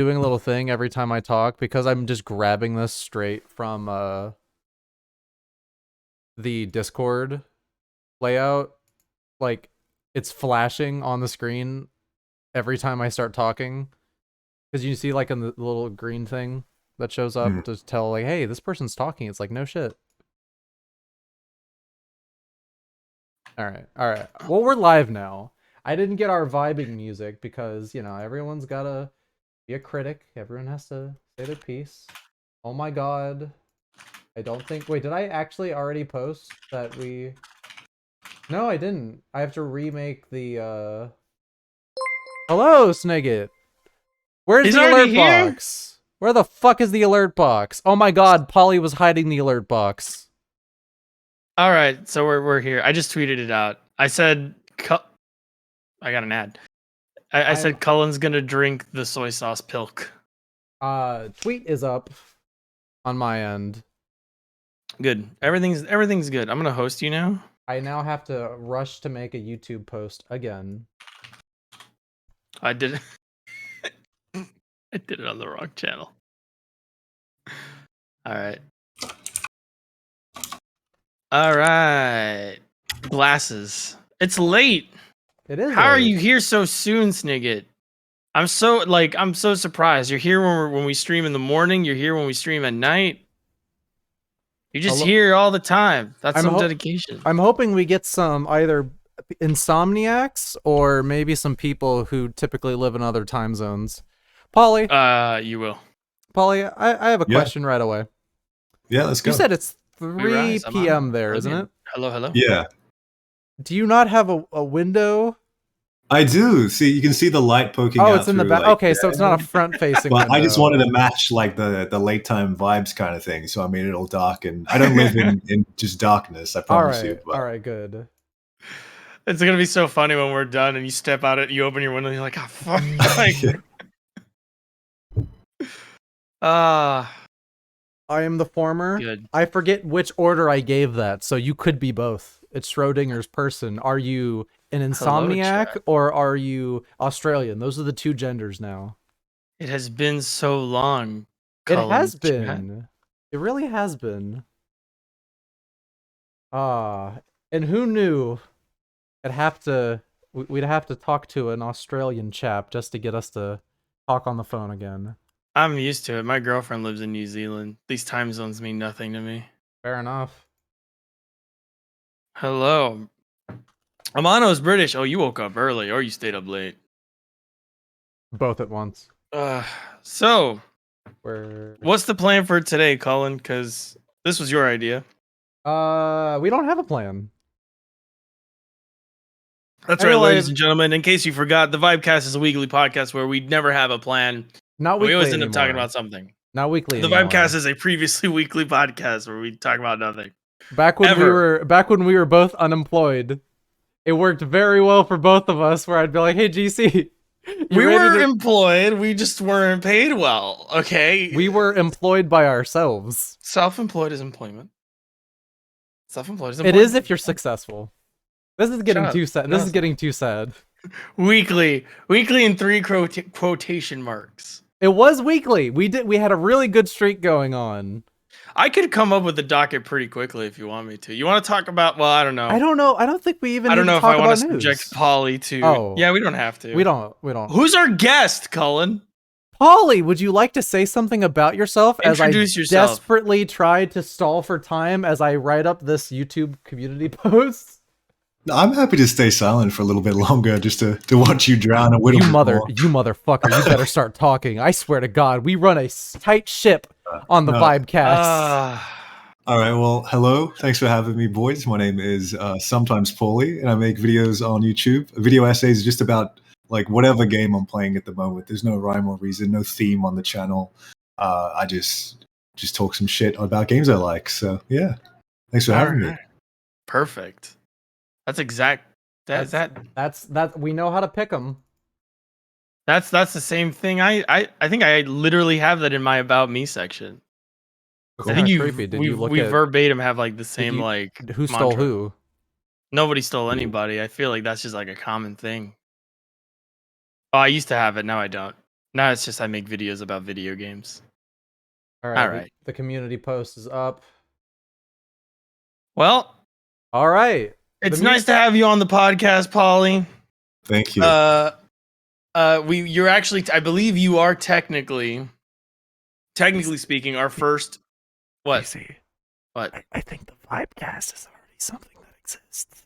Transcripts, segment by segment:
doing a little thing every time I talk because I'm just grabbing this straight from the Discord layout. Like, it's flashing on the screen every time I start talking. Because you see, like, in the little green thing that shows up to tell, like, hey, this person's talking. It's like, no shit. Alright. Well, we're live now. I didn't get our vibing music because, you know, everyone's gotta be a critic. Everyone has to say their piece. Oh my god. I don't think... Wait, did I actually already post that we... No, I didn't. I have to remake the, Hello, Snigget! Where's He's the alert here? box? Where the fuck is the alert box? Oh my god, Pauly was hiding the alert box. All right, so we're here. I just tweeted it out. I said, I got an ad. I said Cullen's gonna drink the soy sauce pilk. Tweet is up on my end. Good. Everything's good. I'm gonna host you now. I now have to rush to make a YouTube post again. I did it. I did it on the wrong channel. All right. All right. Glasses. It's late. It is. How are you here so soon, Snigget? I'm so surprised. You're here when we stream in the morning. You're here when we stream at night. You're just here all the time. That's some dedication. I'm hoping we get some either insomniacs or maybe some people who typically live in other time zones. Pauly. You will. Pauly, I have a question right away. Yeah, let's go. You said it's 3 p.m. there, isn't it? Hello. Yeah. Do you not have a window? I do. See, you can see the light poking out. Oh, it's in the back. Like, okay, so it's not a front-facing window. I just wanted to match like the late time vibes kind of thing, so I made it all dark. And I don't live in just darkness. I promise you. But... All right, good. It's gonna be so funny when we're done and you step out, you open your window, and you're like, oh fuck. I am the former. Good. I forget which order I gave that, so you could be both. It's Schrodinger's person. Are you an insomniac or are you Australian? Those are the two genders now. It has been so long. Cullen. It has been. It really has been. And who knew we'd have to talk to an Australian chap just to get us to talk on the phone again. I'm used to it. My girlfriend lives in New Zealand. These time zones mean nothing to me. Fair enough. Hello. Amano's British. Oh, you woke up early or you stayed up late? Both at once. So, what's the plan for today, Cullen? Because this was your idea. We don't have a plan. That's right, ladies and gentlemen. In case you forgot, the VIBECAST is a weekly podcast where we never have a plan. Not weekly. We always end up talking about something. Not weekly. The VIBECAST is a previously weekly podcast where we talk about nothing. Back when we were both unemployed, it worked very well for both of us. Where I'd be like, "Hey, GC, we were employed. We just weren't paid well." Okay, we were employed by ourselves. Self-employed is employment. Self-employed is employment. It is if you're successful. This is getting too sad. This is getting too sad. Weekly in 3 quotation marks. It was weekly. We had a really good streak going on. I could come up with the docket pretty quickly if you want me to. You want to talk about? Well, I don't know. I don't know. I don't think we even. I don't know if I want to subject news. Pauly to. Oh, yeah, we don't have to. We don't. Who's our guest, Cullen? Pauly, would you like to say something about yourself? Introduce yourself. Desperately tried to stall for time as I write up this YouTube community post. I'm happy to stay silent for a little bit longer just to watch you drown a little bit more. You motherfucker, you better start talking. I swear to God, we run a tight ship on the VIBECAST. All right, well, hello. Thanks for having me, boys. My name is SometimesPauly, and I make videos on YouTube. Video essays just about like whatever game I'm playing at the moment. There's no rhyme or reason, no theme on the channel. I just talk some shit about games I like. So yeah, thanks for having me. Perfect. That's exact. That's we know how to pick them. That's the same thing. I think I literally have that in my about me section. I think we verbatim have like the same like. Who stole who? Nobody stole anybody. I feel like that's just like a common thing. Oh, I used to have it. Now I don't. No, it's just I make videos about video games. All right. All right. The community post is up. Well, all right. It's nice to have you on the podcast, Pauly. Thank you. You're actually, I believe you are technically speaking, our first. What? GC, what? I think the VIBECAST is already something that exists.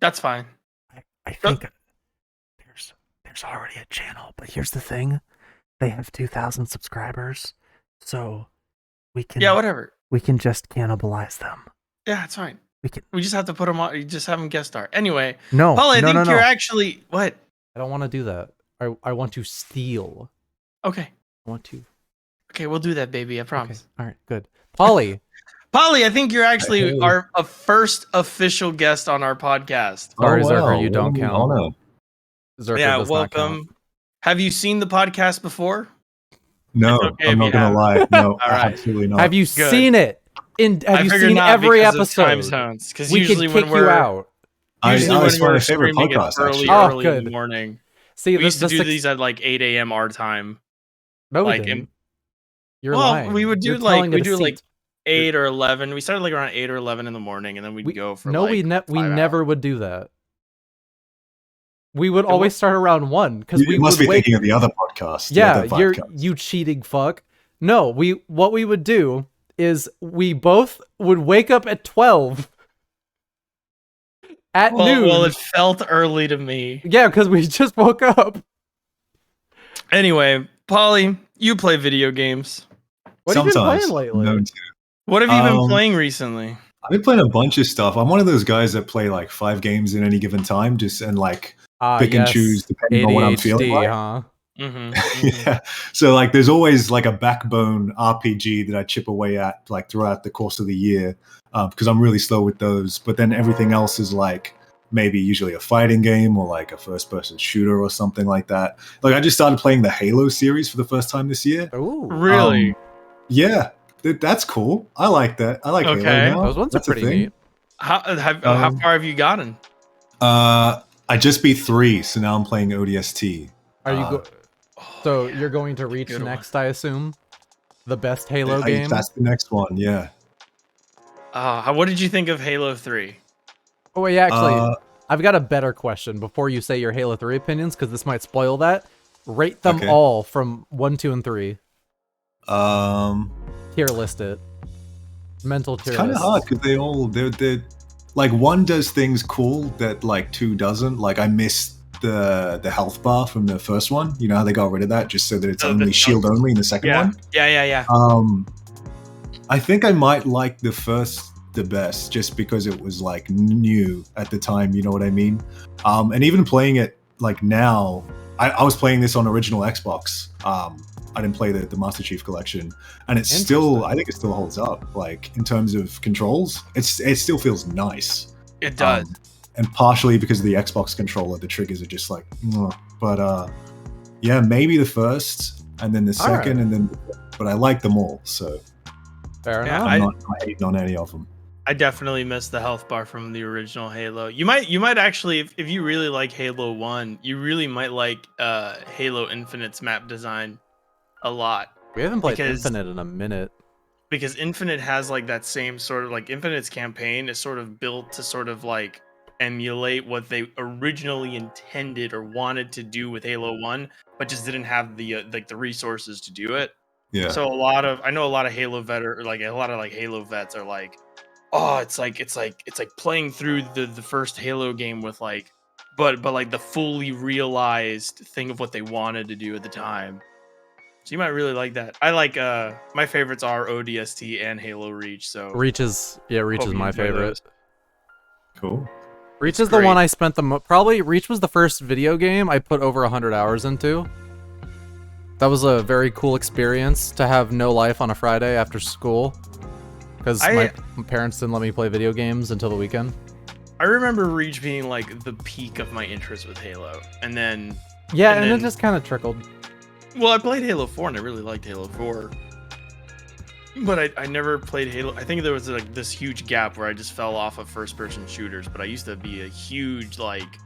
That's fine. I think there's already a channel, but here's the thing: they have 2,000 subscribers, so we can. Yeah, whatever. We can just cannibalize them. Yeah, it's fine. We just have to put them on. You just have them guest star. Anyway, no, Paul, I think no. you're actually what? I don't want to do that. I want to steal. Okay. I want to. Okay, we'll do that, baby. I promise. Okay. All right, good. Pauly. Pauly, I think you're actually a first official guest on our podcast. Sorry, Zerker, you don't count. Zerker does welcome. Not count. Have you seen the podcast before? No, I'm not gonna lie. No, absolutely not. Have you seen it? Have you seen every episode? Time zones, because we usually can kick you out. Usually when we're streaming podcast, early in the morning. See, we used to do these at like 8 a.m. our time. No, like you're lying. We would do like 8 or 11. We started like around 8 or 11 in the morning, and then we'd go for we never would do that. We would always start around 1 because we must be thinking of the other podcast. Yeah, you cheating fuck. No, what we would do is we both would wake up at 12 at noon. Well, it felt early to me. Yeah, because we just woke up. Anyway, Pauly, you play video games. What have you been playing lately? What have you been playing recently? I've been playing a bunch of stuff. I'm one of those guys that play like 5 games in any given time, pick and choose depending on what I'm feeling like. Huh? Yeah. So like there's always like a backbone RPG that I chip away at like throughout the course of the year because I'm really slow with those. But then everything else is like maybe usually a fighting game or like a first-person shooter or something like that. Like I just started playing the Halo series for the first time this year. Ooh, really? Yeah, that's cool. I like that. I like Halo now. Those ones are pretty neat. How far have you gotten? I just beat 3, so now I'm playing ODST. Are you so you're going to reach next, I assume? The best Halo game? That's the next one, yeah. What did you think of Halo 3? Oh, wait, actually, I've got a better question before you say your Halo 3 opinions, because this might spoil that. Rate them all from 1, 2, and 3. Tier list it. Mental tier list. It's kind of hard, because they're like 1 does things cool that like 2 doesn't. Like I missed the health bar from the first one. You know how they got rid of that just so that it's only shield only in the second one? Yeah. I think I might like the first the best just because it was like new at the time, you know what I mean? And even playing it like now, I was playing this on original Xbox. I didn't play the Master Chief Collection, and I think it still holds up. Like in terms of controls, it still feels nice. It does. And partially because of the Xbox controller, the triggers are just like, but yeah, maybe the first, and then the second, and then. But I like them all, so. Fair enough. I'm not hating on any of them. I definitely miss the health bar from the original Halo. You might actually, if you really like Halo 1, you really might like Halo Infinite's map design a lot. We haven't played Infinite in a minute. Because Infinite has like that same sort of like Infinite's campaign is sort of built to sort of like emulate what they originally intended or wanted to do with Halo 1, but just didn't have the like the resources to do it. Yeah. So I know a lot of Halo Halo vets are like, oh, it's like playing through the first Halo game with like, but like the fully realized thing of what they wanted to do at the time. So you might really like that. I like my favorites are ODST and Halo Reach. So Reach is my favorite. Those. Cool. Reach is the one I spent probably Reach was the first video game I put over 100 hours into. That was a very cool experience to have no life on a Friday after school. Because my parents didn't let me play video games until the weekend. I remember Reach being like the peak of my interest with Halo. And then... Yeah, and it just kind of trickled. Well, I played Halo 4 and I really liked Halo 4. But I never played Halo. I think there was like this huge gap where I just fell off of first-person shooters. But I used to be a huge like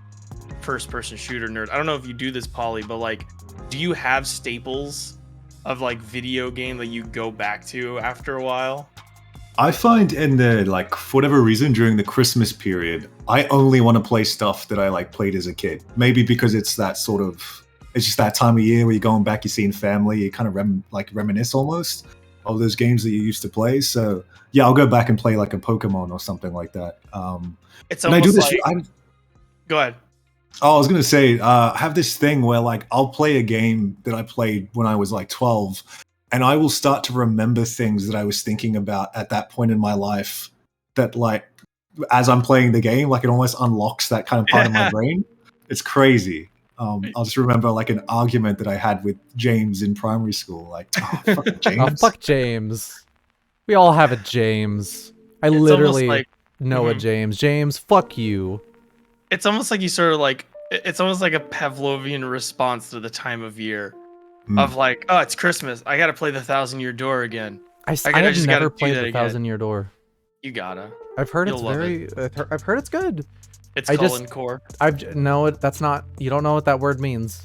first-person shooter nerd. I don't know if you do this, Pauly, but like do you have staples of like video game that you go back to after a while? I find in the, like, for whatever reason, during the Christmas period, I only want to play stuff that I like played as a kid. Maybe because it's that sort of, it's just that time of year where you're going back, you're seeing family, you kind of reminisce almost of those games that you used to play. So yeah, I'll go back and play like a Pokemon or something like that. It's almost I do this. like. Go ahead. Oh, I was gonna say, I have this thing where like I'll play a game that I played when I was like 12, and I will start to remember things that I was thinking about at that point in my life. That like, as I'm playing the game, like it almost unlocks that kind of part of my brain. It's crazy. I'll just remember like an argument that I had with James in primary school. Like, oh, fuck James. Oh, fuck James. We all have a James. I literally know a James. James, fuck you. It's almost like you sort of like, it's almost like a Pavlovian response to the time of year of like, oh, it's Christmas. I got to play the 1,000-Year Door again. I have never played the 1,000-Year Door. You gotta. I've heard it's very, I've heard it's good. It's Cullen core. No, that's not, you don't know what that word means.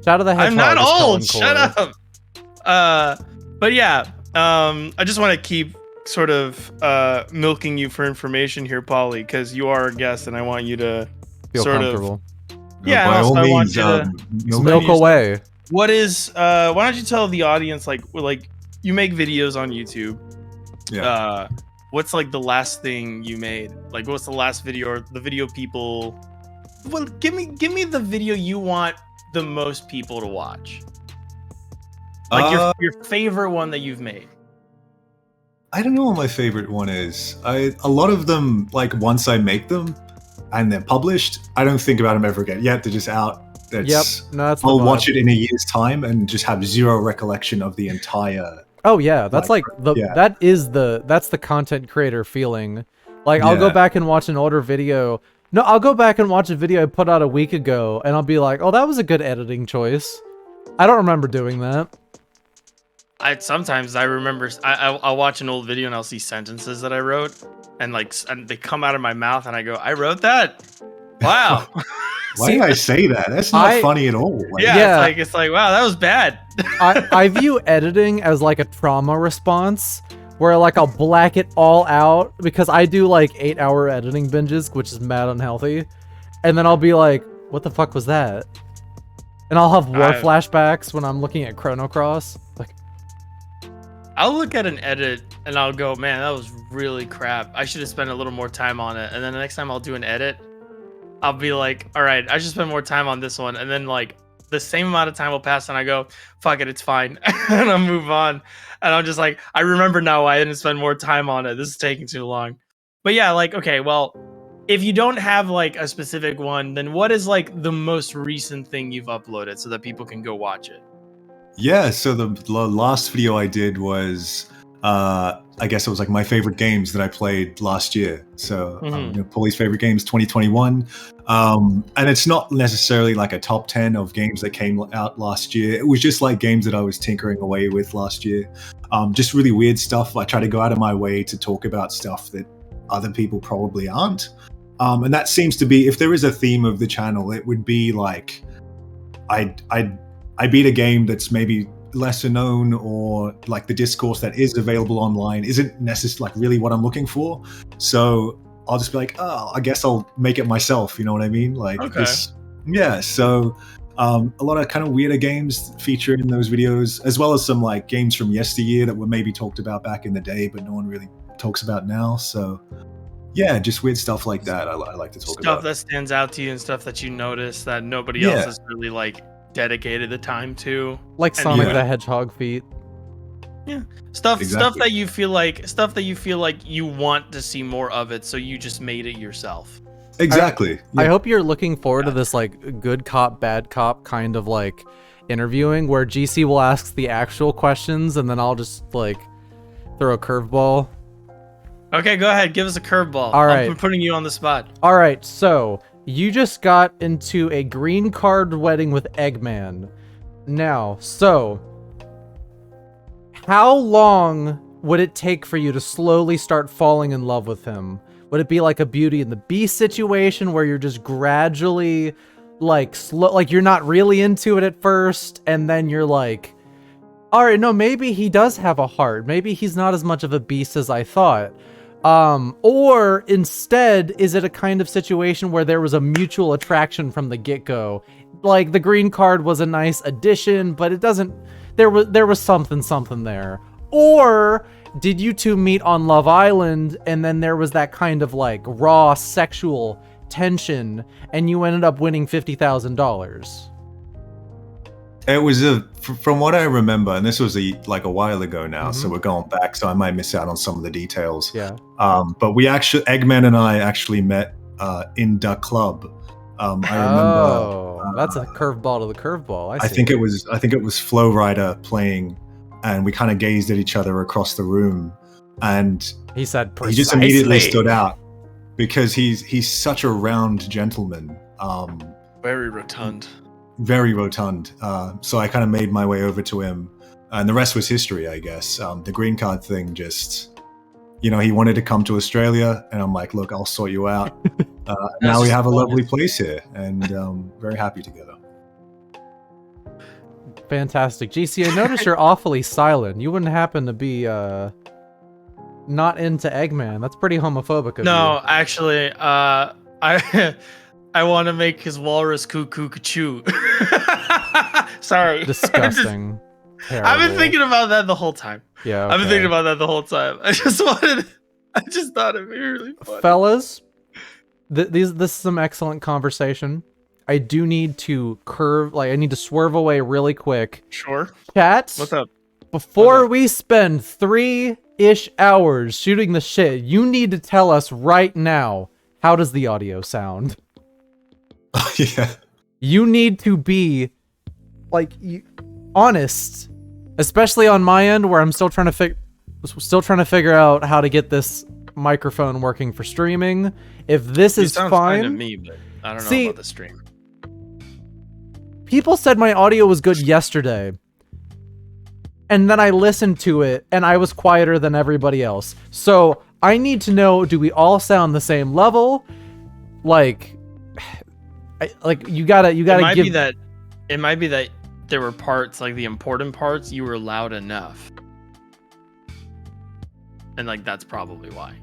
Shout out to the hedgehog. I'm not old. Shut up. But yeah, I just want to keep sort of milking you for information here, Pauly, because you are a guest, and I want you to feel sort comfortable. Yeah, by all I means, want you to milk away. What is? Why don't you tell the audience like you make videos on YouTube? Yeah. What's like the last thing you made? Like, what's the last video or the video people? Well, give me the video you want the most people to watch. Like your favorite one that you've made. I don't know what my favorite one is. A lot of them, like once I make them and they're published, I don't think about them ever again. Yeah, they're just out. I'll watch it in a year's time and just have zero recollection of the entire. Oh yeah, that's that's the content creator feeling. Like I'll go back and watch an older video. No, I'll go back and watch a video I put out a week ago, and I'll be like, "Oh, that was a good editing choice." I don't remember doing that. Sometimes I remember I'll watch an old video and I'll see sentences that I wrote, and they come out of my mouth, and I go, "I wrote that? Wow." Why did I say that? That's not funny at all. Like, it's like wow, that was bad. I view editing as like a trauma response, where like I'll black it all out because I do like 8-hour editing binges, which is mad unhealthy, and then I'll be like, "What the fuck was that?" And I'll have war flashbacks when I'm looking at Chrono Cross. Like, I'll look at an edit and I'll go, "Man, that was really crap. I should have spent a little more time on it." And then the next time I'll do an edit, I'll be like, all right, I should spend more time on this one. And then like the same amount of time will pass and I go, fuck it, it's fine. And I'll move on. And I'm just like, I remember now why I didn't spend more time on it. This is taking too long. But yeah, like, okay, well, if you don't have like a specific one, then what is like the most recent thing you've uploaded so that people can go watch it? Yeah, so the last video I did was, I guess it was like my favorite games that I played last year. So Pauly's favorite games 2021. And it's not necessarily like a top 10 of games that came out last year. It was just like games that I was tinkering away with last year. Just really weird stuff. I try to go out of my way to talk about stuff that other people probably aren't. And that seems to be, if there is a theme of the channel, it would be like, I beat a game that's maybe lesser known, or like the discourse that is available online isn't necessarily like really what I'm looking for. So I'll just be like, oh, I guess I'll make it myself. You know what I mean? Like this. Yeah. So a lot of kind of weirder games featured in those videos, as well as some like games from yesteryear that were maybe talked about back in the day, but no one really talks about now. So yeah, just weird stuff like that. I like to talk about. Stuff that stands out to you and stuff that you notice that nobody else has really like dedicated the time to, like Sonic the Hedgehog feat. Yeah, stuff that you feel like you want to see more of it, so you just made it yourself. Exactly. I hope you're looking forward to this like good cop bad cop kind of like interviewing where GC will ask the actual questions and then I'll just like throw a curveball. Okay, go ahead, give us a curveball. All right, I'm putting you on the spot. All right, so you just got into a green card wedding with Eggman. Now, so how long would it take for you to slowly start falling in love with him? Would it be like a Beauty and the Beast situation where you're just gradually like slow, like you're not really into it at first, and then you're like, all right, no, maybe he does have a heart. Maybe he's not as much of a beast as I thought. Or instead, is it a kind of situation where there was a mutual attraction from the get-go? Like the green card was a nice addition, but it doesn't, there was something there. Or did you two meet on Love Island and then there was that kind of like raw sexual tension and you ended up winning $50,000? It was from what I remember, and this was a while ago now, so we're going back, so I might miss out on some of the details. Yeah. But we actually, Eggman and I actually met in the club. I remember. That's a curveball to the curveball. I think it was Flow Rider playing, and we kind of gazed at each other across the room, and he said, he just immediately stood out because he's such a round gentleman. Very rotund. Very rotund. So I kind of made my way over to him, and the rest was history, I guess. The green card thing just, he wanted to come to Australia, and I'm like, look, I'll sort you out. Now we have a lovely place here, and very happy together. Fantastic. GC, I noticed you're awfully silent. You wouldn't happen to be not into Eggman. That's pretty homophobic of you. No, actually, I want to make his walrus cuckoo choo. Sorry. Disgusting. I've been thinking about that the whole time. Yeah. Okay. I've been thinking about that the whole time. I just thought it'd be really funny. Fellas, this is some excellent conversation. I do need to I need to swerve away really quick. Sure. Chat. What's up? Before we spend 3-ish hours shooting the shit, you need to tell us right now, how does the audio sound? Yeah. You need to be honest, especially on my end where I'm still trying to figure out how to get this microphone working for streaming. If this is fine to me, but I don't know about the stream. People said my audio was good yesterday, and then I listened to it and I was quieter than everybody else. So I need to know, do we all sound the same level? You gotta give that. It might be that there were parts, like the important parts, you were loud enough, and that's probably why.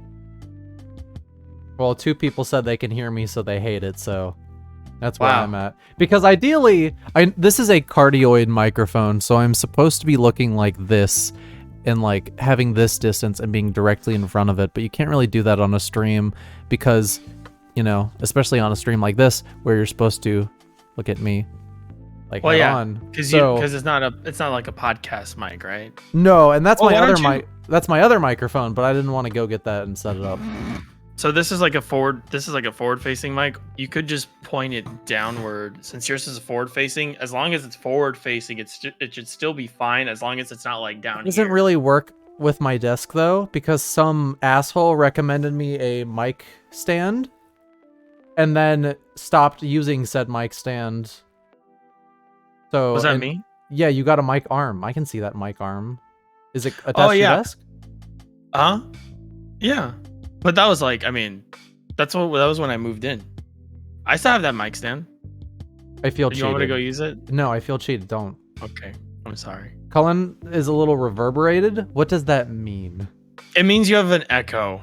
Well, 2 people said they can hear me, so they hate it. So that's where I'm at. Because ideally, this is a cardioid microphone, so I'm supposed to be looking like this, and having this distance and being directly in front of it. But you can't really do that on a stream because, especially on a stream like this where you're supposed to look at me on. Because it's not like a podcast mic, right? No, and that's my other mic. That's my other microphone, but I didn't want to go get that and set it up. So this is like a forward-facing mic. You could just point it downward. Since yours is forward-facing, as long as it's forward-facing, it should still be fine as long as it's not down here. It doesn't really work with my desk though, because some asshole recommended me a mic stand and then stopped using said mic stand. So was that me? Yeah, you got a mic arm. I can see that mic arm. Is it attached to your desk? Yeah. But that was that was when I moved in. I still have that mic stand. I feel cheated. You want me to go use it? No, I feel cheated. Don't. Okay. I'm sorry. Cullen is a little reverberated. What does that mean? It means you have an echo.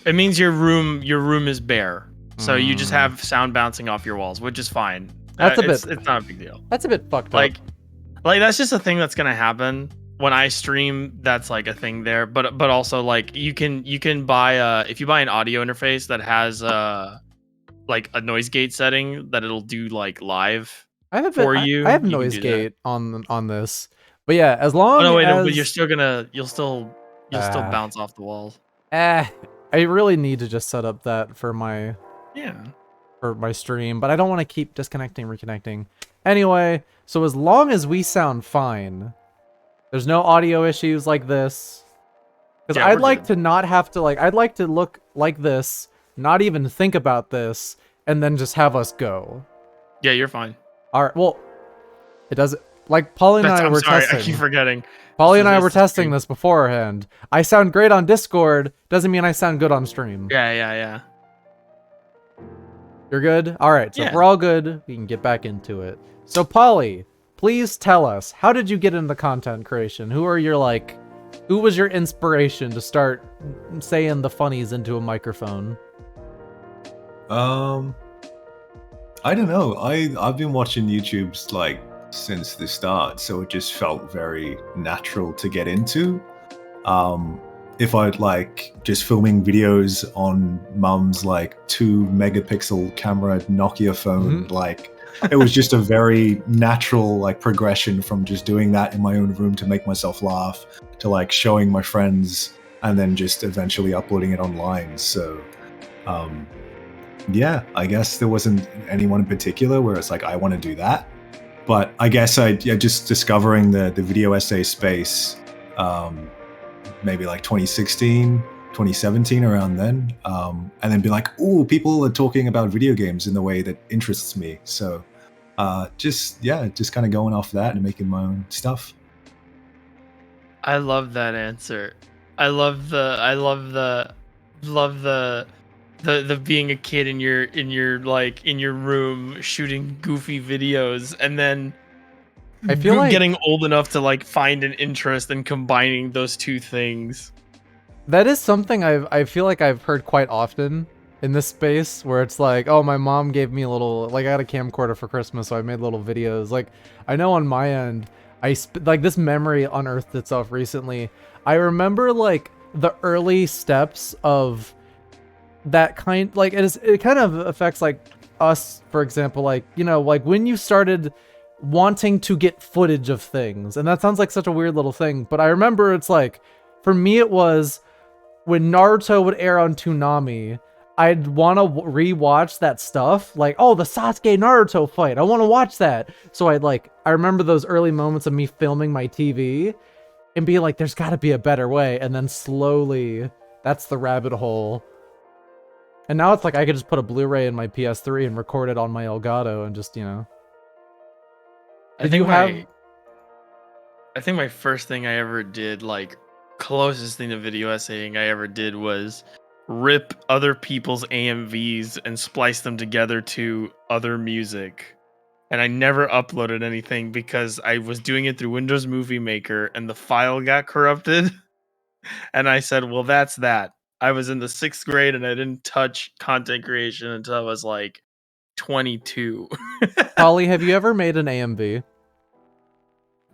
It means your room is bare. So you just have sound bouncing off your walls, which is fine. It's not a big deal. That's a bit fucked up. That's just a thing that's gonna happen when I stream. That's a thing there. But also you can buy if you buy an audio interface that has a noise gate setting that it'll do live for you. I have noise gate on this. But yeah, as long as but you'll still bounce off the walls. I really need to just set up that for my stream, but I don't want to keep disconnecting, reconnecting. Anyway, so as long as we sound fine, there's no audio issues like this. Because I'd like to not have to I'd like to look like this, not even think about this, and then just have us go. Yeah, you're fine. All right. Well, it doesn't. Pauly and I were testing. I keep forgetting. Pauly and I were testing this beforehand. I sound great on Discord. Doesn't mean I sound good on stream. Yeah. You're good? All right, so if we're all good, we can get back into it. So, Pauly, please tell us, how did you get into content creation? Who was your inspiration to start saying the funnies into a microphone? I don't know. I've been watching YouTube's like since the start, so it just felt very natural to get into. If I'd like just filming videos on mum's like 2-megapixel camera Nokia phone, like it was just a very natural like progression from just doing that in my own room to make myself laugh to like showing my friends and then just eventually uploading it online. So yeah, I guess there wasn't anyone in particular where it's like I want to do that, but I guess I just discovering the video essay space maybe like 2016, 2017, around then, and then be like, oh, people are talking about video games in the way that interests me. So just kind of going off that and making my own stuff. I love that answer. I love the being a kid in your room shooting goofy videos, and then I feel like getting old enough to like find an interest in combining those two things. That is something I feel like I've heard quite often in this space, where it's like, oh, my mom gave me a little, like, I got a camcorder for Christmas, so I made little videos. Like, I know on my end, like, this memory unearthed itself recently. I remember like the early steps of that kind, like it kind of affects like us, for example, like, you know, like when you started wanting to get footage of things, and that sounds like such a weird little thing, but I remember it's like, for me it was when Naruto would air on Toonami, I'd want to rewatch that stuff, like, oh, the Sasuke Naruto fight, I want to watch that. So I remember those early moments of me filming my TV and being like, there's got to be a better way, and then slowly that's the rabbit hole. And now it's like I could just put a Blu-ray in my PS3 and record it on my Elgato and just, you know. I think my first thing I ever did, like closest thing to video essaying I ever did, was rip other people's AMVs and splice them together to other music. And I never uploaded anything because I was doing it through Windows Movie Maker and the file got corrupted. And I said, well, that's that. I was in the 6th grade and I didn't touch content creation until I was like 22. Pauly, have you ever made an AMV?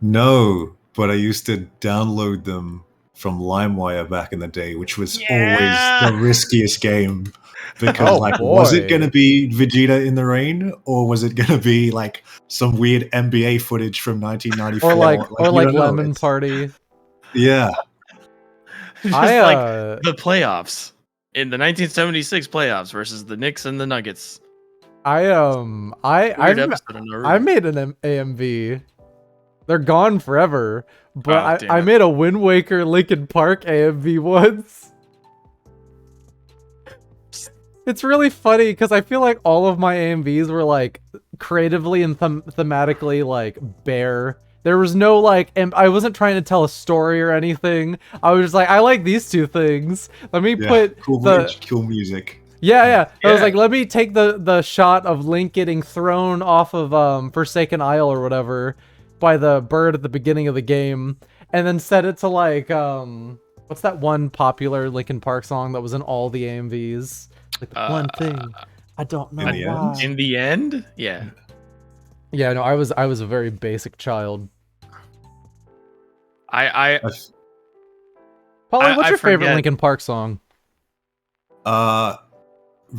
No, but I used to download them from LimeWire back in the day, which was always the riskiest game. Because was it going to be Vegeta in the Rain, or was it going to be like some weird NBA footage from 1994? Or like Lemon Party? Yeah. Just like the playoffs in the 1976 playoffs versus the Knicks and the Nuggets. I made an AMV. They're gone forever, but I made a Wind Waker Linkin Park AMV once. It's really funny because I feel like all of my AMVs were like creatively and thematically like bare. There was no like, and I wasn't trying to tell a story or anything. I was just like, I like these two things. Let me put cool music. Yeah. I was like, let me take the shot of Link getting thrown off of Forsaken Isle or whatever by the bird at the beginning of the game, and then set it to like what's that one popular Linkin Park song that was in all the AMVs? Like the one thing I don't know why. In the end, yeah. No, I was a very basic child. Pauly, what's your favorite Linkin Park song? You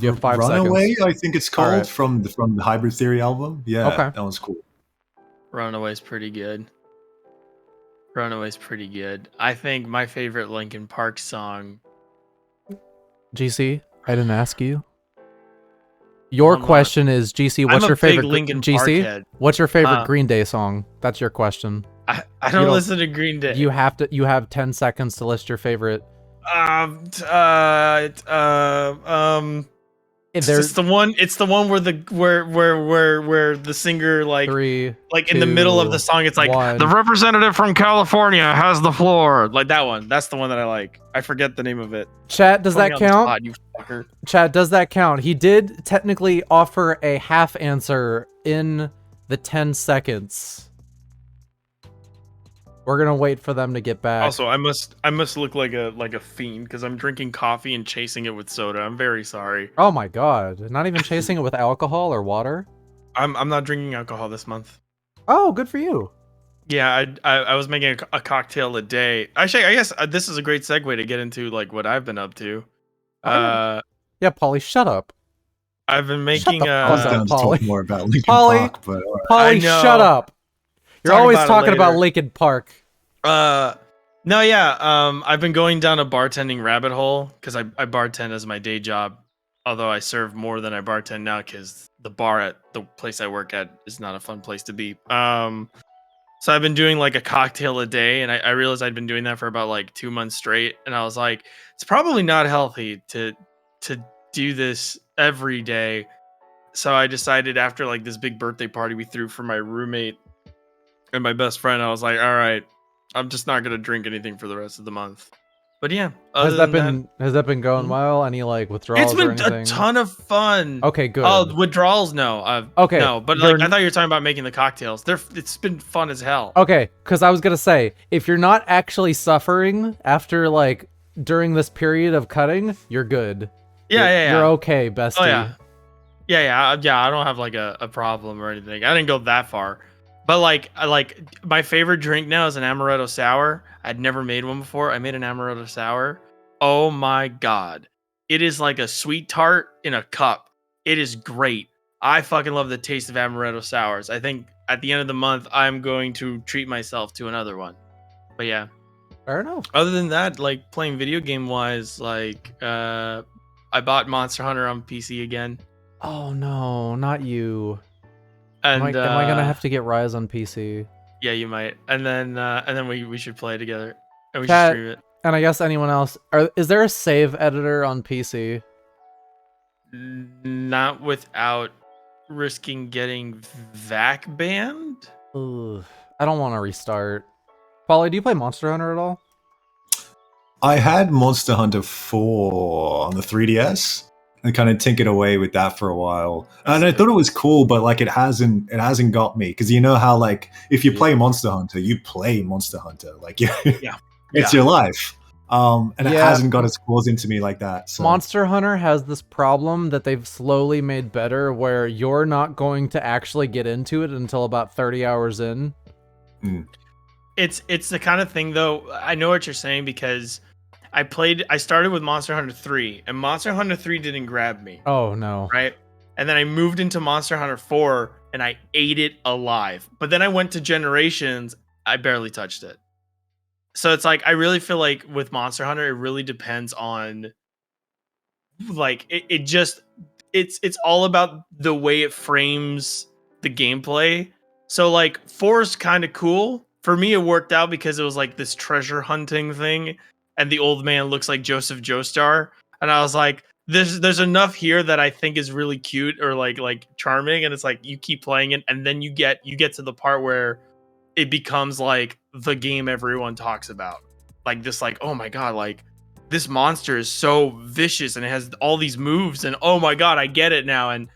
have 5 Runaway, seconds. I think it's called, from the Hybrid Theory album. Yeah, okay. That one's cool. Runaway's pretty good. I think my favorite Linkin Park song. GC, I didn't ask you. Your question is, GC, what's your favorite Linkin Park head. What's your favorite Green Day song? That's your question. I don't listen to Green Day. You have 10 seconds to list your favorite. It's the one. It's the one where the singer like 3, like 2, in the middle of the song. It's like 1. the representative from California has the floor. Like that one. That's the one that I like. I forget the name of it. Chat, does that count? Spot, you fucker. Chat, does that count? He did technically offer a half answer in the 10 seconds. We're gonna wait for them to get back. Also, I must look like a fiend because I'm drinking coffee and chasing it with soda. I'm very sorry. Oh my god! Not even chasing it with alcohol or water. I'm not drinking alcohol this month. Oh, good for you. Yeah, I was making a cocktail a day. Actually, I guess this is a great segue to get into like what I've been up to. Yeah, Pauly, shut up. I've been making I was down to talk more about Linkin Park, but Pauly, shut up. You're always talking about Linkin Park. No, yeah. I've been going down a bartending rabbit hole because I bartend as my day job. Although I serve more than I bartend now because the bar at the place I work at is not a fun place to be. So I've been doing like a cocktail a day, and I realized I'd been doing that for about like 2 months straight, and I was like, it's probably not healthy to do this every day. So I decided after like this big birthday party we threw for my roommate and my best friend, I was like, all right, I'm just not gonna drink anything for the rest of the month. But yeah, has that been going well? Any like withdrawals? It's been or anything? a ton of fun. Okay, good. Oh, withdrawals? No. Okay, no. But like, I thought you were talking about making the cocktails. It's been fun as hell. Okay, because I was gonna say, if you're not actually suffering after like during this period of cutting, you're good. Yeah. You're okay, bestie. Oh yeah. I don't have like a problem or anything. I didn't go that far. But like my favorite drink now is an amaretto sour. I'd never made one before. I made an amaretto sour. Oh my god. It is like a sweet tart in a cup. It is great. I fucking love the taste of amaretto sours. I think at the end of the month I'm going to treat myself to another one. But yeah. Fair enough. Other than that, like playing video game wise, like I bought Monster Hunter on PC again. Oh no, not you. And am I gonna have to get Rise on PC? Yeah, you might. And then we should play together. And we Chat, should stream it. And I guess anyone else. Is there a save editor on PC? Not without risking getting VAC banned? Ugh, I don't want to restart. Pauly, do you play Monster Hunter at all? I had Monster Hunter 4 on the 3DS. And kind of tinkered away with that for a while, and I thought it was cool, but like it hasn't got me, because you know how like if you play Monster Hunter, you play Monster Hunter, like it's your life, and it hasn't got its claws into me like that. So. Monster Hunter has this problem that they've slowly made better, where you're not going to actually get into it until about 30 hours in. It's the kind of thing though. I know what you're saying because I started with Monster Hunter 3, and Monster Hunter 3 didn't grab me. Oh, no. Right? And then I moved into Monster Hunter 4, and I ate it alive. But then I went to Generations, I barely touched it. So it's like, I really feel like with Monster Hunter, it really depends on, like, it's all about the way it frames the gameplay. So, like, 4 is kind of cool. For me, it worked out because it was, like, this treasure hunting thing. And the old man looks like Joseph Joestar, and I was like, "There's enough here that I think is really cute or like charming." And it's like you keep playing it, and then you get to the part where it becomes like the game everyone talks about, like this, like, oh my god, like this monster is so vicious and it has all these moves, and oh my god, I get it now. And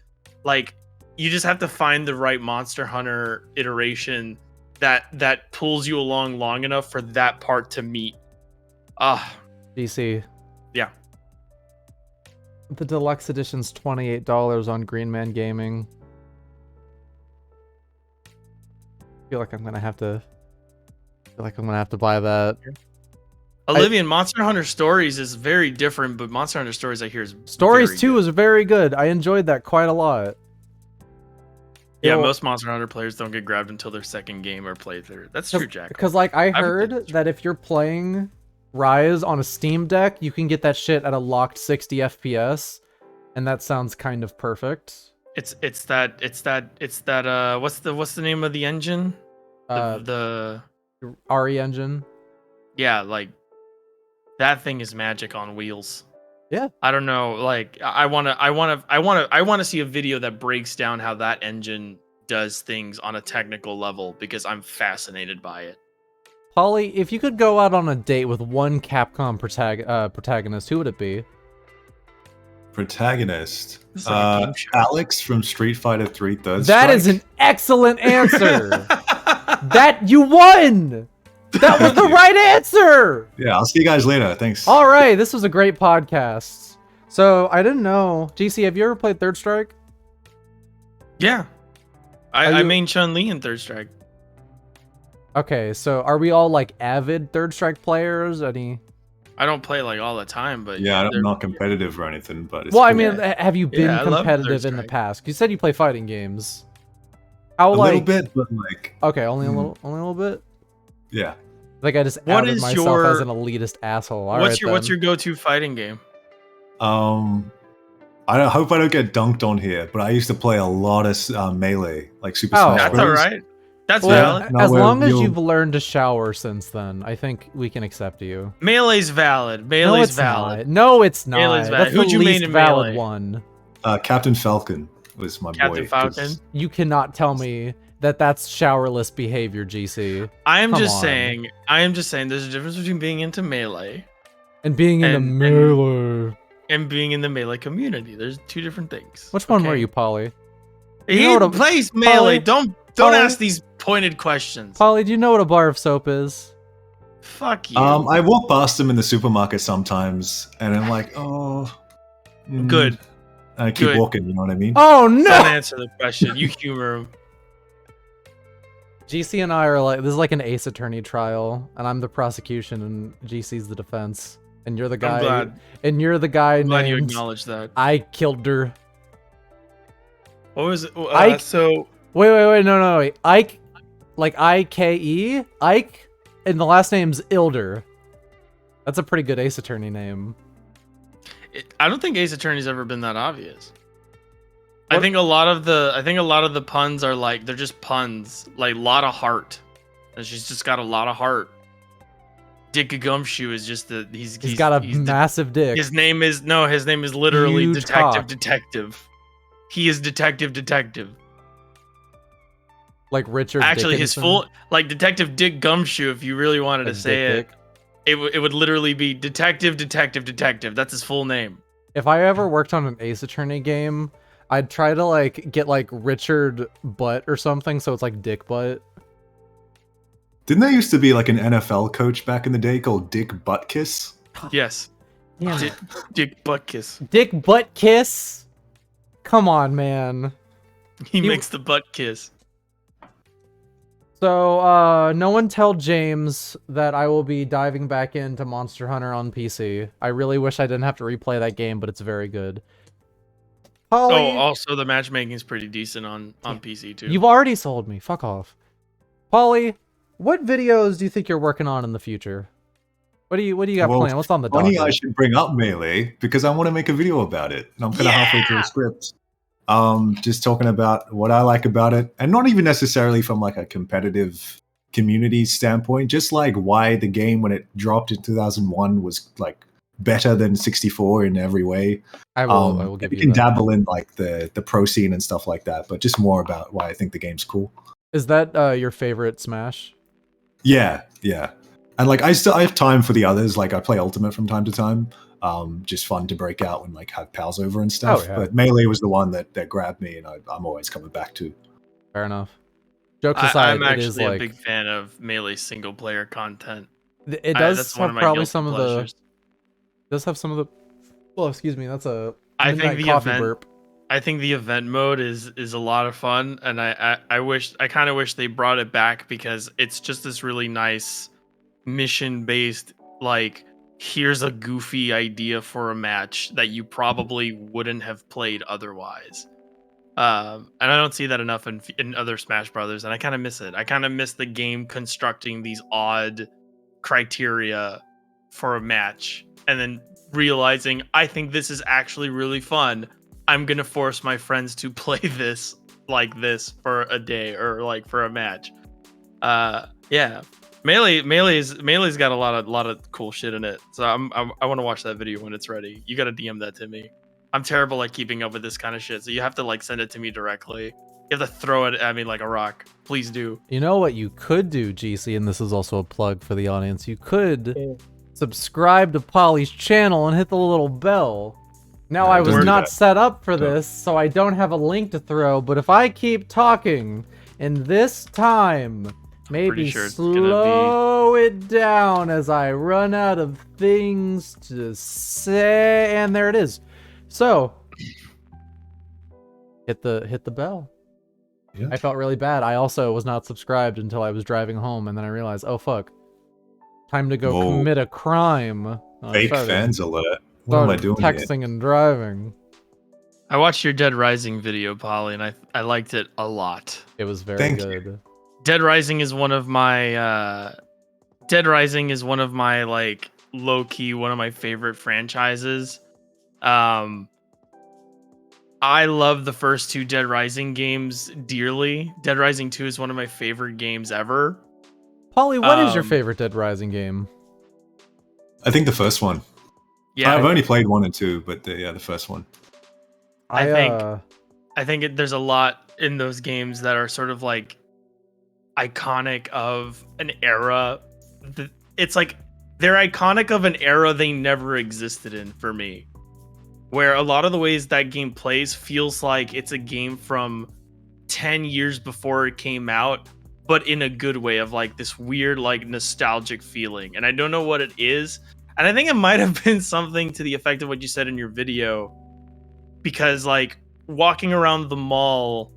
like you just have to find the right Monster Hunter iteration that pulls you along long enough for that part to meet. DC. Yeah. The deluxe edition's $28 on Green Man Gaming. I feel like I'm gonna have to buy that. Oblivion, Monster Hunter Stories is very different, but Monster Hunter Stories I hear is Stories 2 is very good. I enjoyed that quite a lot. Yeah, most Monster Hunter players don't get grabbed until their second game or playthrough. That's true, Jack. Because like I heard that if you're playing Rise on a Steam Deck, you can get that shit at a locked 60 FPS, and that sounds kind of perfect. It's that what's the name of the engine? The RE engine. Yeah, like that thing is magic on wheels. Yeah. I don't know. Like I want to see a video that breaks down how that engine does things on a technical level because I'm fascinated by it. Pauly, if you could go out on a date with one Capcom protagonist, who would it be? Protagonist. It's like a game show. Alex from Street Fighter 3 Third That Strike. is an excellent answer. That you won. That was the right answer. Yeah, I'll see you guys later. Thanks. All right, this was a great podcast. So I didn't know, GC, have you ever played Third Strike? Yeah. I main Chun-Li in Third Strike. Okay, so are we all like avid Third Strike players? Any? I don't play like all the time, but Yeah, I'm not competitive or anything, but it's Well, I cool. mean, have you been I love competitive Third in the Strike. past? You said you play fighting games. How a like? little bit, but like, Okay, only a little bit. yeah. Like I just What outed is myself your- as an elitist asshole. All what's right, your go-to fighting game? I hope I don't get dunked on here, but I used to play a lot of Melee, like Super Oh. Smash That's Bros. all right. That's Well, valid. No, as well, long as you'll- you've learned to shower since then, I think we can accept you. Melee's valid. No, Melee's it's valid. not. No, it's not. Melee's valid. That's Who'd the you main least in valid Melee? one. Captain Falcon was my Captain boy. 'cause- Falcon. You cannot tell me that that's showerless behavior, GC. I am Come just on. saying. There's a difference between being into Melee And being in the And- melee. and being in the Melee community. There's two different things. Which one were okay? you, Polly? He know what a- plays Melee. Polly- Don't Polly- ask these pointed questions. Polly, do you know what a bar of soap is? Fuck you. I walk past them in the supermarket sometimes, and I'm like, oh, Good. And I keep Good. walking. You know what I mean? Oh Don't no! answer the question. You humor him. GC and I are like, this is like an Ace Attorney trial, and I'm the prosecution, and GC's the defense, and you're the guy. I'm glad. And you're the guy I'm glad you named acknowledge that. I killed her. What was it? Ike- So Wait, no, wait. Ike, like IKE, Ike, and the last name's Ilder. That's a pretty good Ace Attorney name. I don't think Ace Attorney's ever been that obvious. What- I think a lot of the puns are like they're just puns, like lot of heart. And she's just got a lot of heart. Dick Gumshoe is just he's got a he's the- massive dick. his name is literally You Detective talk. Detective. He is Detective. Like Richard. Actually, his Dickinson. full like Detective Dick Gumshoe. If you really wanted to Like say Dick it, Dick. it would literally be Detective. That's his full name. If I ever worked on an Ace Attorney game, I'd try to like get like Richard Butt or something, so it's like Dick Butt. Didn't there used to be like an NFL coach back in the day called Dick Buttkiss? Yes, Yeah. Dick Buttkiss. Dick Butt Kiss. Come on, man. He makes the butt kiss. So, no one tell James that I will be diving back into Monster Hunter on PC. I really wish I didn't have to replay that game, but it's very good. Polly, Oh, also the matchmaking is pretty decent on PC too. you've already sold me. Fuck off. Polly, what videos do you think you're working on in the future? What do you got Well, planned? What's on the Funny, docket? I should bring up Melee because I want to make a video about it, and I'm kind of halfway through the script. Just talking about what I like about it, and not even necessarily from like a competitive community standpoint, just like why the game when it dropped in 2001 was like better than 64 in every way. I will give you you can that. dabble in like the pro scene and stuff like that, but just more about why I think the game's cool. Is that your favorite Smash? Yeah. And like I have time for the others. Like I play Ultimate from time to time. Just fun to break out when like have pals over and stuff. Oh, yeah. But Melee was the one that grabbed me, and I'm always coming back to. Fair enough. Jokes aside, I'm it is actually a like big fan of Melee single player content. it does That's one have of my probably guilty some of pleasures. the does have some of the. Well, excuse me. That's a I think midnight the coffee event burp. I think the event mode is a lot of fun, and I kind of wish they brought it back because it's just this really nice mission based, like here's a goofy idea for a match that you probably wouldn't have played otherwise. And I don't see that enough in other Smash Brothers, and I kind of miss it. I kind of miss the game constructing these odd criteria for a match, and then realizing I think this is actually really fun. I'm gonna force my friends to play this like this for a day or like for a match. Yeah, Melee's got a lot of cool shit in it. So I want to watch that video when it's ready. You got to DM that to me. I'm terrible at keeping up with this kind of shit, so you have to like send it to me directly. You have to throw it at me like a rock. Please do. You know what you could do, GC, and this is also a plug for the audience. You could subscribe to Pauly's channel and hit the little bell. Now, I was not set up for this, so I don't have a link to throw, but if I keep talking in this time, maybe sure slow it down as I run out of things to say, and there it is. So, hit the bell. Yeah. I felt really bad. I also was not subscribed until I was driving home, and then I realized, oh fuck, time to go commit a crime. Fake fans alert. What am I doing texting and driving. I watched your Dead Rising video, Pauly, and I liked it a lot. It was very Thank good. you. Dead Rising is one of my like low key one of my favorite franchises. I love the first two Dead Rising games dearly. Dead Rising 2 is one of my favorite games ever. Pauly, what is your favorite Dead Rising game? I think the first one. Yeah, I've only played 1 and 2, but the first one. I think there's a lot in those games that are sort of like iconic of an era. It's like they're iconic of an era they never existed in for me. Where a lot of the ways that game plays feels like it's a game from 10 years before it came out, but in a good way, of like this weird like nostalgic feeling. And I don't know what it is. And I think it might have been something to the effect of what you said in your video, because like walking around the mall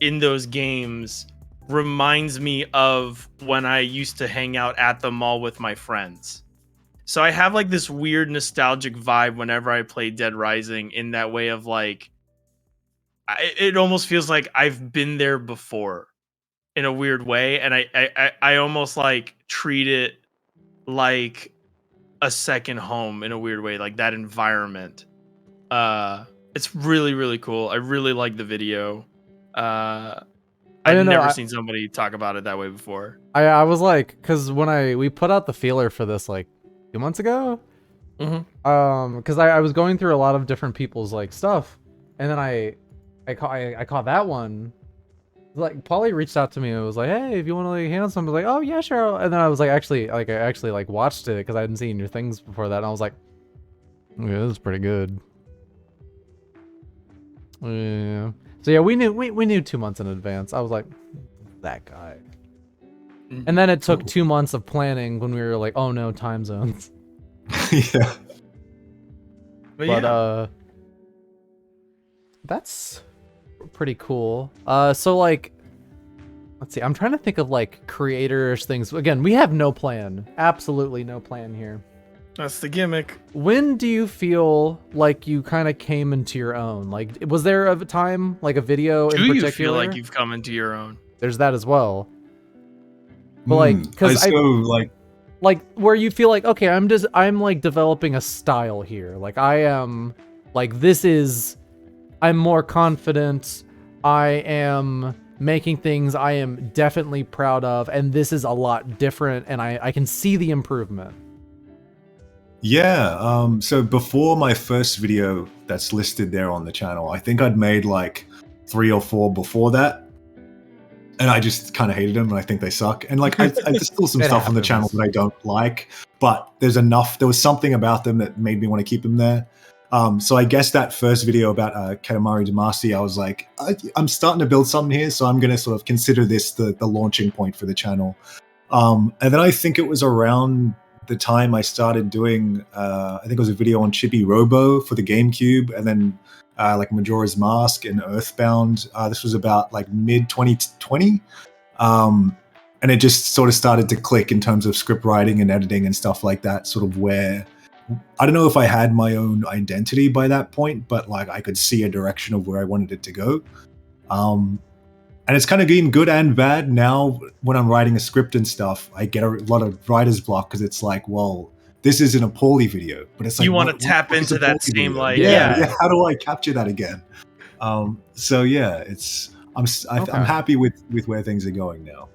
in those games reminds me of when I used to hang out at the mall with my friends. So I have like this weird nostalgic vibe whenever I play Dead Rising, in that way of like, it almost feels like I've been there before in a weird way. And I almost like treat it like a second home in a weird way, like that environment. It's really, really cool. I really like the video. I've never seen somebody talk about it that way before. I was like, because when we put out the feeler for this like 2 months ago, because I was going through a lot of different people's like stuff, and then I caught that one. Like Pauly reached out to me and was like, "Hey, if you want to like handle something," I was like, "Oh yeah, sure." And then I was like, I actually watched it because I hadn't seen your things before that, and I was like, "Yeah, this is pretty good." Yeah. So yeah, we knew 2 months in advance. I was like, that guy. And then it took 2 months of planning when we were like, oh no, time zones. Yeah. But that's pretty cool. So like, let's see. I'm trying to think of like creators things. Again, we have no plan. Absolutely no plan here. That's the gimmick. When do you feel like you kind of came into your own? Like, was there a time, like a video in particular? Do you feel like you've come into your own? There's that as well. But like, because like where you feel like, okay, I'm like developing a style here. Like I am, like I'm more confident. I am making things I am definitely proud of, and this is a lot different, and I can see the improvement. Yeah, so before my first video that's listed there on the channel, I think I'd made like 3 or 4 before that, and I just kind of hated them, and I think they suck. And like, there's still some stuff on the channel that I don't like, but there was something about them that made me want to keep them there. So I guess that first video about Katamari Damacy, I was like, I'm starting to build something here, so I'm going to sort of consider this the launching point for the channel. And then I think it was around the time I started doing, I think it was a video on Chibi Robo for the GameCube, and then like Majora's Mask and Earthbound. This was about like mid 2020. And it just sort of started to click in terms of script writing and editing and stuff like that, sort of where, I don't know if I had my own identity by that point, but like I could see a direction of where I wanted it to go. And it's kind of been good and bad. Now, when I'm writing a script and stuff, I get a lot of writer's block because it's like, well, this isn't a Pauly video, but it's like, you want to tap into that same video? Like, yeah. How do I capture that again? So yeah, I'm happy with where things are going now.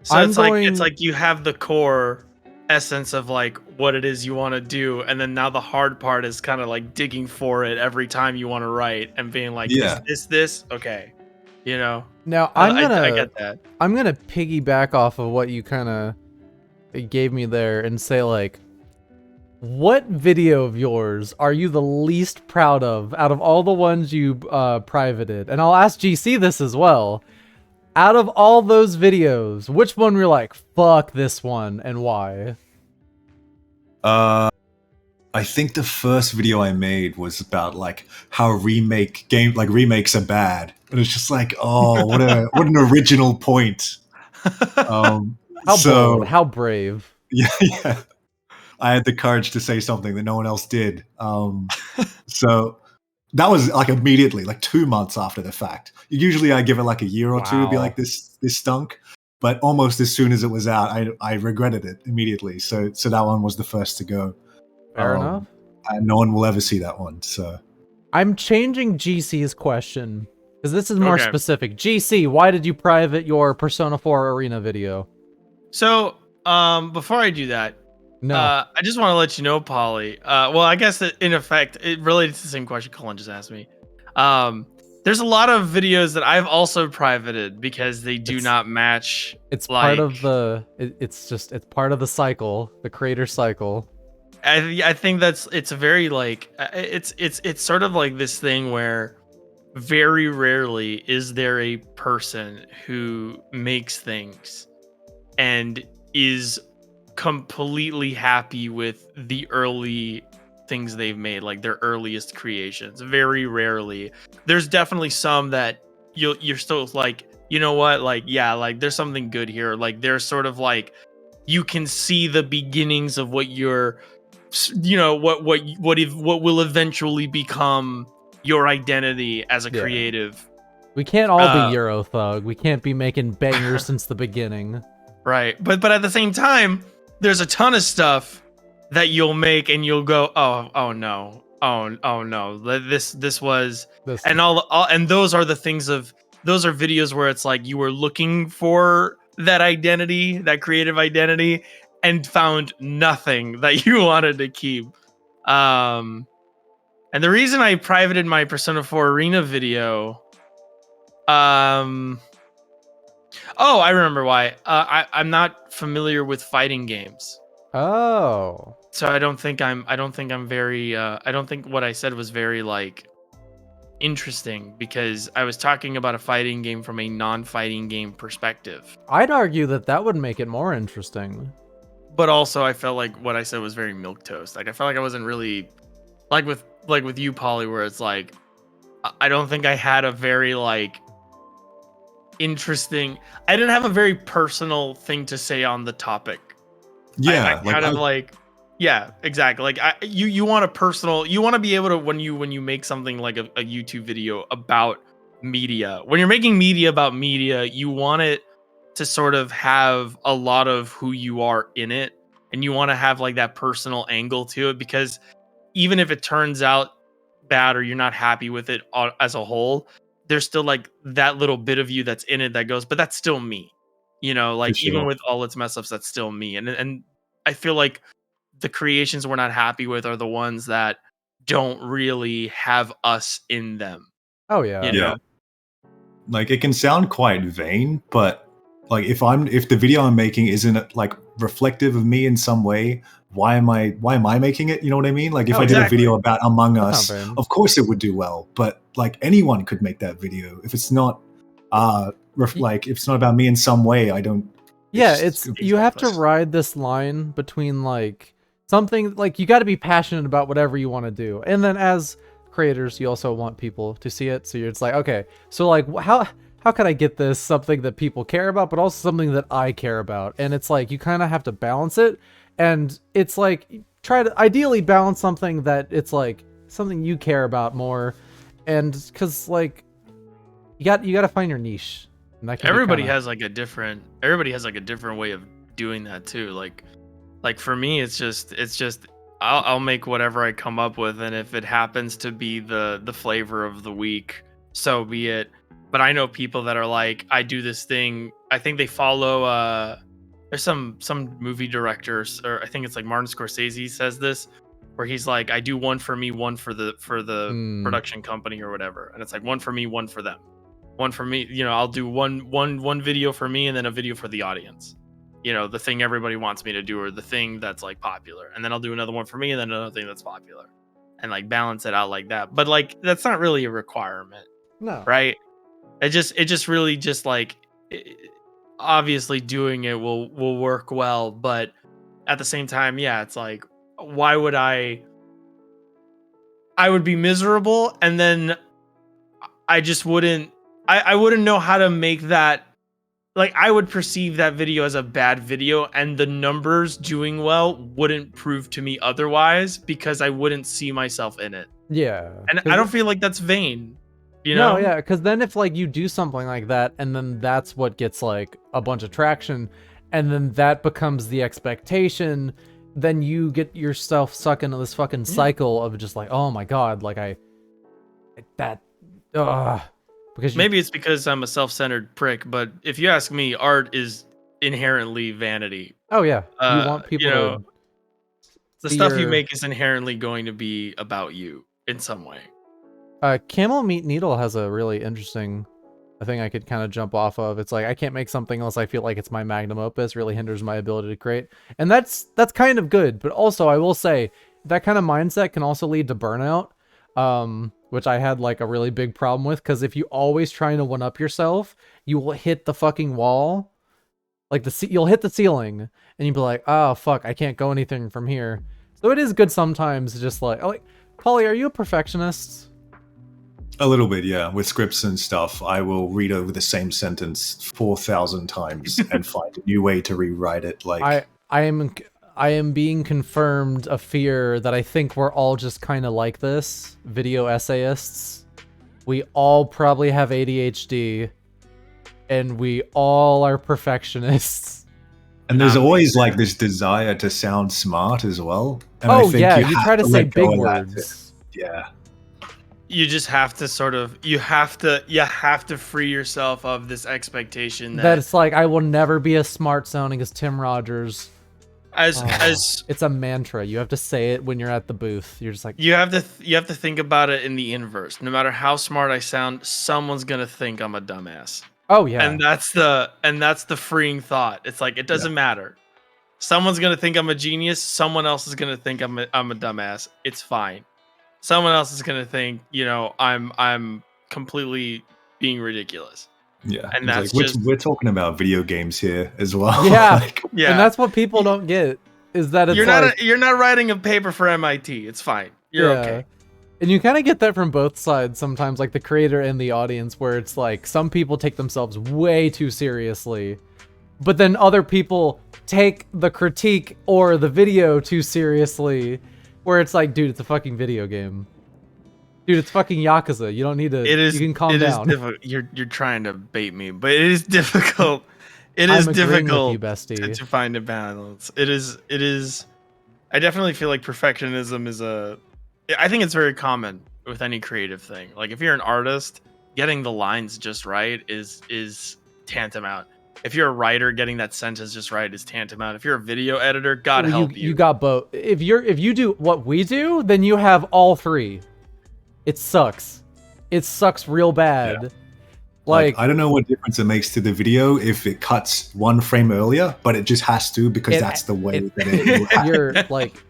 So it's like you have the core essence of like what it is you want to do, and then now the hard part is kind of like digging for it every time you want to write and being like, is this okay? You know. Now I get that. I'm gonna piggyback off of what you kind of gave me there and say like, what video of yours are you the least proud of out of all the ones you privated? And I'll ask GC this as well. Out of all those videos, which one were you like, fuck this one, and why? I think the first video I made was about like how remakes are bad, and it's just like, oh, what an original point. How brave. Yeah. I had the courage to say something that no one else did. So that was like immediately, like 2 months after the fact. Usually I give it like a year or two to be like, this stunk. But almost as soon as it was out, I regretted it immediately. So that one was the first to go. Fair enough. And no one will ever see that one. So I'm changing GC's question because this is more specific. GC, why did you private your Persona 4 Arena video? So before I do that, no, I just want to let you know, Pauly. Well, I guess that in effect, it related to the same question Cullen just asked me. There's a lot of videos that I've also privated because they do not match. It's part of the. It's part of the cycle, the creator cycle. I think it's very like it's sort of like this thing where very rarely is there a person who makes things and is completely happy with the early things they've made, like their earliest creations. Very rarely. There's definitely some that you're still like, you know what, like, yeah, like there's something good here. Like there's sort of like you can see the beginnings of what you're, you know, what will eventually become your identity as a creative. We can't all be Euro Thug. We can't be making bangers since the beginning. Right. But at the same time, there's a ton of stuff that you'll make and you'll go, oh no, this was, and and those are the things those are videos where it's like you were looking for that identity, that creative identity, and found nothing that you wanted to keep. And the reason I privated my Persona 4 Arena video, oh, I remember why. I'm not familiar with fighting games. Oh. So I don't think what I said was very like interesting because I was talking about a fighting game from a non-fighting game perspective. I'd argue that would make it more interesting. But also I felt like what I said was very milquetoast. Like I felt like I wasn't really like with you, Pauly, where it's like I don't think I had a very like interesting. I didn't have a very personal thing to say on the topic. Yeah, yeah, exactly. Like you want a personal. You want to be able to when you make something like a YouTube video about media. When you're making media about media, you want it to sort of have a lot of who you are in it, and you want to have like that personal angle to it because even if it turns out bad or you're not happy with it as a whole, there's still like that little bit of you that's in it that goes, but that's still me, you know, like even with all its mess ups, that's still me. And I feel like the creations we're not happy with are the ones that don't really have us in them. Oh yeah. You know? Like it can sound quite vain, but like if the video I'm making isn't like reflective of me in some way, why am I making it? You know what I mean? Like if I did a video about Among Us, of course it would do well, but like anyone could make that video. If it's not if it's not about me in some way, I don't. Yeah, you have to ride this line between like something like you got to be passionate about whatever you want to do, and then as creators, you also want people to see it. So it's like, okay, so like how can I get this something that people care about, but also something that I care about? And it's like you kind of have to balance it, and it's like try to ideally balance something that it's like something you care about more, and because like you got to find your niche. Everybody has like a different way of doing that too. Like for me, it's just I'll make whatever I come up with, and if it happens to be the flavor of the week, so be it. But I know people that are like, I do this thing. I think they follow. There's some movie directors, or I think it's like Martin Scorsese says this, where he's like, I do one for me, one for the production company or whatever, and it's like one for me, one for them, one for me. You know, I'll do one video for me and then a video for the audience. You know, the thing everybody wants me to do, or the thing that's like popular, and then I'll do another one for me and then another thing that's popular, and like balance it out like that. But like that's not really a requirement. No. Right? It just really just like obviously doing it will work well, but at the same time, yeah, it's like, why would I would be miserable, and then I just wouldn't I wouldn't know how to make that, like, I would perceive that video as a bad video, and the numbers doing well wouldn't prove to me otherwise, because I wouldn't see myself in it. Yeah. And I don't feel like that's vain. You know? No, yeah, because then if like you do something like that, and then that's what gets like a bunch of traction, and then that becomes the expectation, then you get yourself sucked into this fucking cycle of just like, oh my god, like because maybe it's because I'm a self-centered prick, but if you ask me, art is inherently vanity. Oh yeah, you want people to. The stuff you make is inherently going to be about you in some way. Camel Meat Needle has a really interesting thing I could kind of jump off of. It's like, I can't make something unless I feel like it's my magnum opus. Really hinders my ability to create, and that's kind of good. But also, I will say that kind of mindset can also lead to burnout, which I had like a really big problem with. Because if you always trying to one up yourself, you will hit the fucking wall, like you'll hit the ceiling, and you'll be like, oh fuck, I can't go anything from here. So it is good sometimes, just like Pauly, are you a perfectionist? A little bit, yeah. With scripts and stuff, I will read over the same sentence 4,000 times and find a new way to rewrite it. Like I am being confirmed a fear that I think we're all just kind of like this, video essayists. We all probably have ADHD, and we all are perfectionists. And there's always like this desire to sound smart as well. And I think you try to say big words. Yeah. You just have to sort of, you have to free yourself of this expectation that it's like, I will never be as smart sounding as Tim Rogers. As it's a mantra. You have to say it when you're at the booth. You're just like, you have to think about it in the inverse. No matter how smart I sound, someone's gonna think I'm a dumbass. Oh yeah. And that's the freeing thought. It's like, it doesn't matter. Someone's gonna think I'm a genius. Someone else is gonna think I'm a dumbass. It's fine. Someone else is gonna think, you know, I'm completely being ridiculous. Yeah, and that's like, we're talking about video games here as well. Yeah, yeah, and that's what people don't get, is that it's you're not writing a paper for MIT. It's fine. You're okay. And you kind of get that from both sides sometimes, like the creator and the audience, where it's like some people take themselves way too seriously, but then other people take the critique or the video too seriously. Where it's like, dude, it's a fucking video game. Dude, it's fucking Yakuza. You don't need to. You can calm down. You're trying to bait me, but it is difficult. It is difficult with you, bestie. To find a balance. It is. I definitely feel like perfectionism is I think it's very common with any creative thing. Like if you're an artist, getting the lines just right is tantamount. If you're a writer, getting that sentence just right is tantamount. If you're a video editor, God help you. You got both. If you do what we do, then you have all three. It sucks. It sucks real bad. Yeah. Like I don't know what difference it makes to the video if it cuts one frame earlier, but it just has to because that's the way that it will happen. You're like,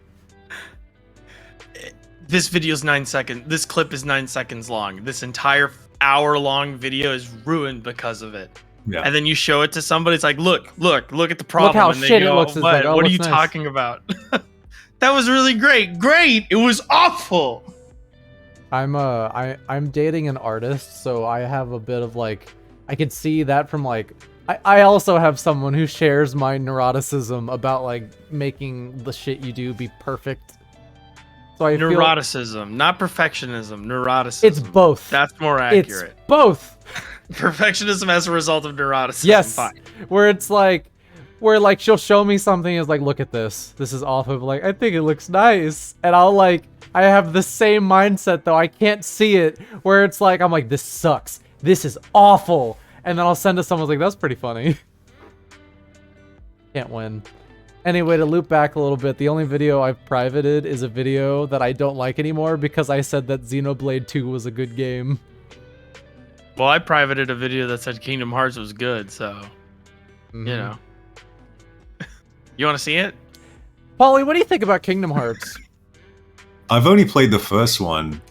this video's 9 seconds. This clip is 9 seconds long. This entire hour-long video is ruined because of it. Yeah. And then you show it to somebody. It's like, look at the problem. Look how and they shit go, it looks. What are you nice. talking about? That was really great. Great. It was awful. I'm dating an artist, so I have a bit of like, I could see that from like, I also have someone who shares my neuroticism about like making the shit you do be perfect. So I neuroticism, not perfectionism. Neuroticism. It's both. That's more accurate. It's both. Perfectionism as a result of neuroticism. Yes. Fine. Where she'll show me something, is like, look at this. This is awful. But like, I think it looks nice, and I have the same mindset though. I can't see it. Where it's like, I'm like, this sucks. this is awful. And then I'll send to someone like, that's pretty funny. Can't win. Anyway, to loop back a little bit, the only video I've privated is a video that I don't like anymore because I said that Xenoblade 2 was a good game. Well, I privated a video that said Kingdom Hearts was good, so, you know. You want to see it? Pauly, what do you think about Kingdom Hearts? I've only played the first one,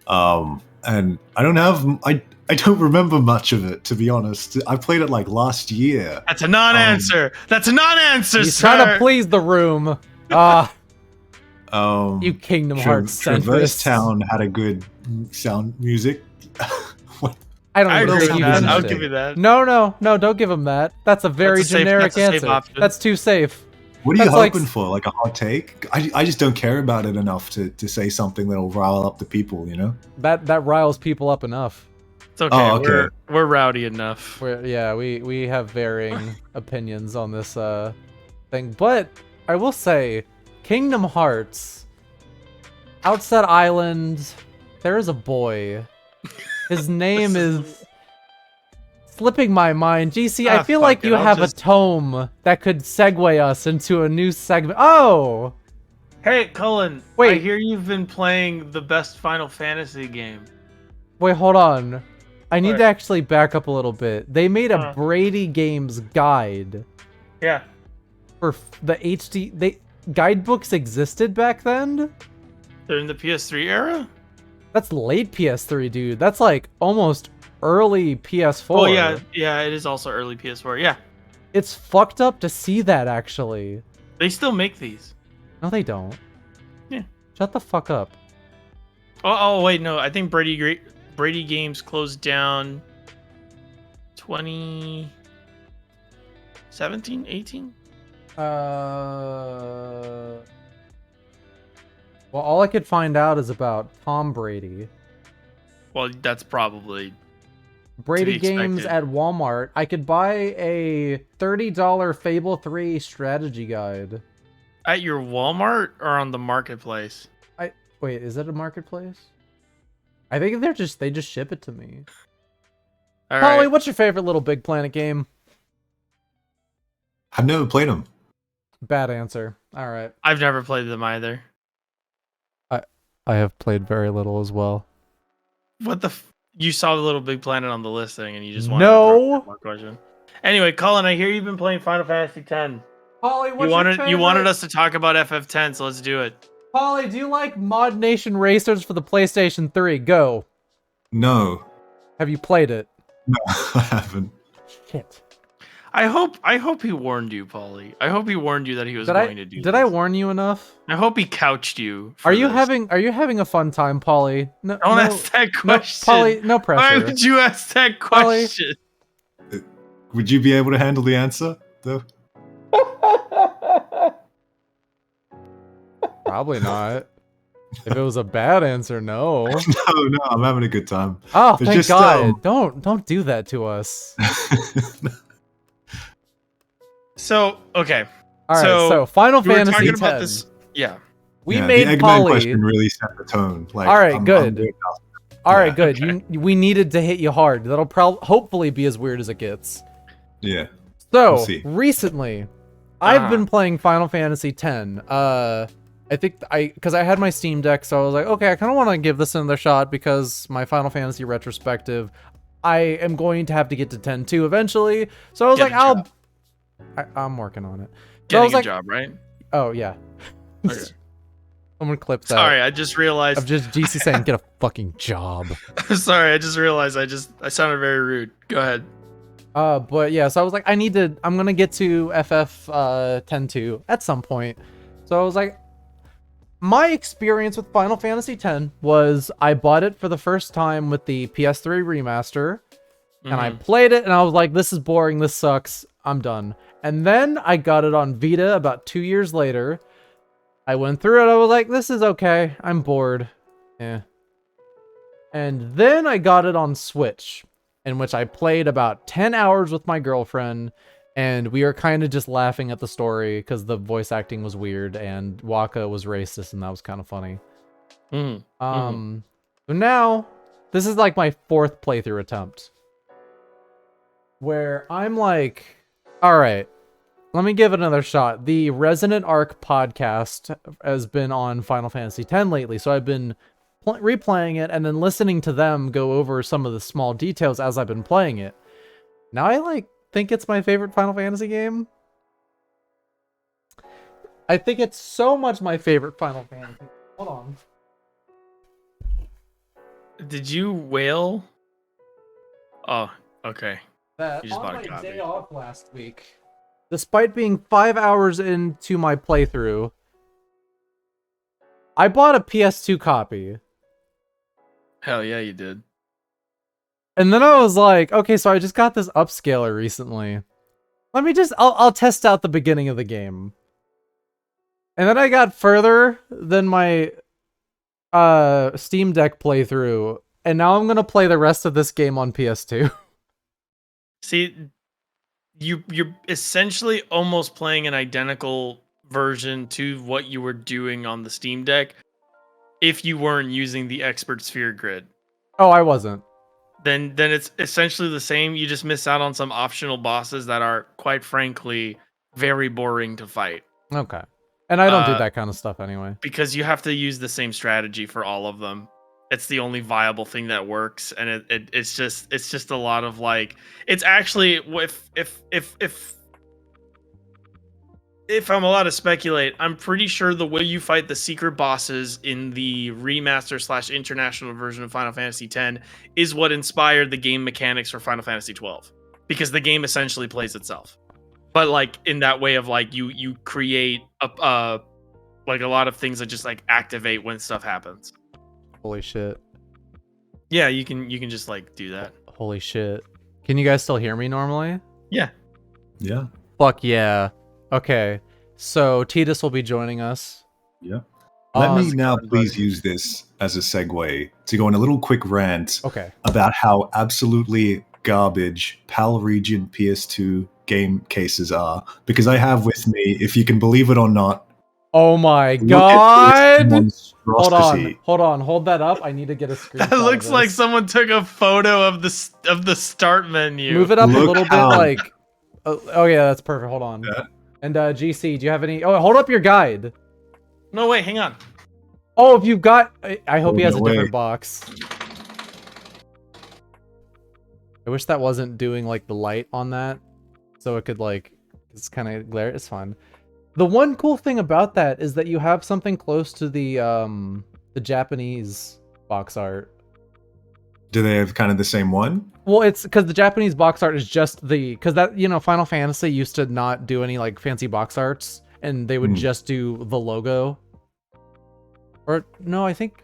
and I don't remember much of it, to be honest. I played it like last year. That's a non-answer. That's a non-answer, He's sir. trying to please the room. You Kingdom Hearts Traverse Town had a good sound music. I don't I even agree think with you that. finished I'll it. give you that. No, don't give him that. That's a very generic answer. That's too safe. What are you That's like- hoping for? Like a hot take? I just don't care about it enough to say something that'll rile up the people, you know? That riles people up enough. It's okay. Oh, okay. We're rowdy enough. We have varying opinions on this thing, but I will say, Kingdom Hearts, Outset Island, there is a boy. His name is slipping my mind. GC, I feel like you have a tome that could segue us into a new segment. Oh! Hey, Cullen. Wait. I hear you've been playing the best Final Fantasy game. Wait, hold on. I need What? to actually back up a little bit. They made a Brady Games guide. Yeah. For the HD... Guidebooks existed back then? They're in the PS3 era? That's late PS3, dude. That's like almost early PS4. Oh, yeah, it is also early PS4. Yeah. It's fucked up to see that, actually. They still make these. No, they don't. Yeah. Shut the fuck up. Oh wait, no. I think Brady Games closed down 2017, 18? Well, all I could find out is about Tom Brady. Well, that's probably Brady Games at Walmart. I could buy a $30 Fable 3 strategy guide. at your Walmart or on the marketplace. Wait, is it a marketplace? I think they just ship it to me. All Pauly, right. what's your favorite Little Big Planet game? I've never played them. Bad answer. All right. I've never played them either. I have played very little as well. What the? You saw the Little Big Planet on the listing and you just wanted to throw more question. Anyway, Cullen, I hear you've been playing Final Fantasy X. Pauly, what's you wanted us to talk about FF10, so let's do it. Pauly, do you like Mod Nation Racers for the PlayStation 3? Go. No. Have you played it? No, I haven't. Shit. I hope he warned you, Pauly. I hope he warned you that he was going to do this. Did I warn you enough? I hope he couched you. Are you having a fun time, Pauly? No, don't ask that question. No, Pauly, no pressure. Why would you ask that question? Would you be able to handle the answer, though? Probably not. If it was a bad answer, no. No, I'm having a good time. Oh, thank God. Don't do that to us. So, okay. All right, so Final Fantasy X. About this, yeah. We made the Eggman Pauly. question really set the tone. Like, all right, good. All right, good. Okay. We needed to hit you hard. That'll hopefully be as weird as it gets. Yeah. So, We'll see. recently, I've been playing Final Fantasy X. I think because I had my Steam Deck, so I was like, okay, I kind of want to give this another shot because my Final Fantasy retrospective, I am going to have to get to 10 too eventually. So I was I'm working on it. So Getting a job, right? Oh, yeah. Okay. Someone clip that. Sorry, I just realized. Of just GC saying, get a fucking job. Sorry, I just realized I sounded very rude. Go ahead. But yeah, so I was like, I'm gonna get to FF10-2 at some point. So I was like, my experience with Final Fantasy X was I bought it for the first time with the PS3 remaster, and I played it, and I was like, this is boring, this sucks, I'm done. And then I got it on Vita about 2 years later. I went through it, I was like, this is okay, I'm bored. Yeah. And then I got it on Switch, in which I played about 10 hours with my girlfriend, and we were kind of just laughing at the story because the voice acting was weird and Waka was racist, and that was kind of funny. So now This is like my 4th playthrough attempt. Where I'm like, alright, let me give it another shot. The Resonant Arc podcast has been on Final Fantasy X lately, so I've been replaying it and then listening to them go over some of the small details as I've been playing it. Now I like think it's my favorite Final Fantasy game. I think it's so much my favorite Final Fantasy. Hold on. Did you whale? Oh, okay. That You just on bought my a copy. day off last week, despite being 5 hours into my playthrough, I bought a PS2 copy. Hell yeah, you did. And then I was like, okay, so I just got this upscaler recently. Let me just, I'll test out the beginning of the game. And then I got further than my Steam Deck playthrough, and now I'm gonna play the rest of this game on PS2. See, you're essentially almost playing an identical version to what you were doing on the Steam Deck if you weren't using the Expert Sphere grid. Oh, I wasn't. Then it's essentially the same. You just miss out on some optional bosses that are, quite frankly, very boring to fight. Okay. And I don't do that kind of stuff anyway. Because you have to use the same strategy for all of them. It's the only viable thing that works, and it's just a lot of like. It's actually if I'm allowed to speculate, I'm pretty sure the way you fight the secret bosses in the remaster / international version of Final Fantasy X is what inspired the game mechanics for Final Fantasy 12, because the game essentially plays itself. But like in that way of like you create a like a lot of things that just like activate when stuff happens. Holy shit. Yeah, you can just like do that. Holy shit. Can you guys still hear me normally? Yeah. Yeah. Fuck yeah. Okay. So Titus will be joining us. Yeah. Let me now please use this as a segue to go on a little quick rant about how absolutely garbage PAL Region PS2 game cases are, because I have with me, if you can believe it or not, oh my god! Hold on, hold that up. I need to get a screenshot. That looks like someone took a photo of the start menu. Move it up a little bit, like. Oh yeah, that's perfect. Hold on. Yeah. And GC, do you have any? Oh, hold up your guide. No, wait, hang on. Oh, if you've got, I hope he has a different box. I wish that wasn't doing like the light on that, so it could like, it's kind of glare. It's fine. The one cool thing about that is that you have something close to the Japanese box art. Do they have kind of the same one? Well, it's because the Japanese box art is just because that, you know, Final Fantasy used to not do any like fancy box arts, and they would just do the logo. Or no, I think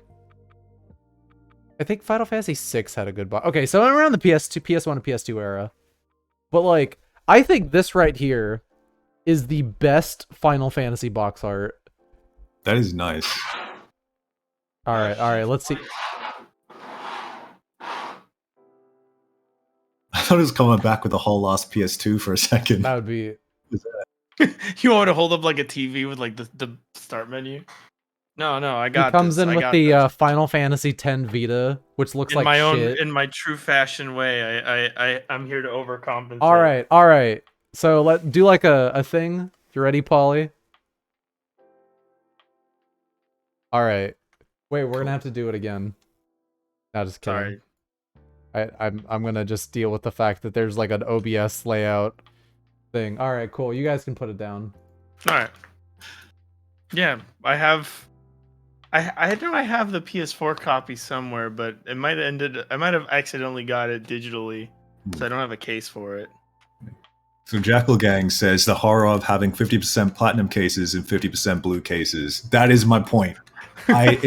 Final Fantasy VI had a good box. Okay, so I'm around the PS2, PS1 and PS2 era. But like, I think this right here is the best Final Fantasy box art. That is nice. All right, let's see. I thought it was coming back with a whole last PS2 for a second. That would be. You want me to hold up like a TV with like the start menu? No, I got. It comes in with the Final Fantasy X Vita, which looks like shit. In my true fashion way. I'm here to overcompensate. All right. So let's do like a thing. You ready, Pauly? All right. Wait, we're gonna have to do it again. No, just kidding. Sorry. I'm gonna just deal with the fact that there's like an OBS layout thing. All right, cool. You guys can put it down. All right. Yeah, I know I have the PS4 copy somewhere, but I might have accidentally got it digitally, so I don't have a case for it. So Jackal Gang says the horror of having 50% platinum cases and 50% blue cases. That is my point. I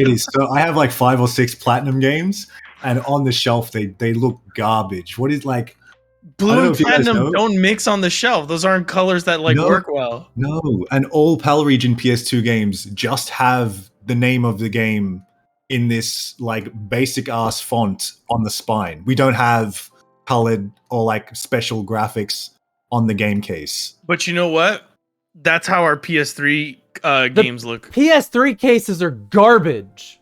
have like 5 or 6 platinum games, and on the shelf they look garbage. What is like blue and platinum don't mix on the shelf. Those aren't colors that like work well. No, and all PAL Region PS2 games just have the name of the game in this like basic ass font on the spine. We don't have colored or like special graphics on the game case. But you know what? That's how our PS3 games look. PS3 cases are garbage.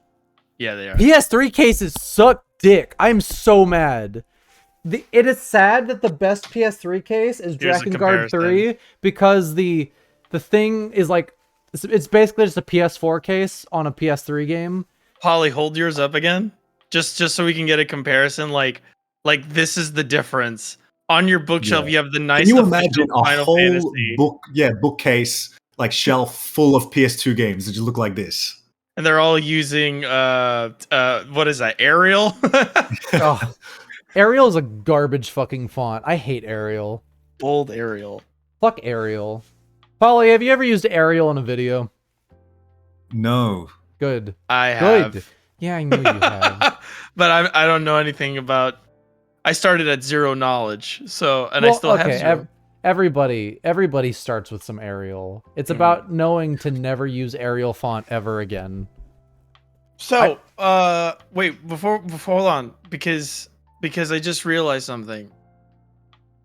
Yeah, they are. PS3 cases suck dick. I'm so mad. It is sad that the best PS3 case is Drakengard 3 because the thing is like it's basically just a PS4 case on a PS3 game. Pauly, hold yours up again, just so we can get a comparison. Like this is the difference. On your bookshelf, you have the nice. Can you imagine a Final whole Fantasy bookcase, like shelf full of PS2 games that just look like this? And they're all using what is that? Arial? Oh, Arial is a garbage fucking font. I hate Arial. Bold Arial. Fuck Arial. Pauly, have you ever used Arial in a video? No. Good. I have. Good. Yeah, I knew you have. But I don't know anything about. I started at 0 knowledge, so I still have 0. Everybody starts with some Arial. It's about knowing to never use Arial font ever again. So, wait, before hold on, because I just realized something.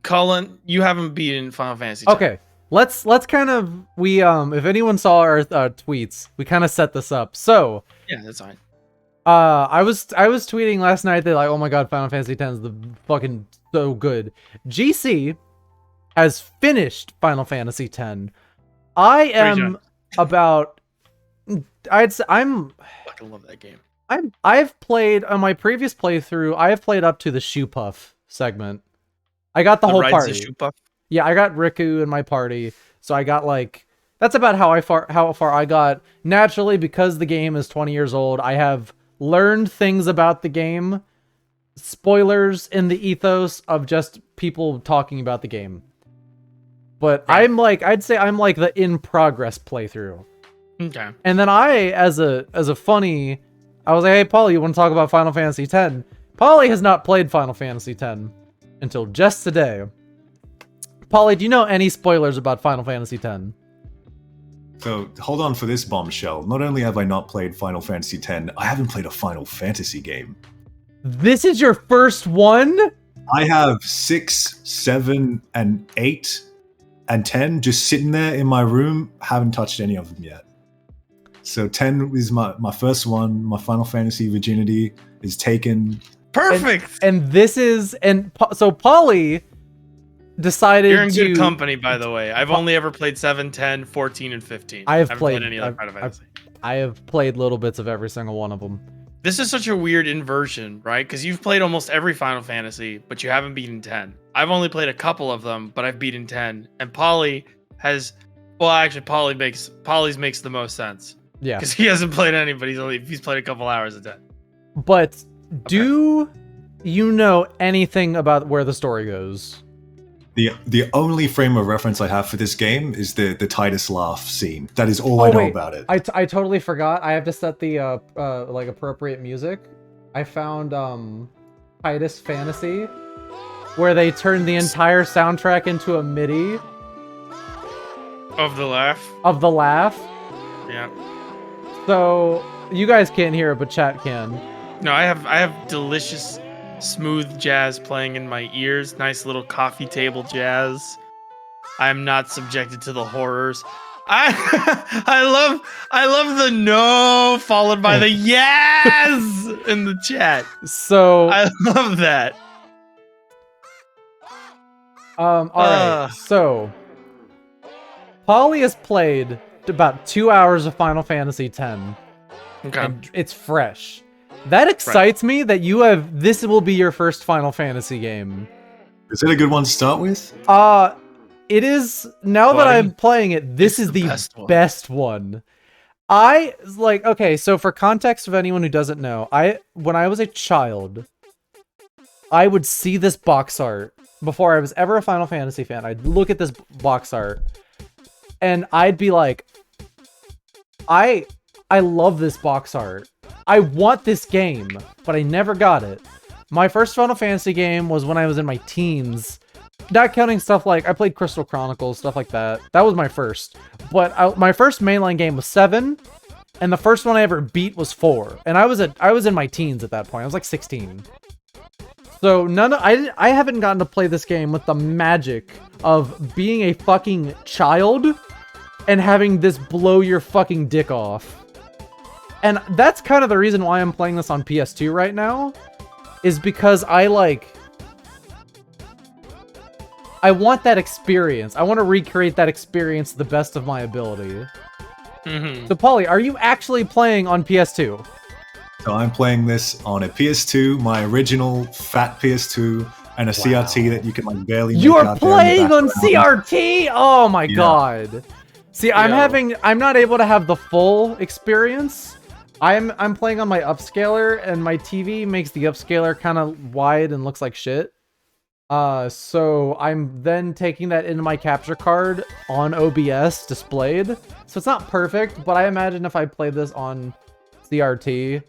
Cullen, you haven't beaten Final Fantasy X. Okay, let's kind of if anyone saw our tweets, we kind of set this up. So yeah, that's fine. I was tweeting last night that like, oh my god, Final Fantasy X is the fucking so good. GC has finished Final Fantasy X. I am about. I fucking love that game. I've played on my previous playthrough. I have played up to the Shoe Puff segment. I got the whole party. Shoe Puff? Yeah, I got Riku in my party, so I got like that's about how far I got. Naturally, because the game is 20 years old, I have learned things about the game. Spoilers in the ethos of just people talking about the game. But right. I'd say I'm like the in progress playthrough. Okay. And then I, as a funny, I was like, hey, Pauly, you want to talk about Final Fantasy X? Pauly has not played Final Fantasy X until just today. Pauly, do you know any spoilers about Final Fantasy X? So, hold on for this bombshell. Not only have I not played Final Fantasy X, I haven't played a Final Fantasy game. This is your first one? I have 6, 7, and 8, and 10 just sitting there in my room. Haven't touched any of them yet. So 10 is my first one. My Final Fantasy virginity is taken. Perfect! And this is... So Pauly decided You're in good company, by the way. I've only ever played 7, 10, 14, and 15. I haven't played any other Final Fantasy. I have played little bits of every single one of them. This is such a weird inversion, right? Because you've played almost every Final Fantasy, but you haven't beaten 10. I've only played a couple of them, but I've beaten 10. And Pauly has... Well, actually, Pauly's makes the most sense. Yeah. Because he hasn't played any, but he's played a couple hours of 10. But do you know anything about where the story goes? The only frame of reference I have for this game is the Titus laugh scene. That is all I know about it. I totally forgot. I have to set the like appropriate music. I found Titus Fantasy, where they turned the entire soundtrack into a MIDI of the laugh. Yeah. So you guys can't hear it, but chat can. No, I have delicious, smooth jazz playing in my ears. Nice little coffee table jazz. I am not subjected to the horrors. I love the no followed by the yes in the chat. So I love that. All right. So Pauly has played about 2 hours of Final Fantasy X. Okay. And it's fresh. That excites me that this will be your first Final Fantasy game. Is it a good one to start with? It is, now that I'm playing it, this is the best one. Okay, so for context of anyone who doesn't know, when I was a child, I would see this box art before I was ever a Final Fantasy fan. I'd look at this box art and I'd be like, I love this box art. I want this game, but I never got it. My first Final Fantasy game was when I was in my teens. Not counting stuff like, I played Crystal Chronicles, stuff like that. That was my first. But my first mainline game was 7, and the first one I ever beat was 4. And I was in my teens at that point. I was like 16. So I haven't gotten to play this game with the magic of being a fucking child and having this blow your fucking dick off. And that's kind of the reason why I'm playing this on PS2 right now. is because I want that experience. I want to recreate that experience to the best of my ability. So, Pauly, are you actually playing on PS2? So I'm playing this on a PS2, my original fat PS2, and a CRT that you can like barely make You are out there in playing the on background. CRT? Oh my god. See, I'm not able to have the full experience. I'm playing on my upscaler, and my TV makes the upscaler kind of wide and looks like shit. So I'm then taking that into my capture card on OBS displayed. So it's not perfect, but I imagine if I played this on CRT,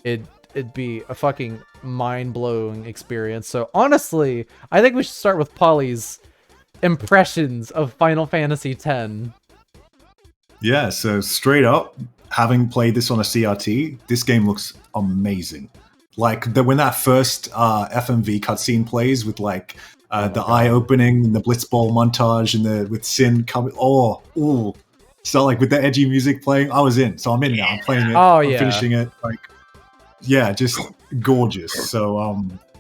it'd be a fucking mind-blowing experience. So honestly, I think we should start with Pauly's impressions of Final Fantasy X. Yeah, so straight up, having played this on a CRT, this game looks amazing. Like when that first FMV cutscene plays with like the eye opening and the Blitzball montage and with Sin coming. So like with the edgy music playing, I was in. So I'm in now. I'm playing it. I'm finishing it. Like, yeah, just gorgeous. So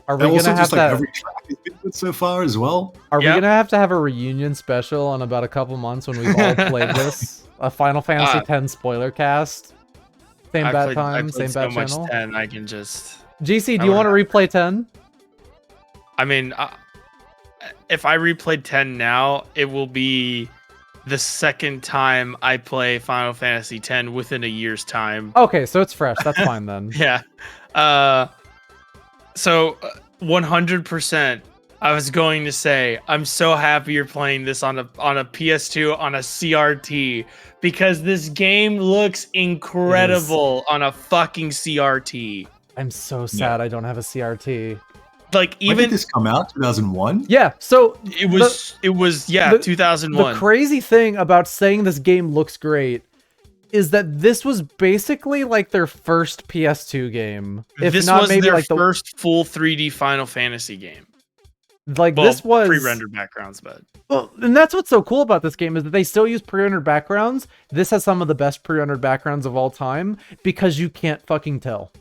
are we gonna have like every track has been good so far as well. Are we gonna have to have a reunion special in about a couple months when we've all played this? A Final Fantasy X spoiler cast. Same bad time, same bad channel. Much 10, I can just. GC, do you want to replay 10? I mean, if I replay 10 now, it will be the second time I play Final Fantasy X within a year's time. Okay, so it's fresh. That's fine then. Yeah. So 100%. I was going to say, I'm so happy you're playing this on a PS2 on a CRT because this game looks incredible on a fucking CRT. I'm so sad I don't have a CRT. Like when did this come out? 2001? Yeah, so it was 2001. The crazy thing about saying this game looks great is that this was basically like their first PS2 game. If this not was maybe their like first full 3D Final Fantasy game. Like this was pre-rendered backgrounds, but and that's what's so cool about this game is that they still use pre-rendered backgrounds. This has some of the best pre-rendered backgrounds of all time because you can't fucking tell.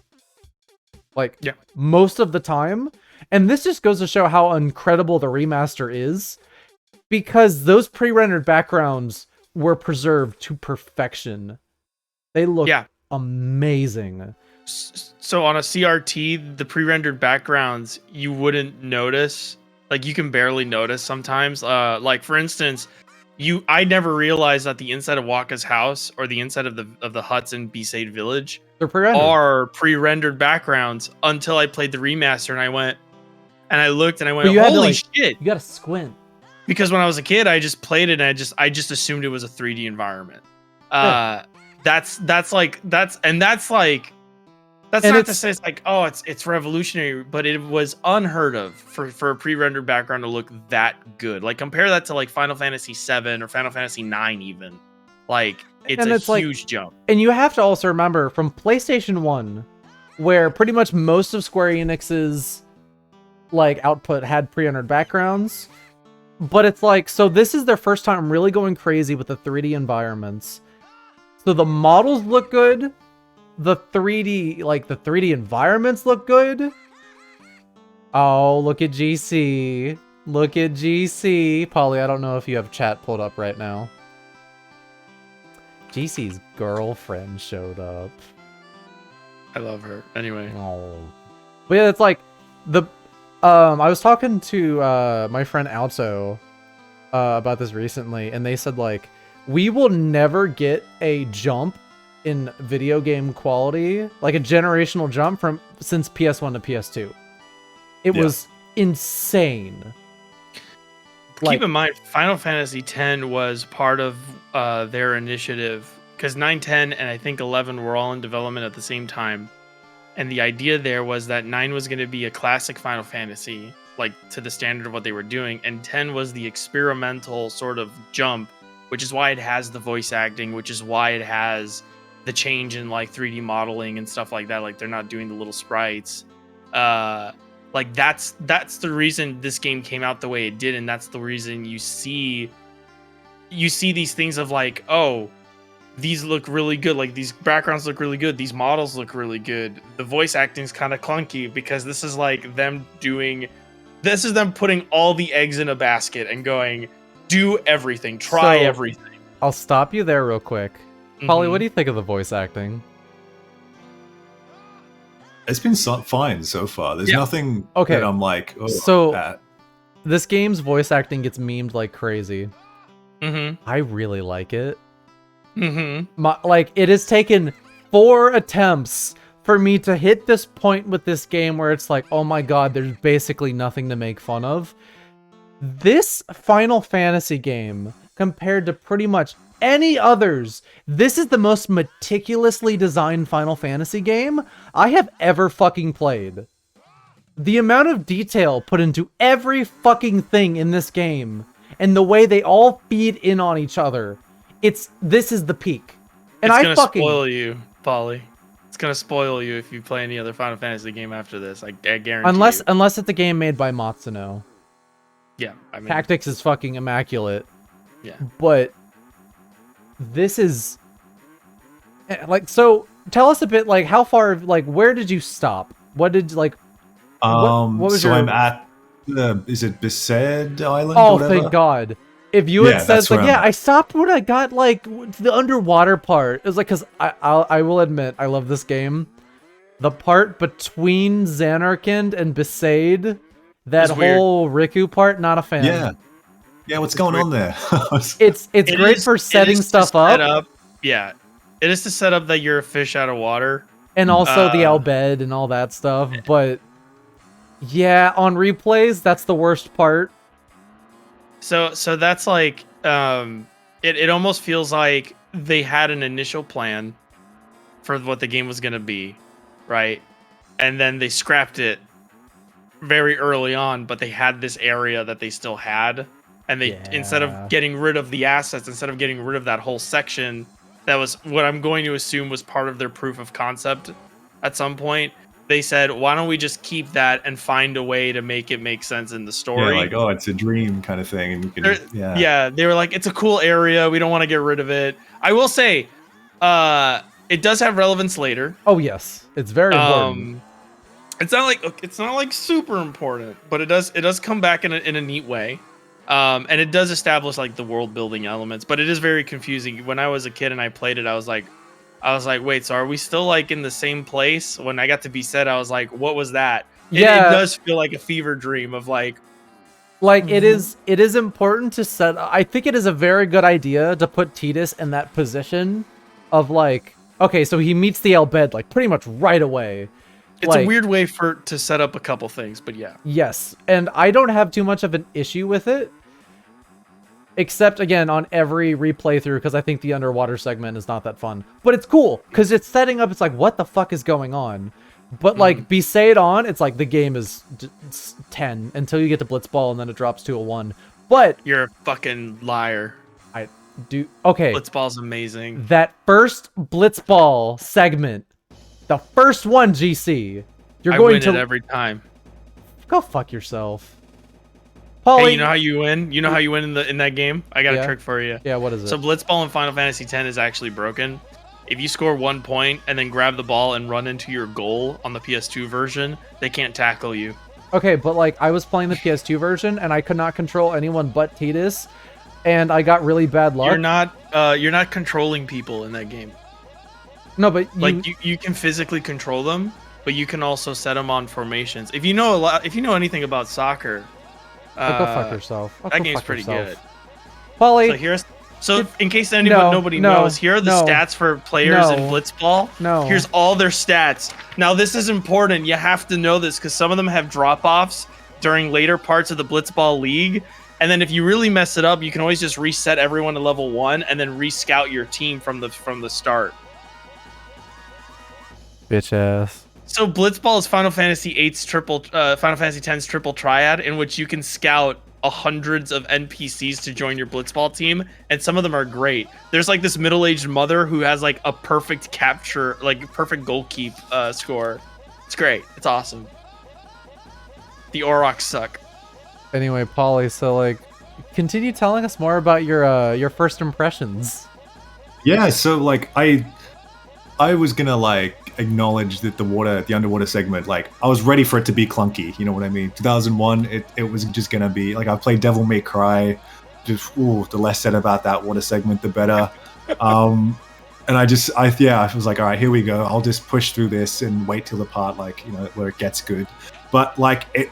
Like most of the time. And this just goes to show how incredible the remaster is because those pre-rendered backgrounds were preserved to perfection. They look amazing. So on a CRT, the pre-rendered backgrounds, you wouldn't notice. Like you can barely notice sometimes. Like for instance, I never realized that the inside of Wakka's house or the inside of the huts in Besaid Village are pre-rendered backgrounds until I played the remaster and I went and I looked and I went, holy shit! You gotta squint. Because when I was a kid, I just played it and I just assumed it was a 3D environment. That's not to say it's like, oh, it's revolutionary, but it was unheard of for a pre-rendered background to look that good. Like compare that to like Final Fantasy 7 or Final Fantasy 9 even. Like it's a huge jump. And you have to also remember from PlayStation 1, where pretty much most of Square Enix's like output had pre-rendered backgrounds. But it's like, so this is their first time really going crazy with the 3D environments. So the models look good. The 3D environments look good. Oh, look at GC. Look at GC. Pauly, I don't know if you have chat pulled up right now. GC's girlfriend showed up. I love her. Anyway. Oh. But yeah, it's like I was talking to my friend Alto about this recently, and they said like we will never get a jump in video game quality, like a generational jump since PS1 to PS2. It was insane. Keep in mind, Final Fantasy X was part of their initiative because 9, 10, and I think 11 were all in development at the same time. And the idea there was that 9 was going to be a classic Final Fantasy, like to the standard of what they were doing, and 10 was the experimental sort of jump, which is why it has the voice acting, which is why it has the change in like 3D modeling and stuff like that. Like they're not doing the little sprites. Like that's the reason this game came out the way it did, and that's the reason you see these things of like, oh, these look really good. Like these backgrounds look really good. These models look really good. The voice acting's kind of clunky because this is like them putting all the eggs in a basket and going, do everything, try everything. I'll stop you there real quick. Pauly, what do you think of the voice acting? It's been fine so far. There's nothing that I'm like, oh, so this game's voice acting gets memed like crazy. I really like it. Like, it has taken 4 attempts for me to hit this point with this game where it's like, oh my god, there's basically nothing to make fun of. This Final Fantasy game, compared to pretty much any others, this is the most meticulously designed Final Fantasy game I have ever fucking played. The amount of detail put into every fucking thing in this game, and the way they all feed in on each other, this is the peak. And it's gonna spoil you, Pauly. It's gonna spoil you if you play any other Final Fantasy game after this. I guarantee. Unless it's a game made by Matsuno. Yeah, I mean, Tactics is fucking immaculate. Yeah, but this is like, so tell us a bit, like, how far, like, where did you stop? What did, like, what was so I'm at is it Besaid Island? Oh, thank God. If you had said, like, I stopped when I got, like, the underwater part. It was like, because I will admit, I love this game. The part between Xanarkand and Besaid, that whole Riku part, not a fan. Yeah, what's going on there? It's great for setting stuff up. Yeah, it is to set up that you're a fish out of water. And also the Albed and all that stuff, but yeah, on replays, that's the worst part. So that's like, it almost feels like they had an initial plan for what the game was going to be, right? And then they scrapped it very early on, but they had this area that they still had. And they, instead of getting rid of the assets, instead of getting rid of that whole section, that was what I'm going to assume was part of their proof of concept at some point. They said, why don't we just keep that and find a way to make it make sense in the story? Yeah, like, oh, it's a dream kind of thing. And you can, yeah, they were like, it's a cool area. We don't want to get rid of it. I will say, it does have relevance later. Oh, yes. It's very important. It's not like super important, but it does come back in a neat way. And it does establish like the world building elements, but it is very confusing. When I was a kid and I played it, I was like, wait, so are we still like in the same place? When I got to Besaid, I was like, what was that? Yeah, it does feel like a fever dream of like it is important to set. I think it is a very good idea to put Tidus in that position of like, okay, so he meets the Albed like pretty much right away. It's like a weird way to set up a couple things, but yeah. Yes, and I don't have too much of an issue with it. Except, again, on every replay through, because I think the underwater segment is not that fun. But it's cool, because it's setting up, it's like, what the fuck is going on? But, like, Besaid on, it's like, the game is 10 until you get to Blitzball, and then it drops to a 1. But... You're a fucking liar. Okay. Blitzball's amazing. That first Blitzball segment, the first one, GC, I win it every time. Go fuck yourself. Pauly, hey, you know how you win? You know how you win in that game? I got a trick for you. Yeah, what is it? So Blitzball in Final Fantasy X is actually broken. If you score 1 point and then grab the ball and run into your goal on the PS2 version, they can't tackle you. Okay, but like I was playing the PS2 version and I could not control anyone but Tidus, and I got really bad luck. You're not controlling people in that game. No, but you can physically control them, but you can also set them on formations. If you know anything about soccer. Go fuck yourself. That game's pretty good. Pauly, so in case nobody knows, here are the stats for players in Blitzball. Here's all their stats. Now this is important. You have to know this because some of them have drop-offs during later parts of the Blitzball League. And then if you really mess it up, you can always just reset everyone to level 1 and then re-scout your team from the start. Bitch ass. So Blitzball is Final Fantasy X's Final Fantasy X's triple triad, in which you can scout hundreds of NPCs to join your Blitzball team, and some of them are great. There's like this middle-aged mother who has like a perfect capture, like perfect goal keep score. It's great. It's awesome. The Aurochs suck. Anyway, Pauly, so like, continue telling us more about your first impressions. Yeah, so like I was gonna like acknowledge that the underwater segment, like I was ready for it to be clunky. You know what I mean? 2001, it was just gonna be like I played Devil May Cry. Just the less said about that water segment, the better. And I was like, all right, here we go. I'll just push through this and wait till the part like where it gets good. But like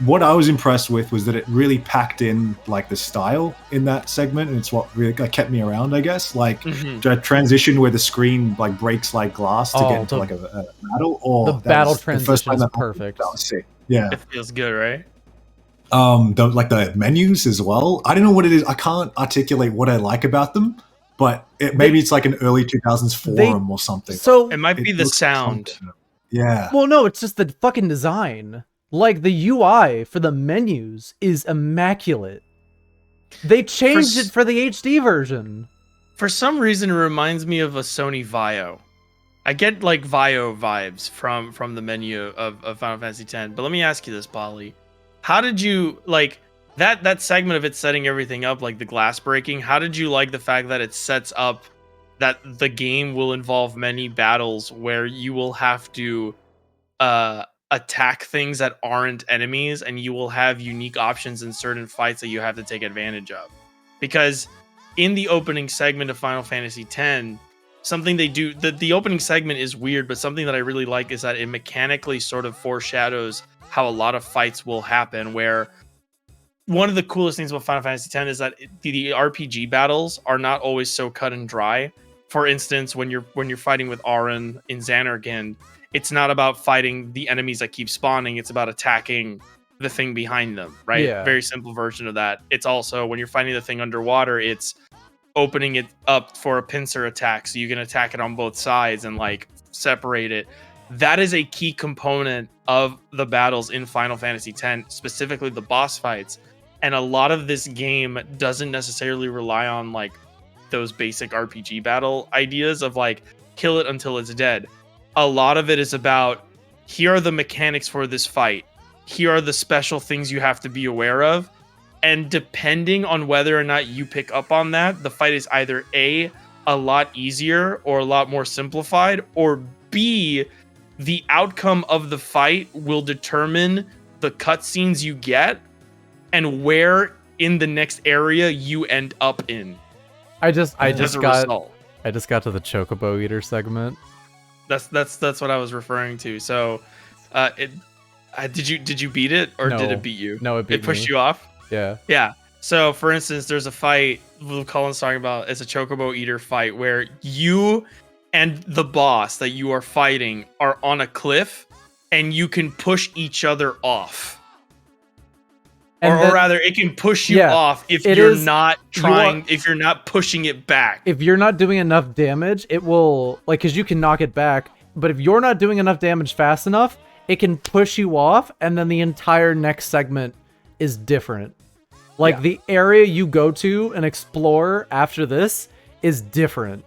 what I was impressed with was that it really packed in like the style in that segment, and it's what really kept me around, I guess. Like the transition where the screen like breaks like glass to get into like a battle. The battle transition is perfect. That was sick. Yeah, it feels good, right? The menus as well. I don't know what it is. I can't articulate what I like about them, but maybe it's like an early 2000s forum or something. So it might be the sound. Yeah. Well, no, it's just the fucking design. Like, the UI for the menus is immaculate. They changed it for the HD version. For some reason, it reminds me of a Sony Vio. I get, like, Vio vibes from the menu of Final Fantasy X. But let me ask you this, Pauly. How did you, like, that segment of it setting everything up, like the glass breaking, how did you like the fact that it sets up that the game will involve many battles where you will have to attack things that aren't enemies, and you will have unique options in certain fights that you have to take advantage of? Because in the opening segment of Final Fantasy X, something they do, the opening segment is weird, but something that I really like is that it mechanically sort of foreshadows how a lot of fights will happen, where one of the coolest things about Final Fantasy X is that the RPG battles are not always so cut and dry. For instance, when you're fighting with Auron in Xanarkand, it's not about fighting the enemies that keep spawning. It's about attacking the thing behind them, right? Yeah. Very simple version of that. It's also, when you're fighting the thing underwater, it's opening it up for a pincer attack, so you can attack it on both sides and like separate it. That is a key component of the battles in Final Fantasy X, specifically the boss fights. And a lot of this game doesn't necessarily rely on like those basic RPG battle ideas of like kill it until it's dead. A lot of it is about, here are the mechanics for this fight. Here are the special things you have to be aware of. And depending on whether or not you pick up on that, the fight is either A, a lot easier or a lot more simplified, or B, the outcome of the fight will determine the cutscenes you get and where in the next area you end up in. I just got to the Chocobo Eater segment. That's what I was referring to. So, did you beat it, or did it beat you? No, it beat me. It pushed you off? Yeah. Yeah. So, for instance, there's a fight Cullen's talking about. It's a Chocobo Eater fight where you and the boss that you are fighting are on a cliff, and you can push each other off. Or rather, it can push you off if you're not if you're not pushing it back. If you're not doing enough damage, it will, like, because you can knock it back, but if you're not doing enough damage fast enough, it can push you off, and then the entire next segment is different. Like, the area you go to and explore after this is different.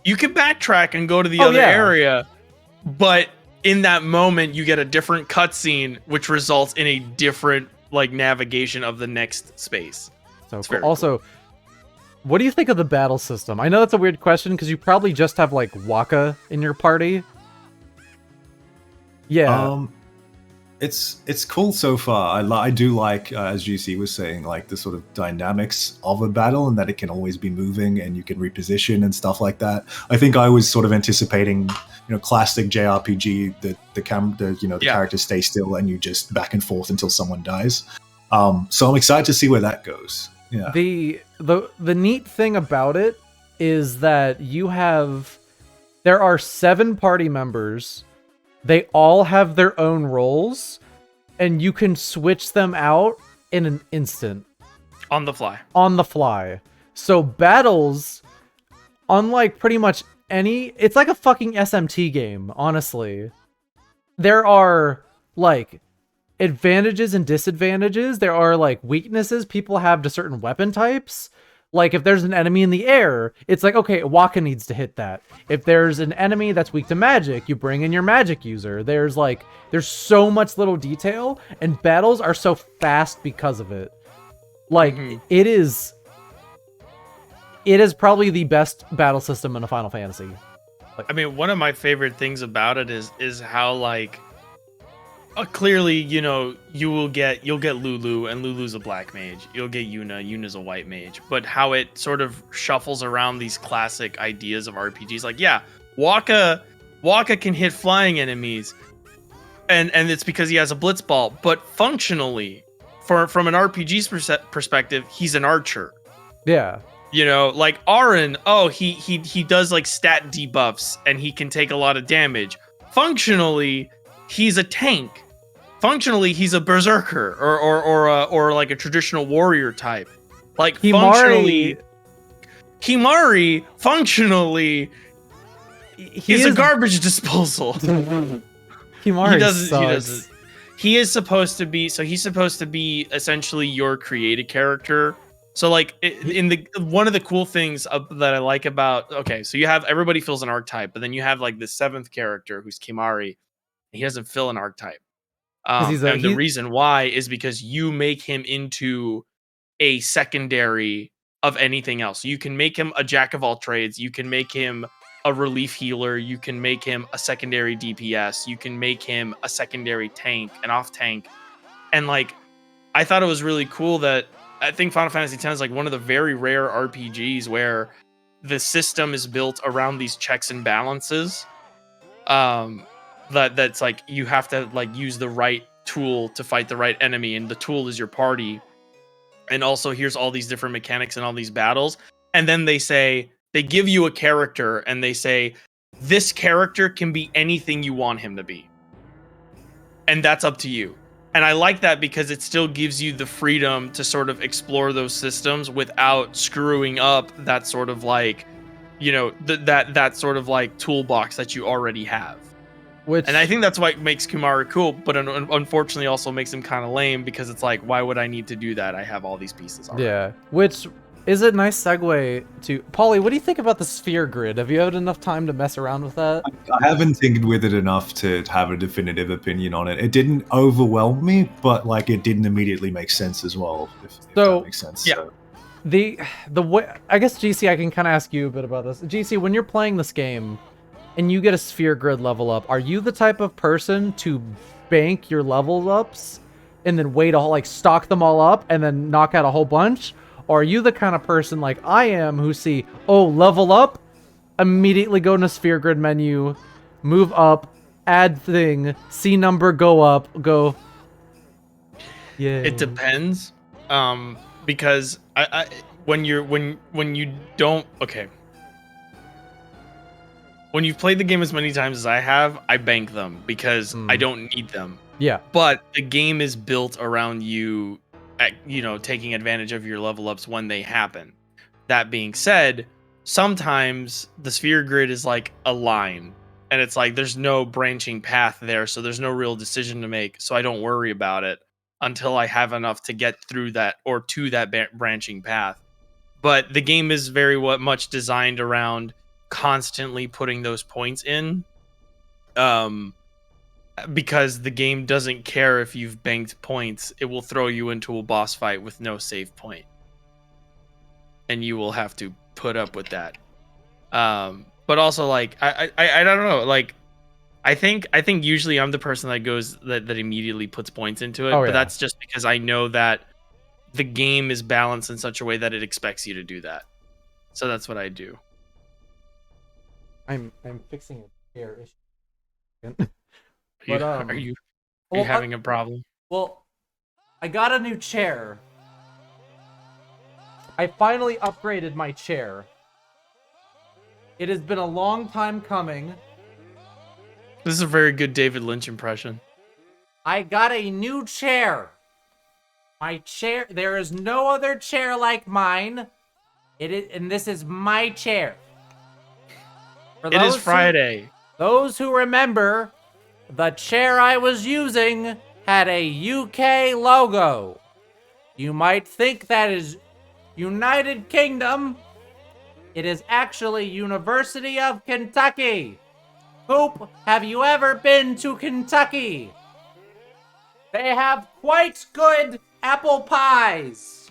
You can backtrack and go to the other area, but in that moment, you get a different cutscene, which results in a different like navigation of the next space. So cool. Also, what do you think of the battle system? I know that's a weird question because you probably just have like Waka in your party. Yeah. It's cool so far. I do like, as GC was saying, like the sort of dynamics of a battle, and that it can always be moving and you can reposition and stuff like that. I think I was sort of anticipating, classic JRPG that the characters stay still and you just back and forth until someone dies. So I'm excited to see where that goes. Yeah. The neat thing about it is that there are 7 party members. They all have their own roles, and you can switch them out in an instant. On the fly. On the fly. So battles, unlike pretty much it's like a fucking SMT game, honestly. There are, like, advantages and disadvantages. There are, like, weaknesses people have to certain weapon types. Like, if there's an enemy in the air, it's like, okay, Waka needs to hit that. If there's an enemy that's weak to magic, you bring in your magic user. There's so much little detail, and battles are so fast because of it. Like, it is... it is probably the best battle system in a Final Fantasy. I mean, one of my favorite things about it is how like clearly, you know, you'll get Lulu, and Lulu's a black mage. You'll get Yuna's a white mage. But how it sort of shuffles around these classic ideas of RPGs, like yeah, Wakka can hit flying enemies, and it's because he has a blitz ball. But functionally, from an RPG's perspective, he's an archer. Yeah. You know, like Aaron, he does like stat debuffs and he can take a lot of damage. Functionally, he's a tank. Functionally, he's a berserker or like a traditional warrior type. Like Kimari, functionally, he's a garbage disposal. Kimari He's supposed to be essentially your created character. So like one of the cool things that I like about, okay, so you have everybody fills an archetype, but then you have like the 7th character who's Kimari. He doesn't fill an archetype. The reason why is because you make him into a secondary of anything else. You can make him a jack of all trades. You can make him a relief healer. You can make him a secondary DPS. You can make him a secondary tank, an off tank. And like, I thought it was really cool that I think Final Fantasy X is like one of the very rare RPGs where the system is built around these checks and balances. That's like you have to like use the right tool to fight the right enemy, and the tool is your party. And also here's all these different mechanics and all these battles. And then they give you a character and they say, this character can be anything you want him to be. And that's up to you. And I like that because it still gives you the freedom to sort of explore those systems without screwing up that sort of like, you know, that sort of like toolbox that you already have. And I think that's what makes Kimari cool, but unfortunately also makes him kind of lame because it's like, why would I need to do that? I have all these pieces already. Yeah, which is a nice segue to... Pauly, what do you think about the sphere grid? Have you had enough time to mess around with that? I haven't tinkered with it enough to have a definitive opinion on it. It didn't overwhelm me, but like it didn't immediately make sense as well, if that makes sense. Yeah. So. The way... I guess, GC, I can kind of ask you a bit about this. GC, when you're playing this game and you get a sphere grid level up, are you the type of person to bank your level ups and then wait like stock them all up and then knock out a whole bunch? Or are you the kind of person like I am who see, oh, level up, immediately go in a sphere grid menu, move up, add thing, see number, go up, go. Yeah. It depends. Because when you don't, okay. When you've played the game as many times as I have, I bank them because I don't need them. Yeah. But the game is built around you, taking advantage of your level ups when they happen. That being said, sometimes the sphere grid is like a line, and it's like there's no branching path there, so there's no real decision to make. So I don't worry about it until I have enough to get through that or to that branching path. But the game is very much designed around constantly putting those points in. Because the game doesn't care if you've banked points. It will throw you into a boss fight with no save point. And you will have to put up with that. But also, like, I don't know. Like, I think usually I'm the person that immediately puts points into it. But that's just because I know that the game is balanced in such a way that it expects you to do that. So that's what I do. I'm fixing a chair issue. But, are you having a problem? Well, I got a new chair. I finally upgraded my chair. It has been a long time coming. This is a very good David Lynch impression. I got a new chair. My chair, there is no other chair like mine. And this is my chair. It is Friday. Those who remember, the chair I was using had a UK logo. You might think that is United Kingdom. It is actually University of Kentucky. Poop, have you ever been to Kentucky? They have quite good apple pies.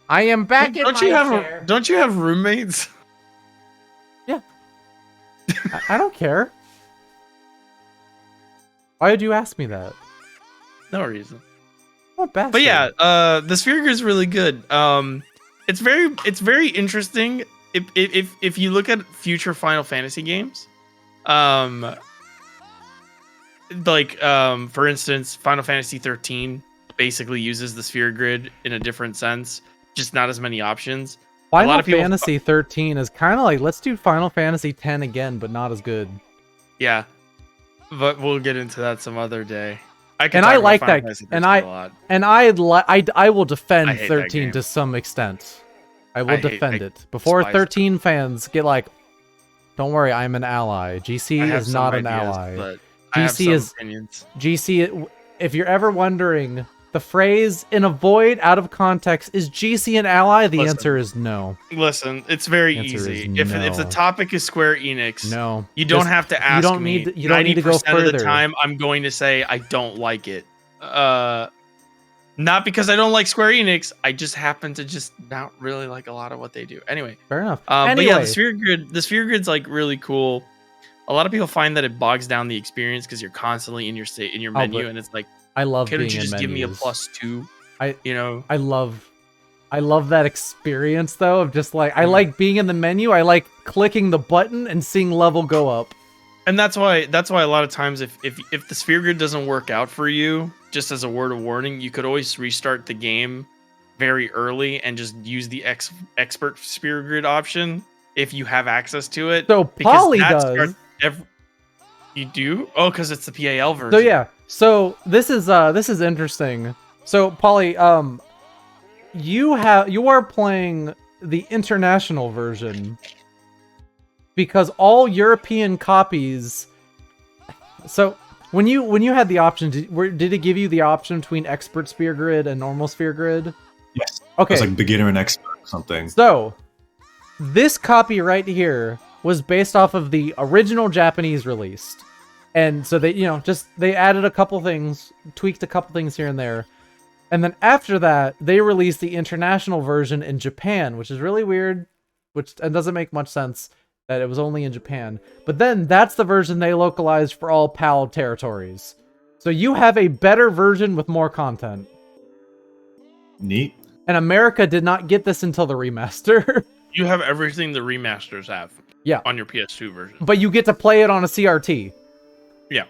I am back in Don't my you have chair. don't you have roommates? Yeah. I don't care. Why did you ask me that? No reason. What bastard? But yeah, the Sphere Grid is really good. It's very interesting. If you look at future Final Fantasy games, for instance, Final Fantasy 13 basically uses the Sphere Grid in a different sense, just not as many options. Final Fantasy 13 is kind of like, let's do Final Fantasy 10 again, but not as good. Yeah, but we'll get into that some other day. I like that, and I will defend 13 to some extent. I will defend it before 13 fans get like, don't worry, I'm an ally. GC is not an ally. GC is opinions. GC. If you're ever wondering, the phrase "in a void out of context" is GC an ally? The answer is no. Listen, it's very easy. If the topic is Square Enix, no, you don't have to ask me. You don't need to go further. Of the time, I'm going to say I don't like it. Not because I don't like Square Enix. I just happen to just not really like a lot of what they do. Anyway, fair enough. But yeah, the Sphere Grid's like really cool. A lot of people find that it bogs down the experience because you're constantly in your menu, and it's like, I love. Couldn't being you just in give me a menus. +2? I love that experience though of just like I like being in the menu. I like clicking the button and seeing level go up. And that's why a lot of times if the Sphere Grid doesn't work out for you, just as a word of warning, you could always restart the game very early and just use the expert Sphere Grid option if you have access to it. So Pauly does. You do? Oh, because it's the PAL version. So yeah. So this is interesting. So Pauly, you are playing the international version because all European copies. So when you had the option, did it give you the option between expert Sphere Grid and normal Sphere Grid? Yes. Okay. It's like beginner and expert or something. So this copy right here was based off of the original Japanese release. And so they, they added a couple things, tweaked a couple things here and there. And then after that, they released the international version in Japan, which is really weird, and doesn't make much sense that it was only in Japan. But then that's the version they localized for all PAL territories. So you have a better version with more content. Neat. And America did not get this until the remaster. You have everything the remasters have. Yeah. On your PS2 version. But you get to play it on a CRT. Yeah.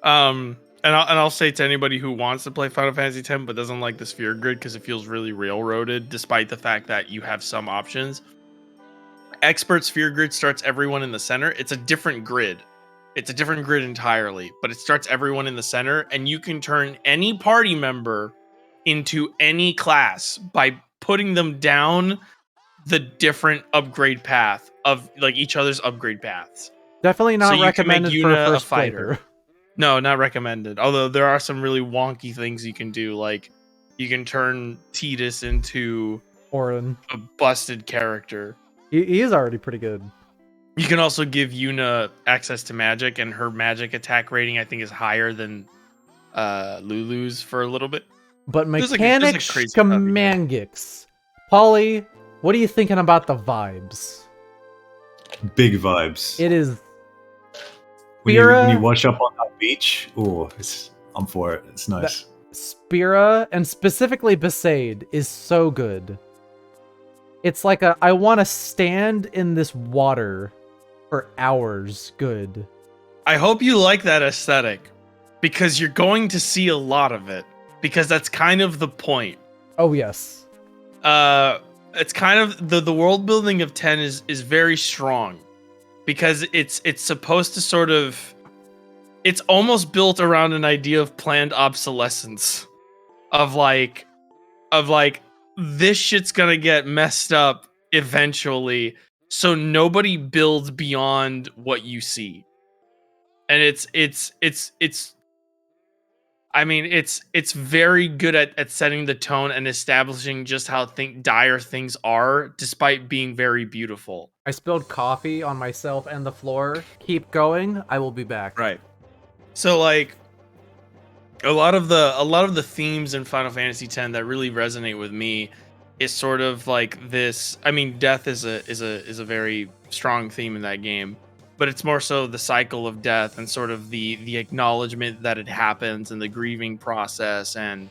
And I'll say to anybody who wants to play Final Fantasy X but doesn't like the Sphere Grid because it feels really railroaded, despite the fact that you have some options. Expert Sphere Grid starts everyone in the center. It's a different grid. It's a different grid entirely, but it starts everyone in the center, and you can turn any party member into any class by putting them down the different upgrade path of like each other's upgrade paths. Definitely not recommended for a first fighter. No, not recommended. Although there are some really wonky things you can do, like you can turn Tidus into Auron, a busted character. He is already pretty good. You can also give Yuna access to magic, and her magic attack rating I think is higher than Lulu's for a little bit. But mechanics, Commangics. Pauly, what are you thinking about the vibes? Big vibes. It is. When you wash up on that beach, I'm for it. It's nice. Spira, and specifically Besaid, is so good. It's like I want to stand in this water for hours. Good. I hope you like that aesthetic, because you're going to see a lot of it, because that's kind of the point. Oh, yes. It's kind of the world building of 10 is very strong, because it's supposed to sort of, it's almost built around an idea of planned obsolescence, of like this shit's gonna get messed up eventually, so nobody builds beyond what you see. And it's very good at setting the tone and establishing just how dire things are, despite being very beautiful. I spilled coffee on myself and the floor. Keep going. I will be back. Right. So like a lot of the themes in Final Fantasy X that really resonate with me is sort of like this. I mean, death is a very strong theme in that game, but it's more so the cycle of death and sort of the acknowledgement that it happens and the grieving process and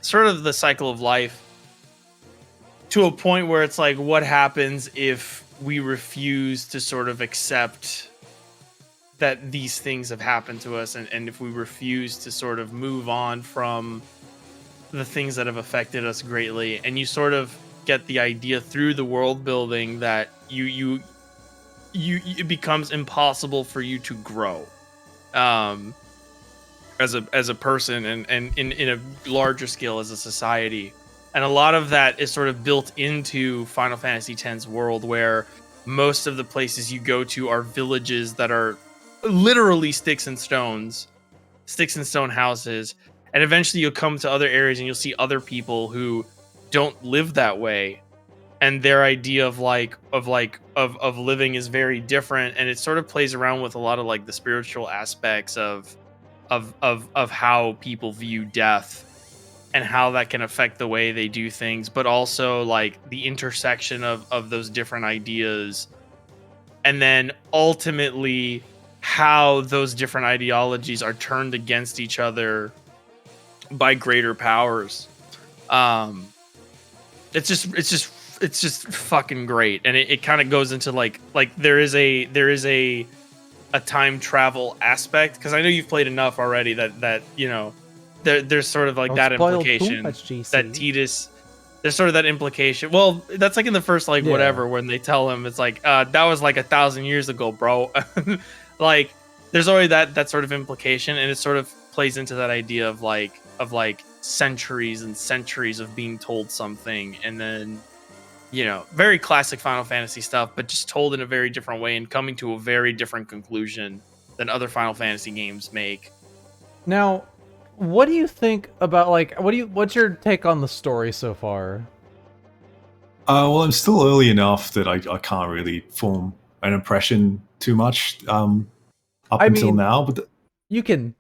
sort of the cycle of life, to a point where it's like, what happens if we refuse to sort of accept that these things have happened to us, and if we refuse to sort of move on from the things that have affected us greatly. And you sort of get the idea through the world building that you it becomes impossible for you to grow as a person and in a larger scale as a society. And a lot of that is sort of built into Final Fantasy X's world, where most of the places you go to are villages that are literally sticks and stone houses. And eventually you'll come to other areas and you'll see other people who don't live that way. And their idea of living is very different. And it sort of plays around with a lot of like the spiritual aspects of how people view death and how that can affect the way they do things, but also like the intersection of those different ideas. And then ultimately how those different ideologies are turned against each other by greater powers. It's just fucking great. And it kind of goes into like there is a time travel aspect, because I know you've played enough already that you know there's sort of like that implication that Tidus, there's sort of that implication. Well, that's like in the first whatever, when they tell him it's like that was like 1,000 years ago, bro. Like there's already that sort of implication, and it sort of plays into that idea of like centuries and centuries of being told something, and then, you know, very classic Final Fantasy stuff, but just told in a very different way and coming to a very different conclusion than other Final Fantasy games make. Now, what do you think about what's your take on the story so far? Well, I'm still early enough that I can't really form an impression too much until now, but you can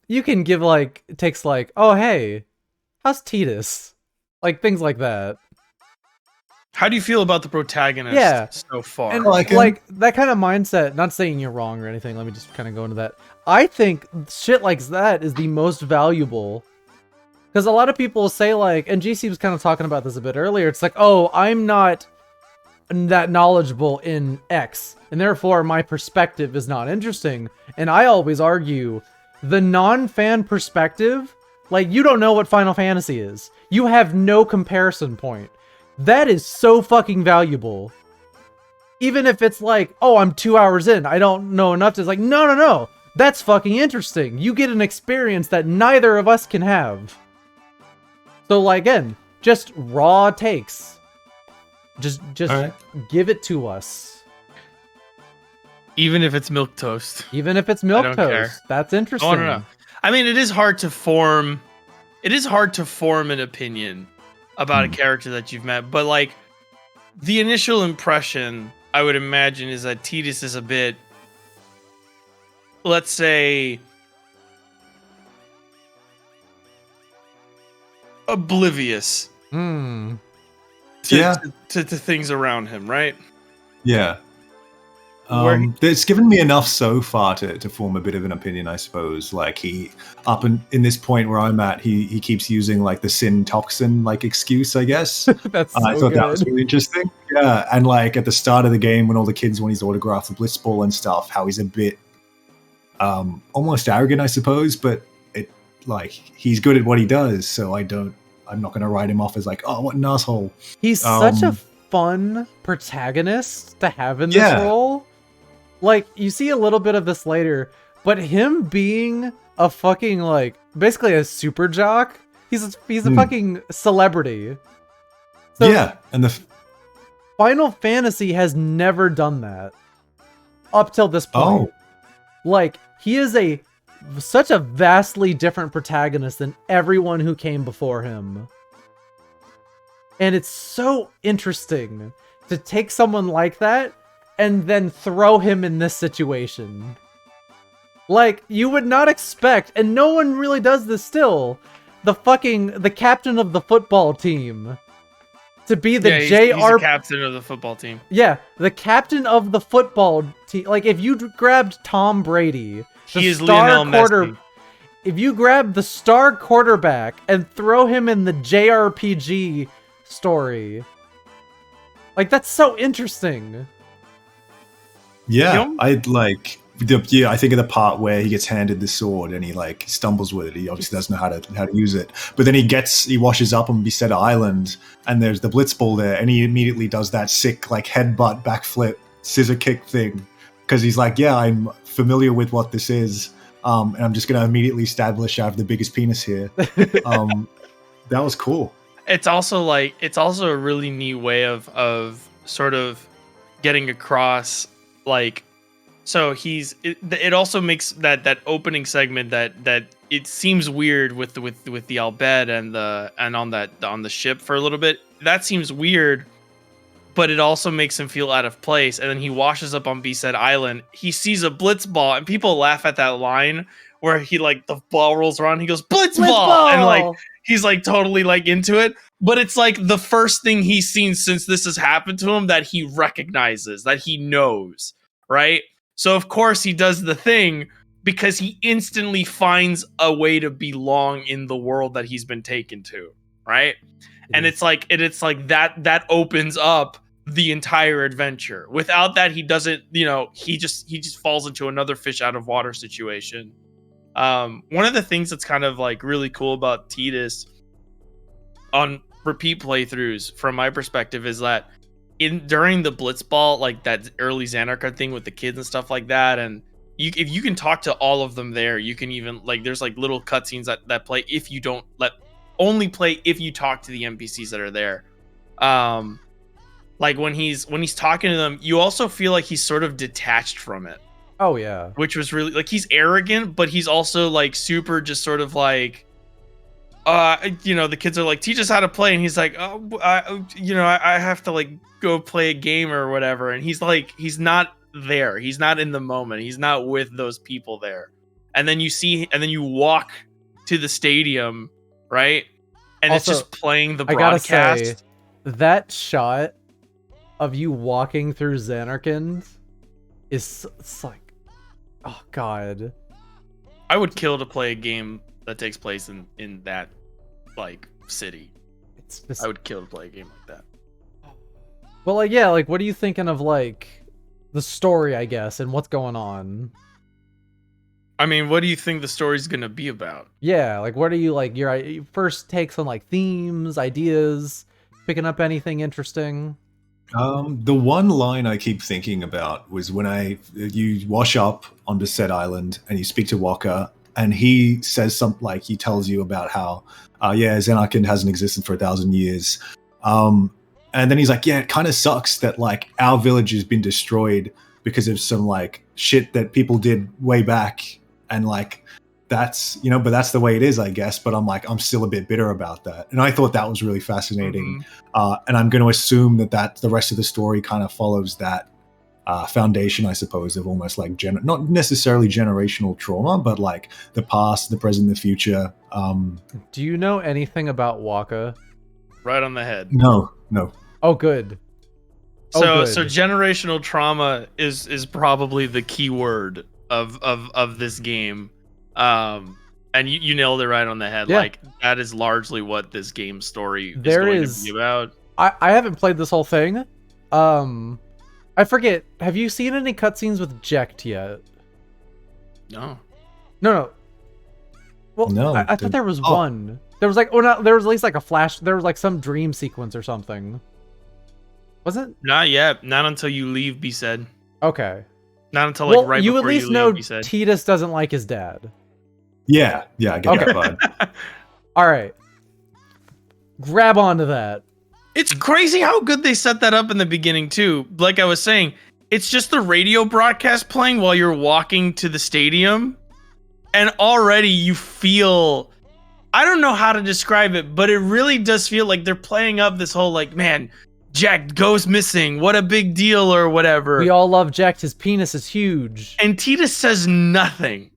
give takes like, oh hey, how's Tidus? Like things like that. How do you feel about the protagonist so far? And like that kind of mindset, not saying you're wrong or anything, let me just kind of go into that. I think shit like that is the most valuable. Because a lot of people say like, and GC was kind of talking about this a bit earlier, it's like, oh, I'm not that knowledgeable in X, and therefore my perspective is not interesting. And I always argue, the non-fan perspective, like, you don't know what Final Fantasy is. You have no comparison point. That is so fucking valuable. Even if it's like, oh, I'm 2 hours in, I don't know enough to, like, no. That's fucking interesting. You get an experience that neither of us can have. So, like, again, just raw takes. Just right. Give it to us. Even if it's milquetoast. Even if it's milquetoast. Care. That's interesting. Oh, no. I mean, it is hard to form an opinion about a character that you've met, but like the initial impression, I would imagine, is that Tidus is a bit, let's say, oblivious to things around him, right? Yeah. It's given me enough so far to form a bit of an opinion, I suppose. Like, he, in this point where I'm at, he keeps using like the sin toxin like excuse, I guess. That's so I thought good. That was really interesting. Yeah, and like at the start of the game when all the kids want his autograph, the Blitzball and stuff, how he's a bit almost arrogant, I suppose, but it like he's good at what he does, so I'm not going to write him off as like, oh, what an asshole. He's such a fun protagonist to have in this role. Like, you see a little bit of this later, but him being a fucking, like, basically a super jock, he's a fucking celebrity. So yeah, and the Final Fantasy has never done that up till this point. Like, he is such a vastly different protagonist than everyone who came before him. And it's so interesting to take someone like that and then throw him in this situation. Like, you would not expect, and no one really does this still, the captain of the football team to be the He's JR the captain of the football team. Yeah, the captain of the football team. Like, if you grabbed Tom Brady, he is Lionel Messi. If you grab the star quarterback and throw him in the JRPG story, like, that's so interesting. Yeah, I think of the part where he gets handed the sword and he like stumbles with it. He obviously doesn't know how to use it. But then he washes up on Beset Island and there's the blitzball there, and he immediately does that sick like headbutt, backflip, scissor kick thing because he's like, yeah, I'm familiar with what this is, and I'm just gonna immediately establish I have the biggest penis here. That was cool. It's also a really neat way of sort of getting across like. So it also makes that opening segment that it seems weird with the Al Bhed and on the ship for a little bit. That seems weird, but it also makes him feel out of place. And then he washes up on Beset Island. He sees a blitz ball, and people laugh at that line where he like the ball rolls around. He goes blitz ball, and like he's like totally like into it. But it's like the first thing he's seen since this has happened to him that he recognizes, that he knows, right? So of course he does the thing because he instantly finds a way to belong in the world that he's been taken to, right? And it's like that opens up the entire adventure. Without that, he doesn't, he just falls into another fish out of water situation. One of the things that's kind of like really cool about Tidus on repeat playthroughs from my perspective is that during the blitzball, like that early Xanarkar thing with the kids and stuff like that, and if you can talk to all of them there, you can even like there's like little cutscenes that play if you don't only play if you talk to the NPCs that are there. Like when he's talking to them, you also feel like he's sort of detached from it. Oh yeah, which was really like he's arrogant, but he's also like super just sort of like. The kids are like, teach us how to play, and he's like, I have to like go play a game or whatever, and he's like, he's not there, he's not in the moment, he's not with those people there, and then you walk to the stadium, right, and also, it's just playing the broadcast. I gotta say, that shot of you walking through Xanarkand is it's like, oh god, I would kill to play a game that takes place in that like city. I would kill to play a game like that. Well, like yeah, like what are you thinking of like the story, I guess, and what's going on? I mean, what do you think the story's gonna be about? Yeah, like what are you like your first takes on like themes, ideas, picking up anything interesting? The one line I keep thinking about was when you wash up on Beset Island and you speak to Walker. And he says something like, he tells you about how, Xanarkand hasn't existed for 1,000 years. And then he's like, yeah, it kind of sucks that like our village has been destroyed because of some like shit that people did way back. And like, that's, but that's the way it is, I guess. But I'm still a bit bitter about that. And I thought that was really fascinating. Mm-hmm. And I'm going to assume that the rest of the story kind of follows that foundation, I suppose, of almost like not necessarily generational trauma, but like the past, the present, the future. Do you know anything about Waka? Right on the head. No. Oh, good. So generational trauma is probably the key word of this game. And you nailed it right on the head. Yeah. Like that is largely what this game story is going to be about. I haven't played this whole thing. I forget. Have you seen any cutscenes with Jecht yet? No. Well, no. I thought there was one. There was like, there was at least like a flash. There was like some dream sequence or something. Was it? Not yet. Not until you leave Beset. Okay. Not until like right you before at least you know leave Beset. Tidus doesn't like his dad. Yeah, I get that vibe. All right. Grab onto that. It's crazy how good they set that up in the beginning too. Like I was saying, it's just the radio broadcast playing while you're walking to the stadium. And already you feel, I don't know how to describe it, but it really does feel like they're playing up this whole like, man, Jecht goes missing. What a big deal or whatever. We all love Jecht. His penis is huge. And Tidus says nothing.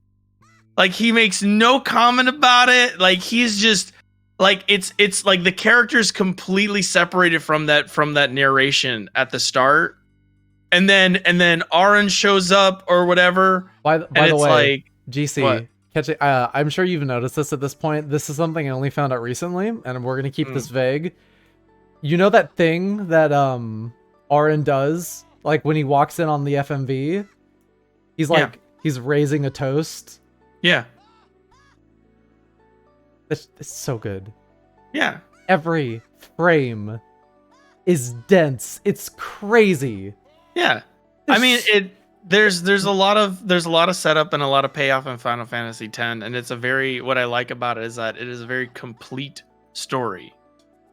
Like he makes no comment about it. Like he's just Like it's like the character's completely separated from that narration at the start, and then Orange shows up or whatever. By the way, like, GC, what? catch it. I'm sure you've noticed this at this point. This is something I only found out recently, and we're gonna keep this vague. You know that thing that Orin does, like when he walks in on the FMV, he's like he's raising a toast. Yeah. It's so good. Yeah. Every frame is dense. It's crazy. Yeah. I mean, there's a lot of setup and a lot of payoff in Final Fantasy X, and it's what I like about it is that it is a very complete story.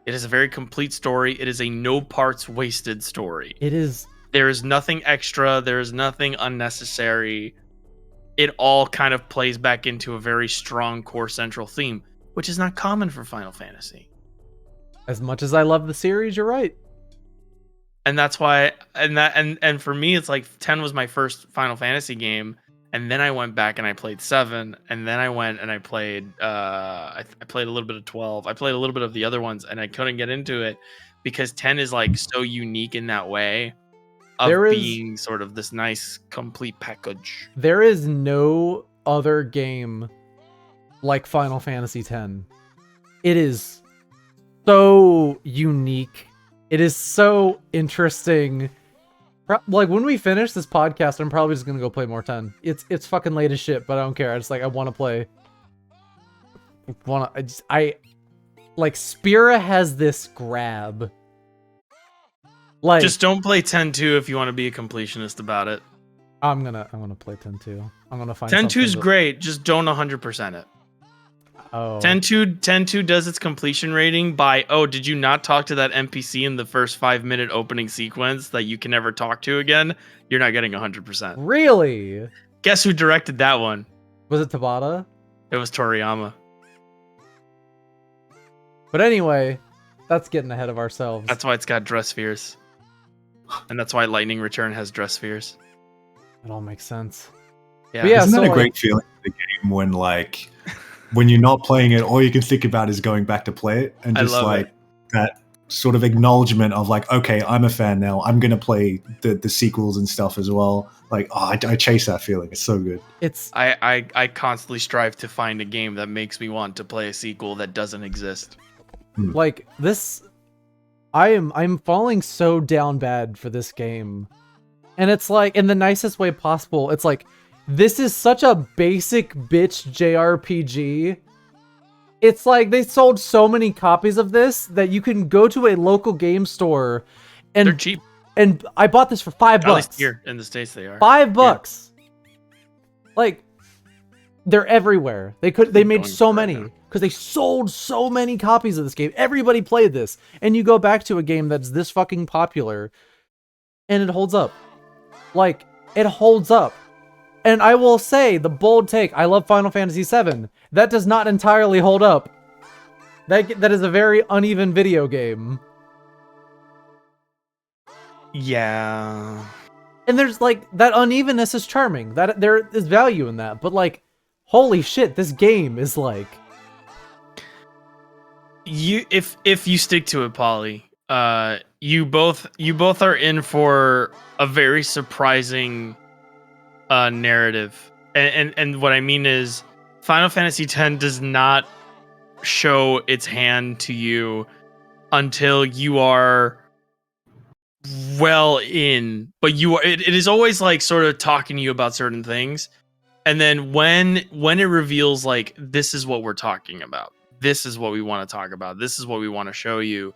It is a very complete story. It is a no parts wasted story. It is. There is nothing extra. There is nothing unnecessary. It all kind of plays back into a very strong core central theme, which is not common for Final Fantasy. As much as I love the series, you're right. And that's why, and for me, it's like 10 was my first Final Fantasy game, and then I went back and I played 7, and then I went and I played, I played a little bit of 12. I played a little bit of the other ones, and I couldn't get into it because 10 is like so unique in that way of being sort of this nice complete package. There is no other game like Final Fantasy X. It is so unique. It is so interesting. Like when we finish this podcast, I'm probably just gonna go play more 10. It's fucking late as shit, but I don't care. I just like I want to play. I like Spira has this grab. Like just don't play 10-2 if you want to be a completionist about it. I'm gonna play 10-2. I'm gonna find 10-2's great. Just don't 100% it. Oh. 10-2 does its completion rating by, did you not talk to that NPC in the first 5-minute opening sequence that you can never talk to again? You're not getting 100%. Really? Guess who directed that one? Was it Tabata? It was Toriyama. But anyway, that's getting ahead of ourselves. That's why it's got dress spheres. And that's why Lightning Return has dress spheres. It all makes sense. Yeah. But yeah, Isn't that so a great feeling in the game when like when you're not playing it, all you can think about is going back to play it, and just like that sort of acknowledgement of like, okay, I'm a fan now. I'm gonna play the sequels and stuff as well. Like, I chase that feeling. It's so good. It's I constantly strive to find a game that makes me want to play a sequel that doesn't exist. Like this, I'm falling so down bad for this game, and it's like in the nicest way possible. It's like, this is such a basic bitch JRPG. It's like they sold so many copies of this that you can go to a local game store and they're cheap. And I bought this for $5. At least here in the States they are. $5. Yeah. Like they're everywhere. They made so many because they sold so many copies of this game. Everybody played this. And you go back to a game that's this fucking popular and it holds up. Like it holds up. And I will say, the bold take, I love Final Fantasy VII. That does not entirely hold up. That is a very uneven video game. Yeah. And there's like, that unevenness is charming. That there is value in that. But like, holy shit, this game is like... If you stick to it, Pauly, you both are in for a very surprising narrative, and what I mean is Final Fantasy X does not show its hand to you until you are well in, but it is always like sort of talking to you about certain things, and then when it reveals like, this is what we're talking about, this is what we want to talk about, this is what we want to show you,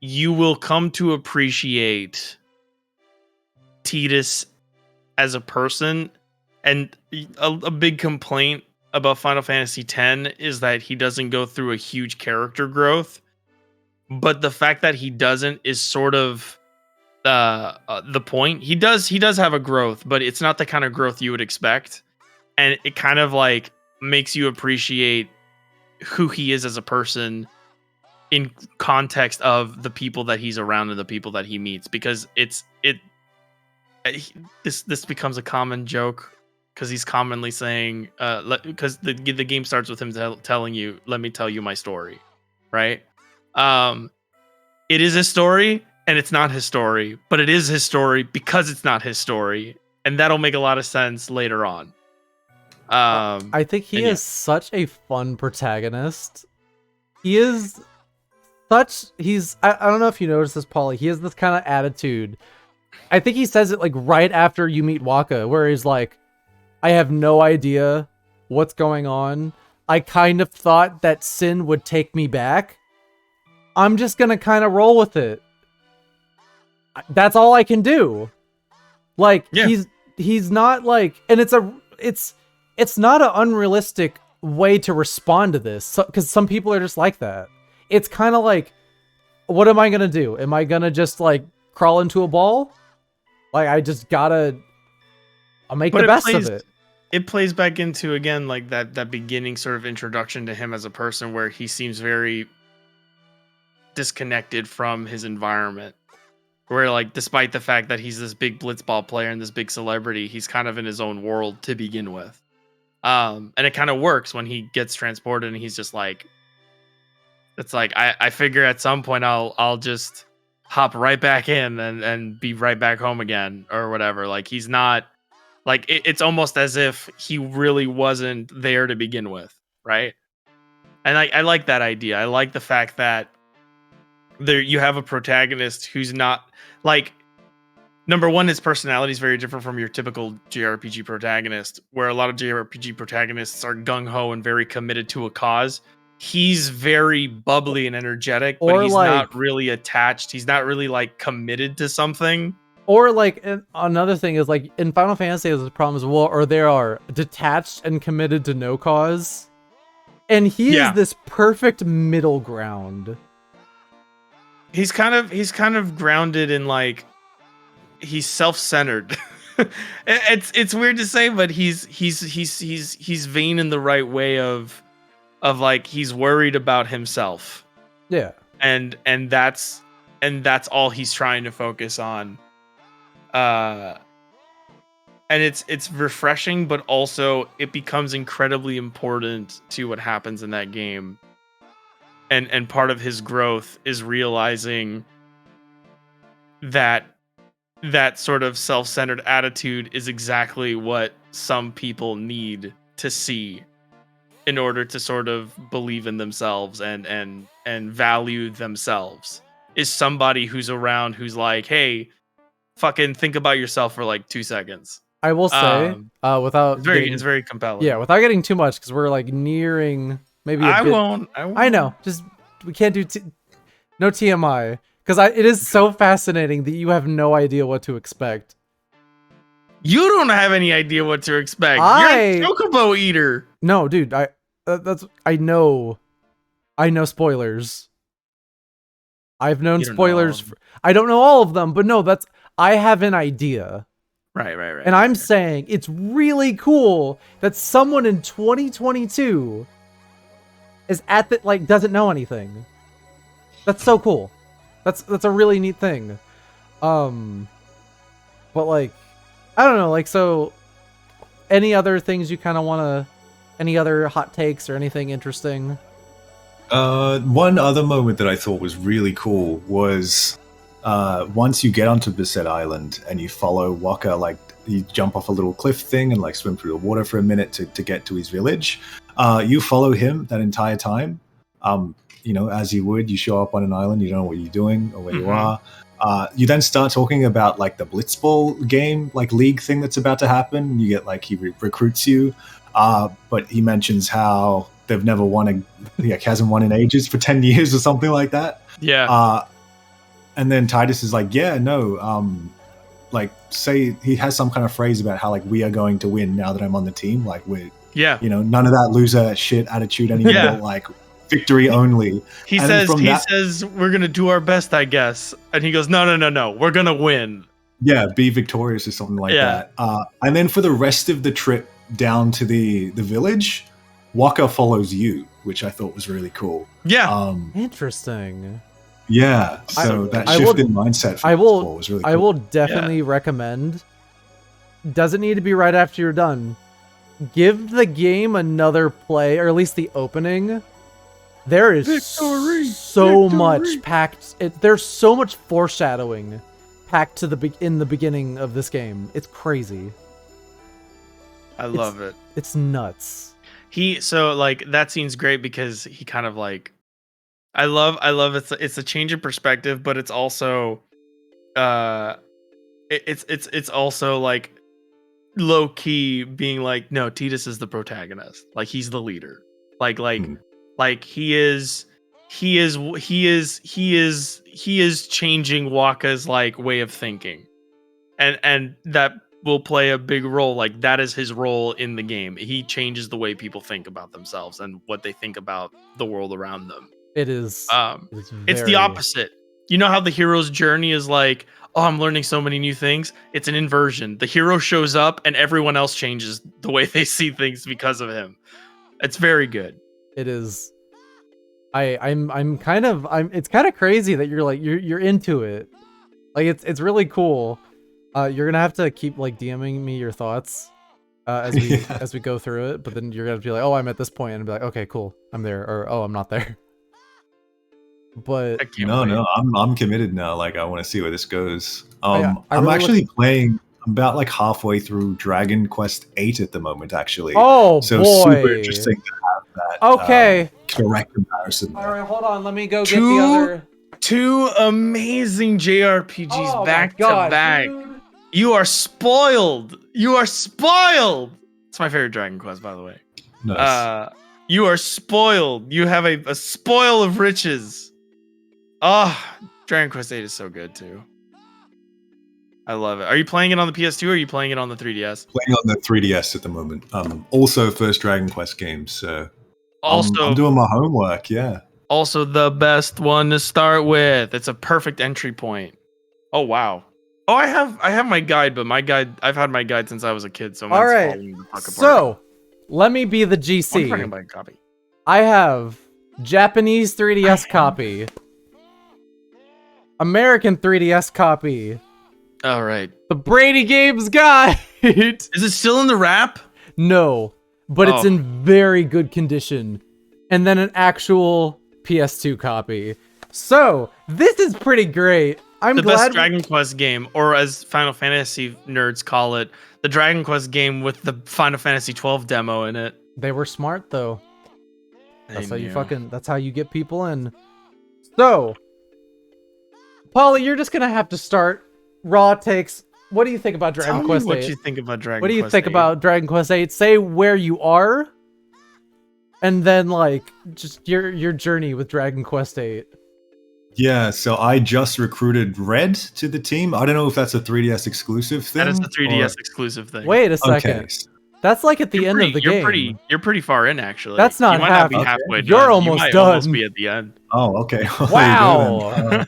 you will come to appreciate Tidus as a person. And a big complaint about Final Fantasy X is that he doesn't go through a huge character growth, but the fact that he doesn't is sort of the point. He does have a growth, but it's not the kind of growth you would expect, and it kind of like makes you appreciate who he is as a person in context of the people that he's around and the people that he meets, because this becomes a common joke, because he's commonly saying, because the game starts with him telling you, let me tell you my story. right? It is his story, and it's not his story, but it is his story because it's not his story, and that'll make a lot of sense later on. I think he is such a fun protagonist. He is such, I don't know if you noticed this, Pauly, he has this kind of attitude. I think he says it like right after you meet Waka, where he's like, I have no idea what's going on. I kind of thought that Sin would take me back. I'm just gonna kind of roll with it. That's all I can do. Like, he's not like, and it's not an unrealistic way to respond to this, because some people are just like that. It's kind of like, what am I gonna do? Am I gonna just like crawl into a ball? Like, I'll make the best of it. It plays back into, again, like that beginning sort of introduction to him as a person, where he seems very disconnected from his environment. Where, like, despite the fact that he's this big blitzball player and this big celebrity, he's kind of in his own world to begin with. And it kind of works when he gets transported and he's just like, it's like, I figure at some point I'll just hop right back in and be right back home again or whatever. Like, he's not, like, it's almost as if he really wasn't there to begin with, right? And I like that idea. I like the fact that there you have a protagonist who's not, like, number one, his personality is very different from your typical JRPG protagonist, where a lot of JRPG protagonists are gung-ho and very committed to a cause. He's very bubbly and energetic, but he's not really attached. He's not really, like, committed to something. Or, like, another thing is, like, in Final Fantasy, there's a problem as well, or there are detached and committed to no cause. And he is this perfect middle ground. He's kind of grounded in, like, he's self-centered. It's weird to say, but he's vain in the right way of like, he's worried about himself. Yeah. And that's all he's trying to focus on. And it's refreshing, but also it becomes incredibly important to what happens in that game. And part of his growth is realizing that sort of self-centered attitude is exactly what some people need to see in order to sort of believe in themselves and value themselves. Is somebody who's around who's like, hey, fucking think about yourself for like 2 seconds. I will say, without it's very compelling. Yeah, without getting too much, because we're like nearing maybe. I won't. I know. Just we can't do no TMI, because it is so fascinating that you have no idea what to expect. You don't have any idea what to expect. You're a chocobo eater. No, dude. I know spoilers. I've known spoilers. I don't know all of them, but no, I have an idea. Right. And I'm saying it's really cool that someone in 2022 is at the, like, doesn't know anything. That's so cool. That's a really neat thing. But, like, I don't know, like, so any other things you kind of want to, any other hot takes or anything interesting? One other moment that I thought was really cool was once you get onto Beset Island and you follow Waka, like, you jump off a little cliff thing and like swim through the water for a minute to get to his village. You follow him that entire time. You know, as you would, you show up on an island, you don't know what you're doing or where you are. You then start talking about like the Blitzball game, like league thing that's about to happen. You get like, he recruits you, but he mentions how they've never won hasn't won in ages for 10 years or something like that. Yeah. And then Titus is like, yeah, no, like, say he has some kind of phrase about how like, we are going to win now that I'm on the team. Like, we're, you know, none of that loser shit attitude anymore. Like, victory only. He says we're gonna do our best, I guess, and he goes, no, we're gonna win. Yeah, be victorious or something like that. And then for the rest of the trip down to the village, Waka follows you, which I thought was really cool. Yeah. Interesting. Yeah, so that shift in mindset for Blitzball was really cool. I will definitely recommend. Doesn't need to be right after you're done. Give the game another play, or at least the opening, There is so much packed. There's so much foreshadowing packed to in the beginning of this game. It's crazy. I love it. It's nuts. So like that scene's great because he kind of like, I love it's a change in perspective, but it's also, it's also like low key being like, no, Tidus is the protagonist. Like he's the leader. Like he is changing Wakka's like way of thinking, and that will play a big role. Like that is his role in the game. He changes the way people think about themselves and what they think about the world around them. It is. It's the opposite. You know how the hero's journey is like, oh, I'm learning so many new things. It's an inversion. The hero shows up and everyone else changes the way they see things because of him. It's very good. It is. It's kind of crazy that you're into it. Like it's really cool. You're gonna have to keep like DMing me your thoughts as we go through it, but then you're gonna be like, oh, I'm at this point, and be like, okay, cool, I'm there, or oh, I'm not there. But no, I'm committed now. Like I want to see where this goes. I'm really actually playing. I'm about like halfway through Dragon Quest VIII at the moment, actually. Oh, so boy. Super interesting to have that. Okay. Correct comparison. All right, hold on. Let me go get the other. Two amazing JRPGs back to back. Dude. You are spoiled. You are spoiled. It's my favorite Dragon Quest, by the way. Nice. You are spoiled. You have a spoil of riches. Dragon Quest VIII is so good too. I love it. Are you playing it on the PS2 or are you playing it on the 3DS? Playing on the 3DS at the moment. Also first Dragon Quest game, so also I'm doing my homework. Yeah. Also the best one to start with. It's a perfect entry point. Oh wow. Oh, I have my guide, but I've had my guide since I was a kid, so all right. So let me be the GC. I'm buy a copy. I have Japanese 3DS copy, American 3DS copy. All right. The Brady Games Guide. Is it still in the wrap? No, but it's in very good condition. And then an actual PS2 copy. So this is pretty great. I'm the glad best Dragon Quest game, or as Final Fantasy nerds call it, the Dragon Quest game with the Final Fantasy 12 demo in it. They were smart though. That's how you get people in. So, Pauly, you're just gonna have to start raw takes. What do you think about Dragon Quest VIII? What you think about Dragon Quest? What do you think about Dragon Quest VIII? Say where you are, and then like just your journey with Dragon Quest VIII. Yeah, so I just recruited Red to the team. I don't know if that's a 3DS exclusive thing. That is a 3DS exclusive thing. Wait a second. Okay. That's like at the end of the game. You're pretty far in, actually. That's not you might not be halfway done. You're almost you might done. Almost be at the end. Oh, okay. Wow.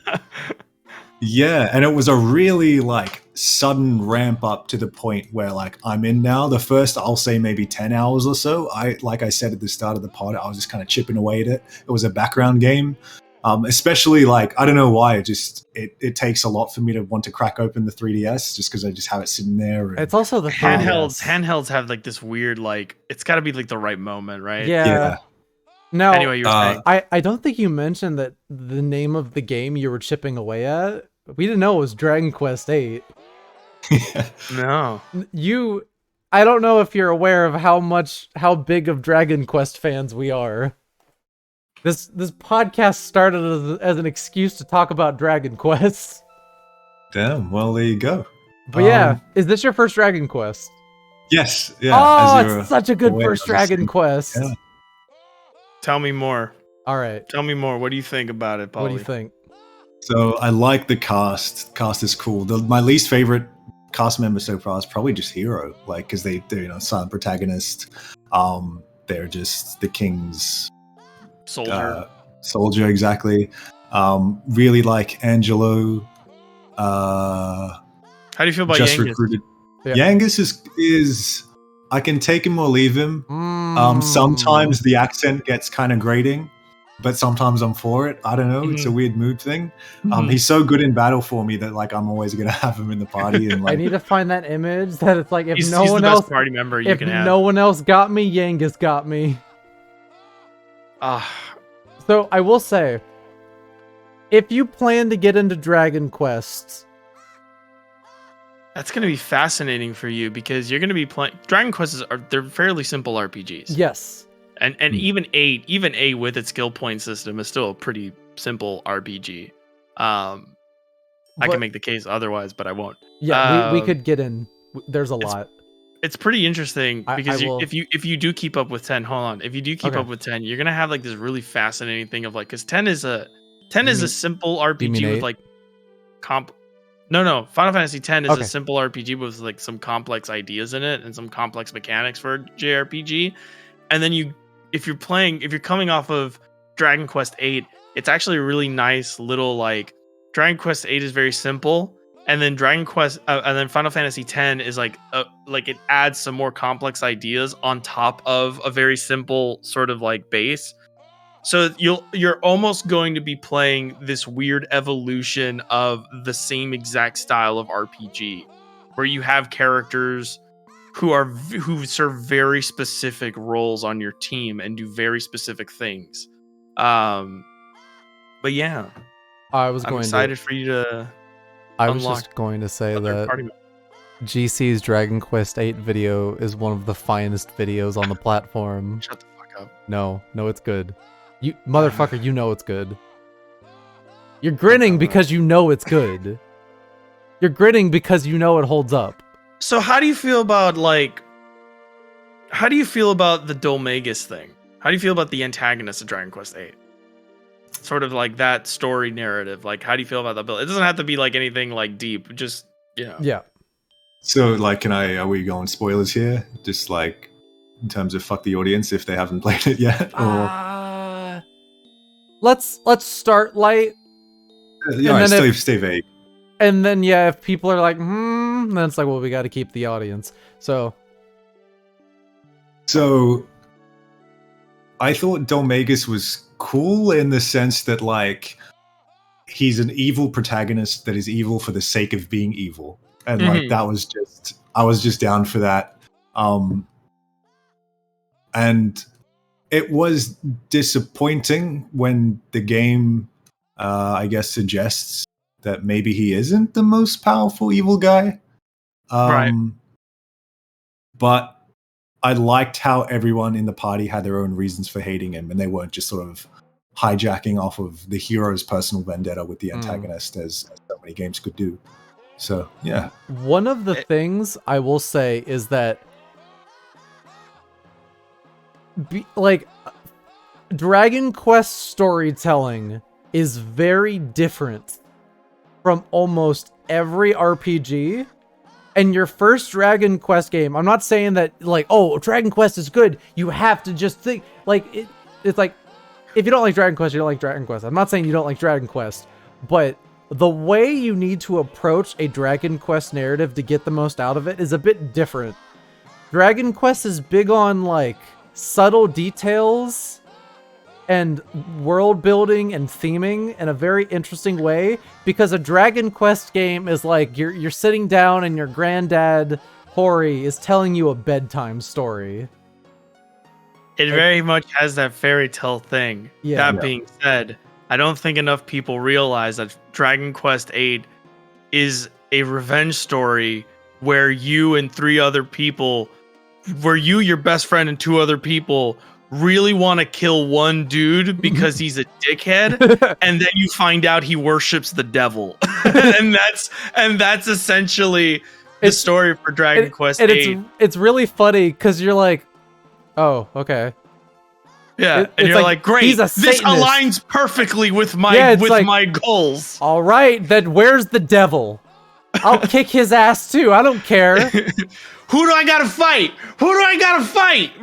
Yeah, and it was a really like sudden ramp up to the point where like I'm in now. The first, I'll say maybe 10 hours or so. Like I said at the start of the pod, I was just kind of chipping away at it. It was a background game. Especially like, I don't know why, it takes a lot for me to want to crack open the 3DS just because I just have it sitting there. It's also the handhelds have like this weird, like, it's got to be like the right moment, right? Yeah. Now, anyway, you were saying. I don't think you mentioned that the name of the game you were chipping away at, we didn't know it was Dragon Quest VIII. No. I don't know if you're aware of how big of Dragon Quest fans we are. This podcast started as an excuse to talk about Dragon Quest. Damn, well, there you go. But yeah, is this your first Dragon Quest? Yes. Yeah. Oh, it's such a good first Dragon Quest. Yeah. Tell me more. All right. Tell me more. What do you think about it, Pauly? What do you think? So I like the cast. Cast is cool. My least favorite cast member so far is probably just Hero, like because they're silent protagonist. They're just the king's soldier, exactly. Really like Angelo. How do you feel about just Yangus? Recruited. Yeah. Yangus is I can take him or leave him. Sometimes the accent gets kind of grating, but sometimes I'm for it. I don't know. It's a weird mood thing. He's so good in battle for me that like I'm always gonna have him in the party. And like, I need to find that image that it's like if he's no one else party member you can have. No one else got me, Yangus got me. So So I will say, if you plan to get into Dragon Quest, that's going to be fascinating for you because you're going to be playing Dragon Quests they're fairly simple RPGs. Yes. And even 8 with its skill point system is still a pretty simple RPG. I can make the case otherwise, but I won't. Yeah, we could get in. There's a lot. It's pretty interesting because if you do keep up with 10, hold on. If you do keep up with 10, you're gonna have like this really fascinating thing of like, because 10 is a simple RPG with like No, Final Fantasy X is a simple RPG with like some complex ideas in it and some complex mechanics for a JRPG. And then if you're coming off of Dragon Quest 8, it's actually a really nice little like Dragon Quest 8 is very simple. And then and then Final Fantasy X is like it adds some more complex ideas on top of a very simple sort of like base. So you're almost going to be playing this weird evolution of the same exact style of RPG, where you have characters who serve very specific roles on your team and do very specific things. But yeah, I'm excited for you to. I was just going to say that GC's Dragon Quest 8 video is one of the finest videos on the platform. Shut the fuck up. No, it's good. You motherfucker, you know it's good. You're grinning because you know it's good. You're grinning because you know it holds up. So how do you feel about the Dolmagus thing? How do you feel about the antagonist of Dragon Quest 8? Sort of like that story narrative. Like, how do you feel about that build? It doesn't have to be like anything like deep. Just, Yeah. So, like, are we going spoilers here? Just like in terms of fuck the audience if they haven't played it yet? Or let's start light. Yeah, stay vague. And then if people are like, then it's like, well, we got to keep the audience. So I thought Dolmagus was cool in the sense that like he's an evil protagonist that is evil for the sake of being evil, and like I was just down for that. And it was disappointing when the game I guess suggests that maybe he isn't the most powerful evil guy. Right. But I liked how everyone in the party had their own reasons for hating him, and they weren't just sort of hijacking off of the hero's personal vendetta with the antagonist as so many games could do. So, yeah. One of the things I will say is that Dragon Quest storytelling is very different from almost every RPG. And your first Dragon Quest game, I'm not saying that like, oh, Dragon Quest is good. You have to just think like it's like if you don't like Dragon Quest, you don't like Dragon Quest. I'm not saying you don't like Dragon Quest, but the way you need to approach a Dragon Quest narrative to get the most out of it is a bit different. Dragon Quest is big on like subtle details and world building and theming in a very interesting way, because a Dragon Quest game is like you're sitting down and your granddad Hori is telling you a bedtime story. It very much has that fairy tale thing. That being said, I don't think enough people realize that Dragon Quest 8 is a revenge story where you and your best friend and 2 other people really want to kill one dude because he's a dickhead, and then you find out he worships the devil. and that's essentially the story for Dragon Quest 8. It's really funny because you're like, oh, okay. Yeah, and you're like, great, this aligns perfectly with my goals. All right, then where's the devil? I'll kick his ass too. I don't care. Who do I gotta fight?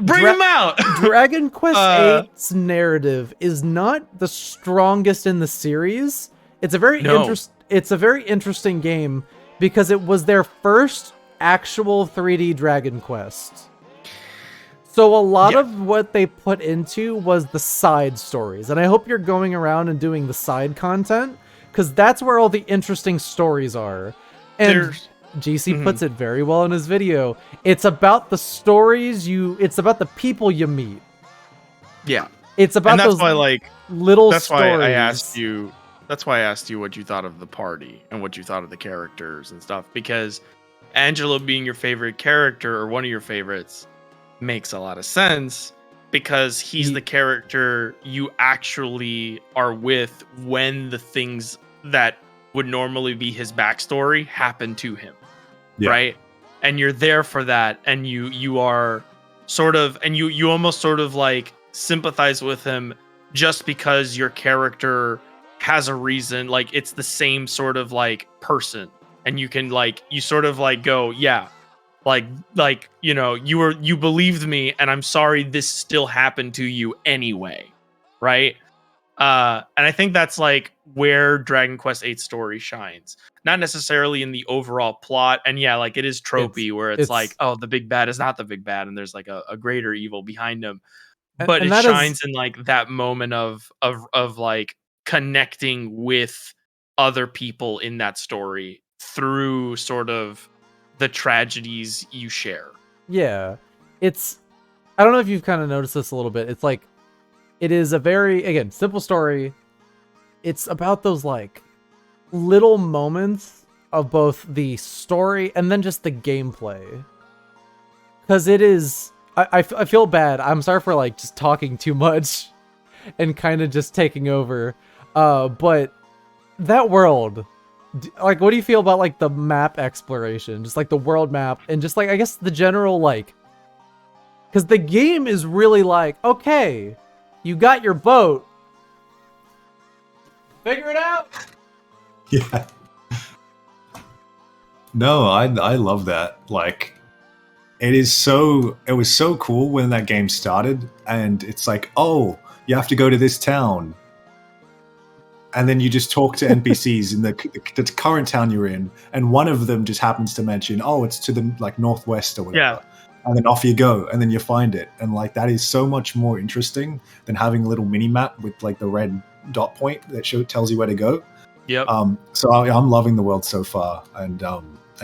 Bring him out. Dragon Quest 8's narrative is not the strongest in the series. It's a very interesting game because it was their first actual 3D Dragon Quest. So a lot of what they put into was the side stories. And I hope you're going around and doing the side content, because that's where all the interesting stories are. And GC puts it very well in his video. It's about the stories it's about the people you meet. Yeah. It's about and that's those why, like, little that's stories. why I asked you. That's why I asked you what you thought of the party and what you thought of the characters and stuff. Because Angelo being your favorite character or one of your favorites makes a lot of sense because he's the character you actually are with when the things that would normally be his backstory happen to him, right? And you're there for that, and you are sort of, and you almost sort of like sympathize with him just because your character has a reason, like it's the same sort of like person, and you can like, you sort of like go, yeah, like you know, you believed me, and I'm sorry this still happened to you anyway, right? And I think that's like where Dragon Quest VIII story shines, not necessarily in the overall plot. And yeah, like it is tropey where it's like, oh, the big bad is not the big bad, and there's like a greater evil behind him, but and it that shines is, in like that moment of like connecting with other people in that story through sort of the tragedies you share. yeah, it's, I don't know if you've kind of noticed this a little bit. It's like, it is a very, again, simple story. It's about those like little moments of both the story and then just the gameplay. Because it is, I feel bad. I'm sorry for like just talking too much and kind of just taking over. But that world, like, what do you feel about like the map exploration? Just like the world map and just like, I guess the general like, because the game is really like, okay, you got your boat. Figure it out. Yeah. No, I love that. Like, it was so cool when that game started, and it's like, oh, you have to go to this town, and then you just talk to NPCs in the current town you're in, and one of them just happens to mention, oh, it's to the like northwest or whatever. Yeah. And then off you go, and then you find it, and like that is so much more interesting than having a little mini map with like the red dot point that tells you where to go. Yep. So I'm loving the world so far, and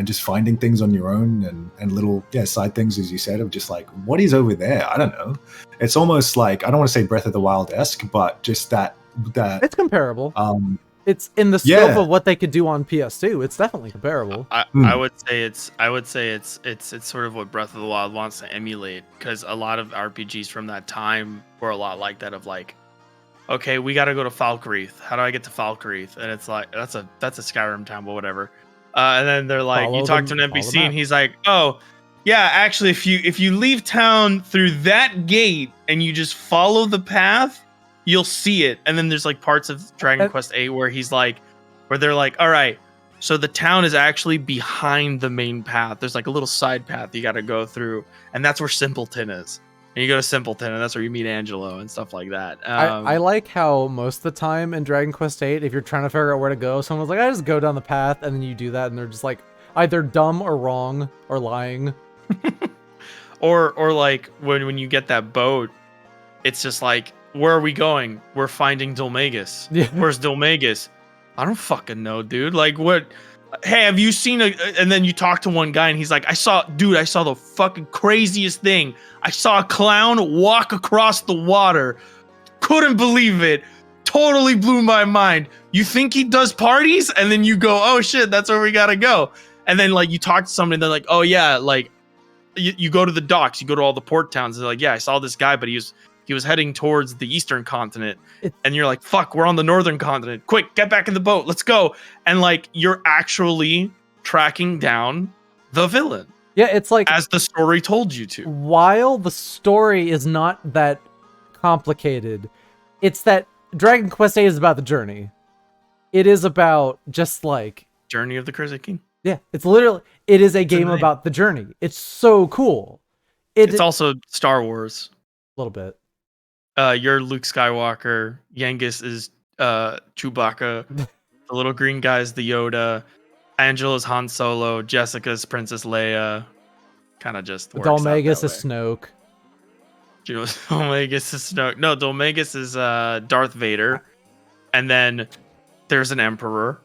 just finding things on your own and little side things, as you said, of just like, what is over there? I don't know. It's almost like, I don't want to say Breath of the Wild-esque, but just that it's comparable. It's in the scope of what they could do on PS2. It's definitely comparable. I would say it's sort of what Breath of the Wild wants to emulate, because a lot of RPGs from that time were a lot like that, of like, okay, we got to go to Falkreath. How do I get to Falkreath? And it's like, that's a Skyrim town, but whatever. And then they're like, you talk to an NPC, and he's like, oh, yeah, actually, if you leave town through that gate and you just follow the path, you'll see it. And then there's like parts of Dragon Quest VIII where where they're like, all right, so the town is actually behind the main path. There's like a little side path you got to go through, and that's where Simpleton is. And you go to Simpleton, and that's where you meet Angelo and stuff like that. I like how most of the time in Dragon Quest VIII, if you're trying to figure out where to go, someone's like, I just go down the path, and then you do that, and they're just like either dumb or wrong or lying. or like when you get that boat, it's just like, where are we going? We're finding Dulmagus. Yeah. Where's Dulmagus? I don't fucking know, dude. Like, what? Hey, have you seen and then you talk to one guy, and he's like, I saw the fucking craziest thing. I saw a clown walk across the water. Couldn't believe it. Totally blew my mind. You think he does parties? And then you go, oh shit, that's where we gotta go. And then like you talk to somebody, and they're like, oh yeah, like you go to the docks, you go to all the port towns, and they're like, yeah, I saw this guy, but he was heading towards the eastern continent. And you're like, fuck, we're on the northern continent. Quick, get back in the boat. Let's go. And like, you're actually tracking down the villain. Yeah, it's like, as the story told you to. While the story is not that complicated, it's that Dragon Quest VIII is about the journey. It is about just like Journey of the Cursed King. Yeah, it is a game about the journey. It's so cool. It's also Star Wars. A little bit. You're Luke Skywalker. Yangus is Chewbacca. The little green guy is the Yoda. Angela's Han Solo. Jessica's Princess Leia. Kind of just works Dulmagus is Snoke. Dulmagus is Snoke. No, Dulmagus is Darth Vader. And then there's an Emperor.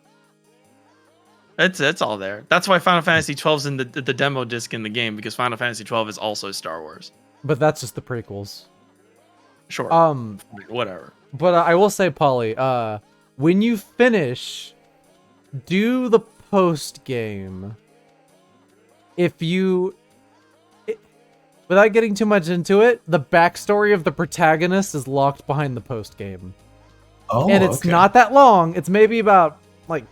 It's all there. That's why Final Fantasy 12's in the demo disc in the game, because Final Fantasy 12 is also Star Wars. But that's just the prequels. Sure. Whatever. But I will say, Pauly, when you finish, do the post game. If you, without getting too much into it, the backstory of the protagonist is locked behind the post game. Oh, and it's not that long. It's maybe about like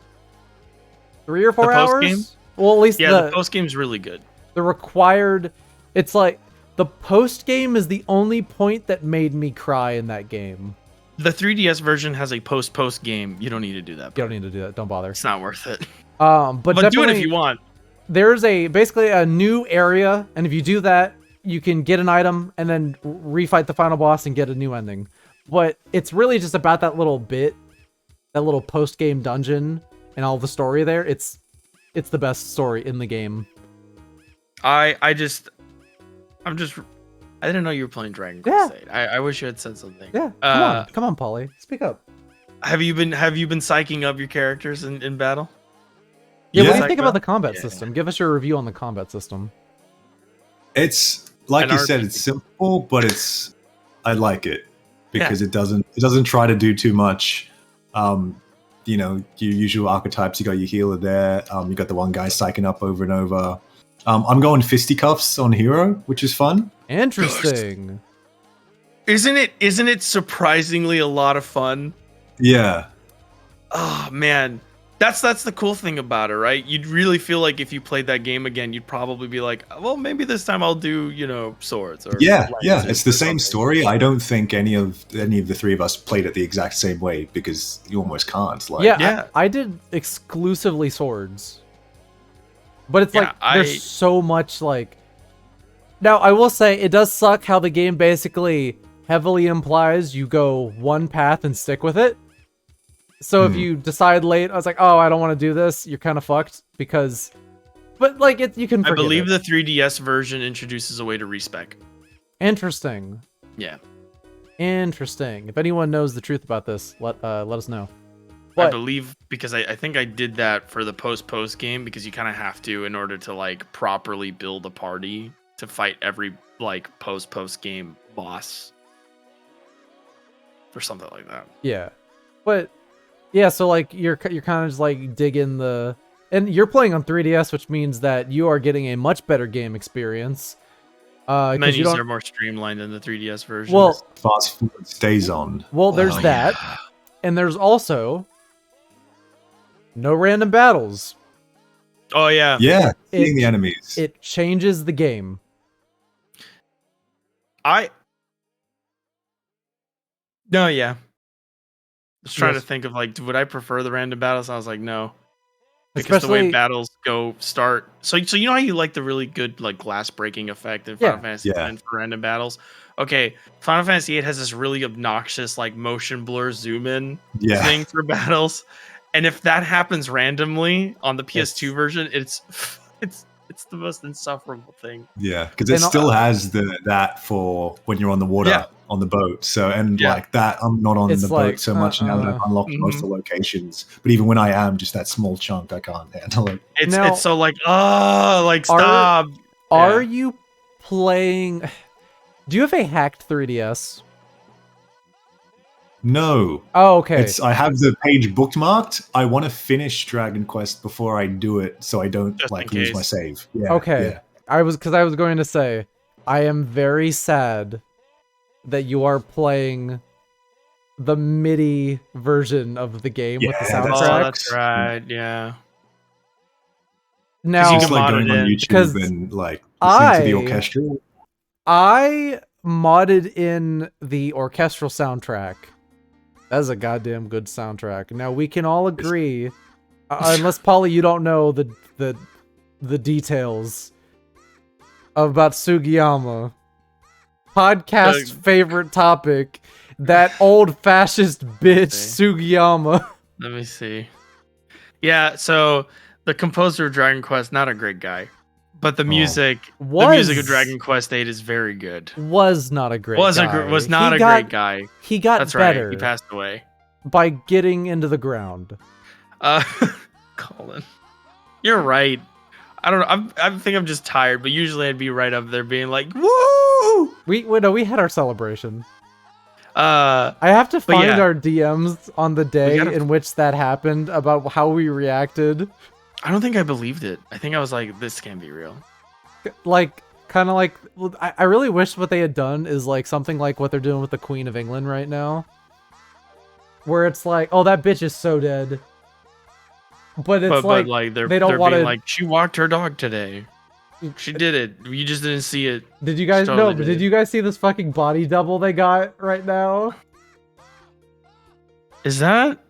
3 or 4 hours. Game? Well, at least the post game's really good. The required, it's like the post game is the only point that made me cry in that game. The 3DS version has a post game. You don't need to do that. You don't need to do that. Don't bother. It's not worth it. But do it if you want. There's basically a new area, and if you do that, you can get an item and then refight the final boss and get a new ending. But it's really just about that little bit, that little post game dungeon, and all the story there. It's the best story in the game. I didn't know you were playing Dragon Quest 8. I wish you had said something. Yeah, come on, Pauly, speak up. Have you been psyching up your characters in battle? Yeah, what do you think about the combat system? Give us your review on the combat system. It's like you said, it's simple, but I like it because it doesn't try to do too much. You know, your usual archetypes. You got your healer there. You got the one guy psyching up over and over. I'm going fisticuffs on hero, which is fun. Interesting. Isn't it surprisingly a lot of fun? Yeah. Oh man, that's the cool thing about it, right? You'd really feel like if you played that game again, you'd probably be like, well, maybe this time I'll do, swords. Or it's the same story. I don't think any of the three of us played it the exact same way because you almost can't. I did exclusively swords. But it's there's so much Now, I will say it does suck how the game basically heavily implies you go one path and stick with it. So if you decide late, I was like, oh, I don't want to do this, you're kind of fucked because... But you can forget I believe it. the 3DS version introduces a way to respec. Interesting. Yeah. Interesting. If anyone knows the truth about this, let us know. But, I believe because I think I did that for the post game because you kind of have to in order to properly build a party to fight every post game boss or something like that. Yeah, but yeah, so you're kind of just digging and you're playing on 3DS, which means that you are getting a much better game experience. Menus are more streamlined in the 3DS version. Well, fast forward stays on. Well, there's that, and there's also no random battles. Oh yeah, seeing the enemies. It changes the game. I was trying to think of would I prefer the random battles? I was like, no. Because the way battles start. So you know how you like the really good glass breaking effect in Final Fantasy X for random battles? Okay, Final Fantasy VIII has this really obnoxious motion blur zoom in thing for battles. And if that happens randomly on the PS2 version, it's the most insufferable thing. Yeah, because it still has that for when you're on the water on the boat. So that I'm not on the boat so much now that I've unlocked most of the locations. But even when I am, just that small chunk, I can't handle it. It's so stop. Are you playing? Do you have a hacked 3DS? No. Oh, okay. I have the page bookmarked. I want to finish Dragon Quest before I do it, so I don't lose my save. Yeah. Okay. Yeah. I was going to say, I am very sad that you are playing the MIDI version of the game with the soundtrack. Oh, that's right. Yeah. Now you can going on YouTube and listening to the orchestral. I modded in the orchestral soundtrack. That's a goddamn good soundtrack. Now we can all agree, unless Pauly, you don't know the details about Sugiyama. Podcast favorite topic, that old fascist bitch Sugiyama. Let me see. Yeah, so the composer of Dragon Quest, not a great guy. But the music of Dragon Quest 8 is very good. Was not a great guy. Was not a great guy. He got better. Right. He passed away. By getting into the ground. Cullen. You're right. I don't know. I think I'm just tired, but usually I'd be right up there being like, woo! We had our celebration. I have to find yeah. our DMs on the day in which that happened about how we reacted. I don't think I believed it. I think I was like, this can't be real. Like, kind of like, I really wish what they had done is like something like what they're doing with the Queen of England right now. Where it's like, oh, that bitch is so dead. But it's but like they don't want to like, she walked her dog today. She did it. You just didn't see it. Did you guys know? Did you guys see this fucking body double they got right now? Is that?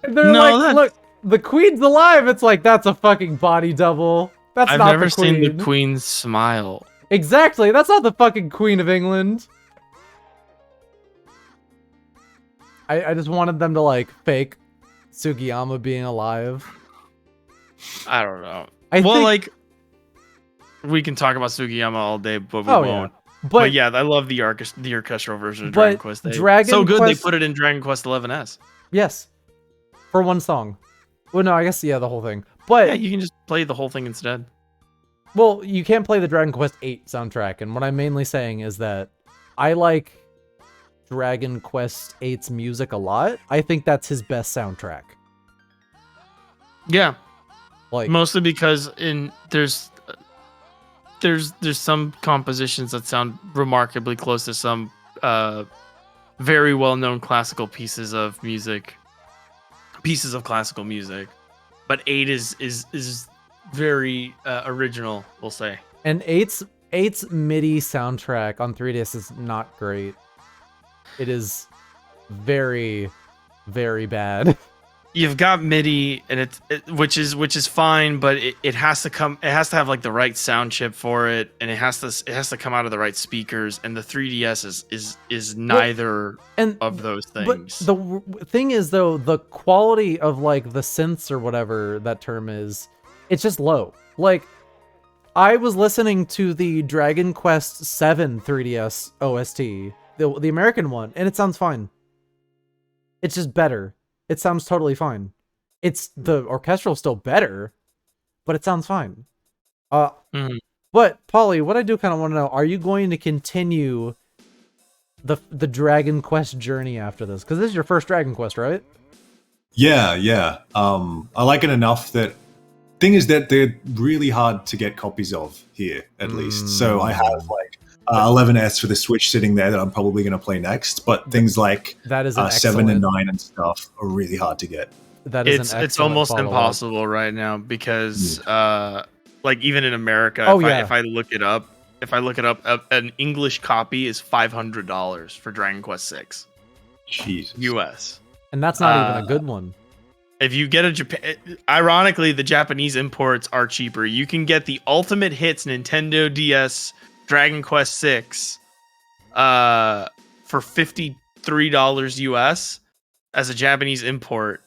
They're like, look, the Queen's alive. It's like, that's a fucking body double. That's I've not never the Queen. seen the Queen smile. Exactly. That's not the fucking Queen of England. I just wanted them to like fake Sugiyama being alive. I don't know. I think... like, we can talk about Sugiyama all day, but we won't. Yeah. But yeah, I love the orchestral version of Dragon Quest. So good they put it in Dragon Quest 11S. Yes, for one song. Well, no, I guess the whole thing. But yeah, you can just play the whole thing instead. Well, you can't play the Dragon Quest 8 soundtrack, and what I'm mainly saying is that I like Dragon Quest 8's music a lot. I think that's his best soundtrack. Yeah, like mostly because there's some compositions that sound remarkably close to some very well-known classical pieces of classical music, but 8 is very original, we'll say. And 8's MIDI soundtrack on 3DS is not great. It is very, very bad. You've got MIDI, and which is fine, but it has to have like the right sound chip for it, and it has to come out of the right speakers, and the 3DS is neither of those things. But the thing is, though, the quality of like the synths or whatever that term is, it's just low. Like, I was listening to the Dragon Quest 7 3DS OST, the American one, and it sounds fine. It's just better. It sounds totally fine. It's the orchestral still better, but it sounds fine. But Pauly, what I do kind of want to know, are you going to continue the Dragon Quest journey after this? Because this is your first Dragon Quest, right? Yeah. I like it enough that. Thing is that they're really hard to get copies of here, at least. So I have like 11S for the Switch sitting there that I'm probably going to play next. But things like that is 7 and 9 and stuff are really hard to get. That is it's almost impossible right now because like even in America, if I look it up, an English copy is $500 for Dragon Quest 6. Jesus. US. And that's not even a good one. If you get ironically, the Japanese imports are cheaper. You can get the Ultimate Hits Nintendo DS Dragon Quest 6 for $53 US as a Japanese import,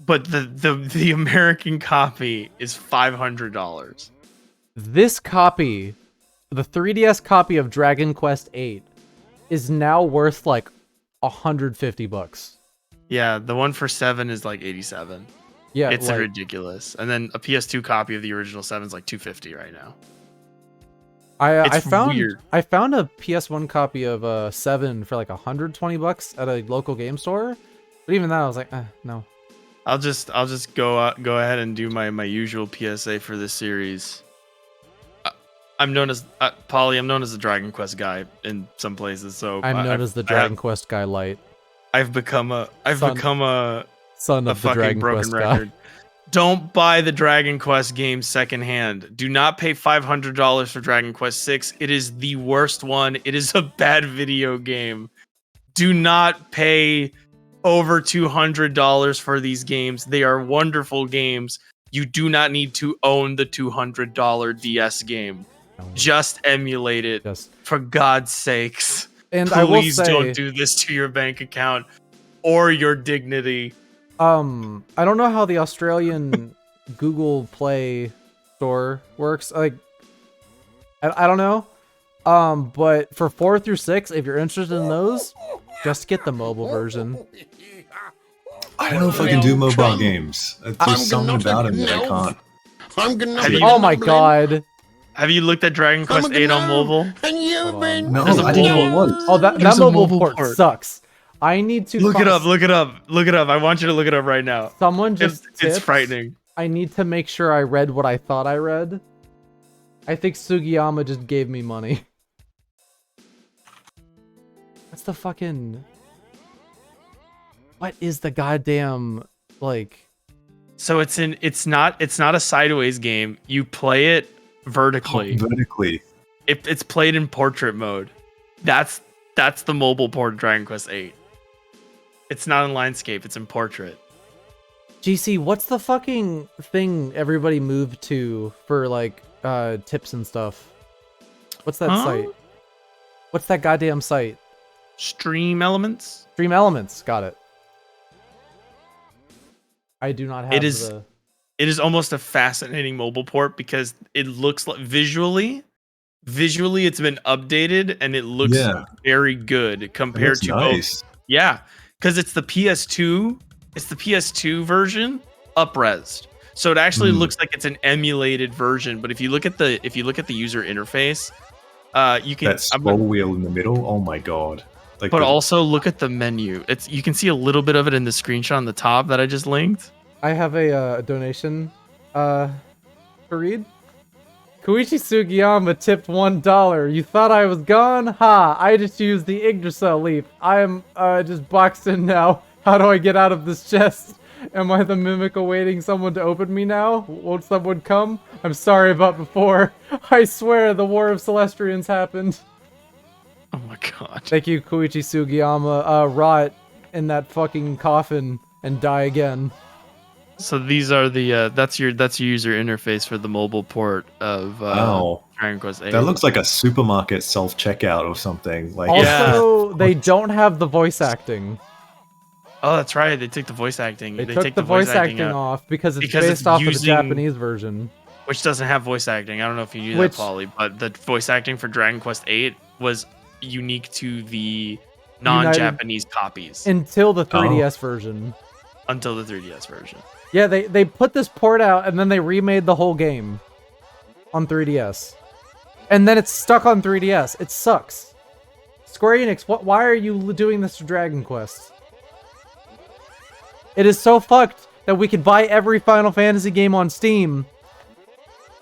but the American copy is $500. This copy, the 3DS copy of Dragon Quest 8, is now worth like $150. Yeah, the one for 7 is like 87. Yeah, it's ridiculous. And then a PS2 copy of the original 7 is like 250 right now. I found a PS1 copy of 7 for like $120 at a local game store, but even that I was like, no. I'll just go ahead and do my usual PSA for this series. I'm known as Pauly. I'm known as the Dragon Quest guy in some places. So I'm known as the Dragon Quest guy light. I've become a son of the Dragon Quest record. guy. Don't buy the Dragon Quest game secondhand. Do not pay $500 for Dragon Quest 6. It is the worst one. It is a bad video game. Do not pay over $200 for these games. They are wonderful games. You do not need to own the $200 DS game. Just emulate it. For God's sakes. And please don't do this to your bank account or your dignity. I don't know how the Australian Google Play store works. Like, I don't know. But for 4 through 6, if you're interested in those, just get the mobile version. I don't know if I can do mobile games. There's something about it that I can't. Oh my god. Have you looked at Dragon Quest 8 on mobile? No, There's a I didn't know mobile- it was. Oh, that There's a mobile mobile port port. sucks. I need to Look it up. Look it up. Look it up. I want you to look it up right now. Someone just It's tipped. frightening. I need to make sure I read what I thought I read. I think Sugiyama just gave me money. What's the fucking... What is the goddamn, like... So it's not a sideways game. You play it vertically. Vertically. It's played in portrait mode. That's the mobile port of Dragon Quest 8. It's not in landscape, it's in portrait. GC, what's the fucking thing everybody moved to for, like, tips and stuff? What's that site? What's that goddamn site? Stream Elements? Stream Elements, got it. I do not have It is almost a fascinating mobile port because it looks like visually it's been updated and it looks very good compared to nice. both. Yeah, because it's the PS2 version up-resed. So it actually looks like it's an emulated version, but if you look at the user interface, you can that scroll wheel in the middle. Oh my god. Like but also look at the menu. You can see a little bit of it in the screenshot on the top that I just linked. I have a donation to read. Koichi Sugiyama tipped $1. You thought I was gone? Ha! I just used the Yggdrasil leaf. I am just boxed in now. How do I get out of this chest? Am I the mimic awaiting someone to open me now? Won't someone come? I'm sorry about before. I swear the War of Celestrians happened. Oh my god. Thank you, Koichi Sugiyama. Rot in that fucking coffin and die again. So these are the that's your user interface for the mobile port of Dragon Quest 8. That looks like a supermarket self-checkout or something. Like Also, they don't have the voice acting. Oh, that's right. They took the voice acting. They took the voice acting off because it's based off of the Japanese version, which doesn't have voice acting. I don't know if you knew that, Pauly, but the voice acting for Dragon Quest 8 was unique to the non-Japanese copies until the 3DS version. Until the 3DS version. Yeah, they put this port out and then they remade the whole game on 3DS. And then it's stuck on 3DS. It sucks. Square Enix, why are you doing this to Dragon Quest? It is so fucked that we could buy every Final Fantasy game on Steam.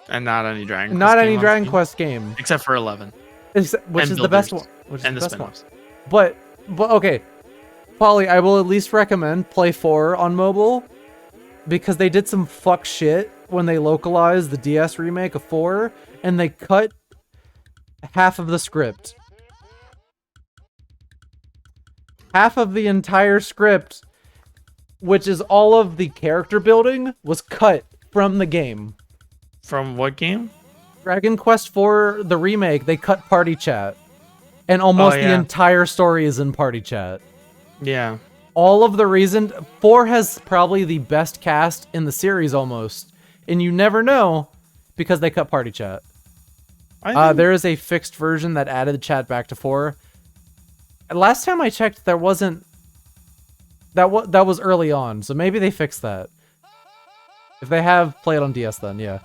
And not any Dragon Quest Not any Dragon Quest game. Except for 11. Which is the best one. Which is and the the best one. spin-offs. But okay. Pauly, I will at least recommend play 4 on mobile. Because they did some fuck shit when they localized the DS remake of 4. And they cut half of the script. Half of the entire script, which is all of the character building, was cut from the game. From what game? Dragon Quest 4, the remake, they cut party chat. And almost the entire story is in party chat. Yeah. All of the reason... 4 has probably the best cast in the series almost. And you never know because they cut party chat. There is a fixed version that added chat back to 4. Last time I checked, there wasn't... That was early on, so maybe they fixed that. If they have, play it on DS then, yeah.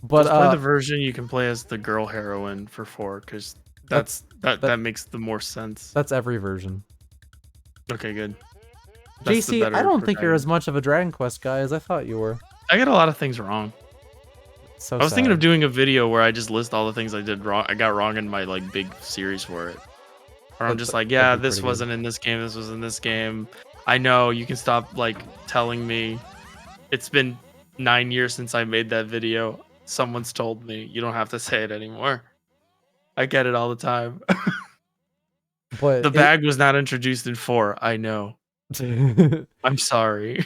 But just play the version you can play as the girl heroine for 4, because that makes the more sense. That's every version. Okay, good. GC, I don't think you're as much of a Dragon Quest guy as I thought you were. I get a lot of things wrong. So I was thinking of doing a video where I just list all the things I did wrong. I got wrong in my like big series for it. Or I'm just like, yeah, this wasn't in this game. This was in this game. I know. You can stop like telling me. It's been 9 years since I made that video. Someone's told me you don't have to say it anymore. I get it all the time. But the bag was not introduced in 4. I know. I'm sorry.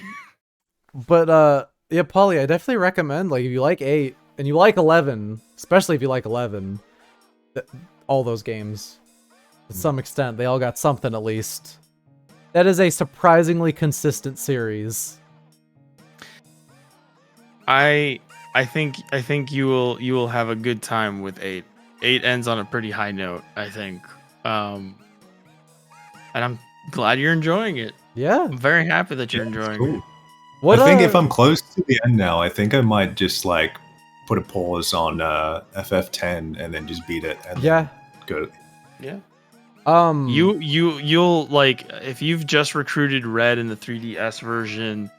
But yeah, Pauly, I definitely recommend, like, if you like 8 and you like 11, especially if you like 11, all those games, to some extent, they all got something at least. That is a surprisingly consistent series. I think you will have a good time with 8. 8 ends on a pretty high note, I think. And I'm glad you're enjoying it. Yeah. I'm very happy that you're enjoying it. I think if I'm close to the end now, I think I might just like put a pause on FF10 and then just beat it. And Yeah. Go. Yeah. Um. You'll like if you've just recruited Red in the 3DS version,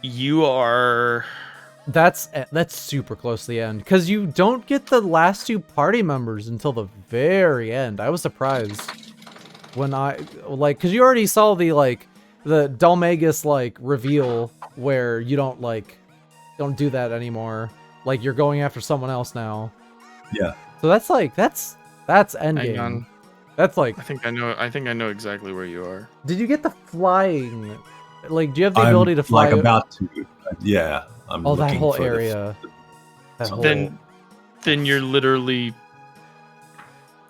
you are. That's super close to the end because you don't get the last two party members until the very end. I was surprised when because you already saw the Dalmagus reveal where you don't do that anymore. Like you're going after someone else now. Yeah. So that's endgame. Hang on. That's like I think I know exactly where you are. Did you get the flying? Like, do you have the ability to fly? Like about to. Yeah. I'm that looking whole for area. Then you're literally.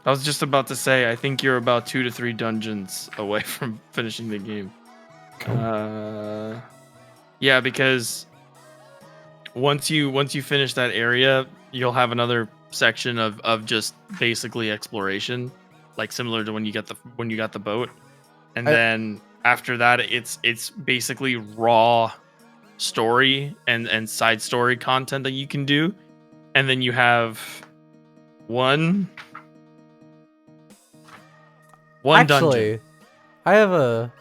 I was just about to say, I think you're about 2 to 3 dungeons away from finishing the game. Cool. Yeah, because once you finish that area, you'll have another section of just basically exploration, like similar to when you got the boat, and then after that, it's basically raw story and side story content that you can do, and then you have one Actually, dungeon. I have a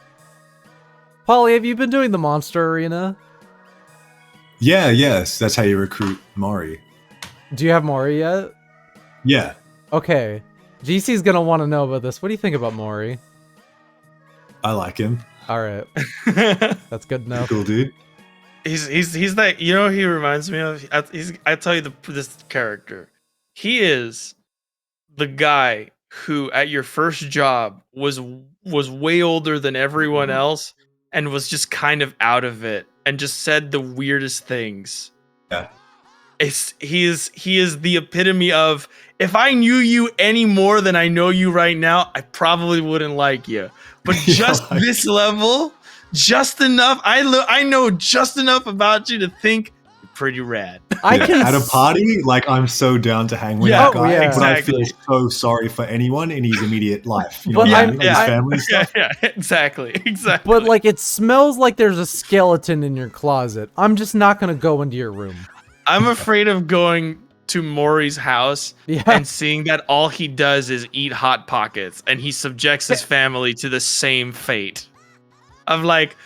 Pauly, have you been doing the monster arena? Yes, that's how you recruit Mari. Do you have Mori yet? Yeah. Okay. GC's gonna want to know about this. What do you think about Mori? I like him. Alright. That's good enough. Cool dude. He's like, you know, he reminds me of. I tell you this character. He is the guy who at your first job was way older than everyone else and was just kind of out of it and just said the weirdest things. Yeah. He is the epitome of, if I knew you any more than I know you right now, I probably wouldn't like you. But just this level, just enough. I know just enough about you to think you're pretty rad. At a party, like I'm so down to hang with that guy, but I feel so sorry for anyone in his immediate life. You know, his family stuff. Yeah, exactly. But like, it smells like there's a skeleton in your closet. I'm just not gonna go into your room. I'm afraid of going to Maury's house and seeing that all he does is eat Hot Pockets, and he subjects his family to the same fate. I'm like,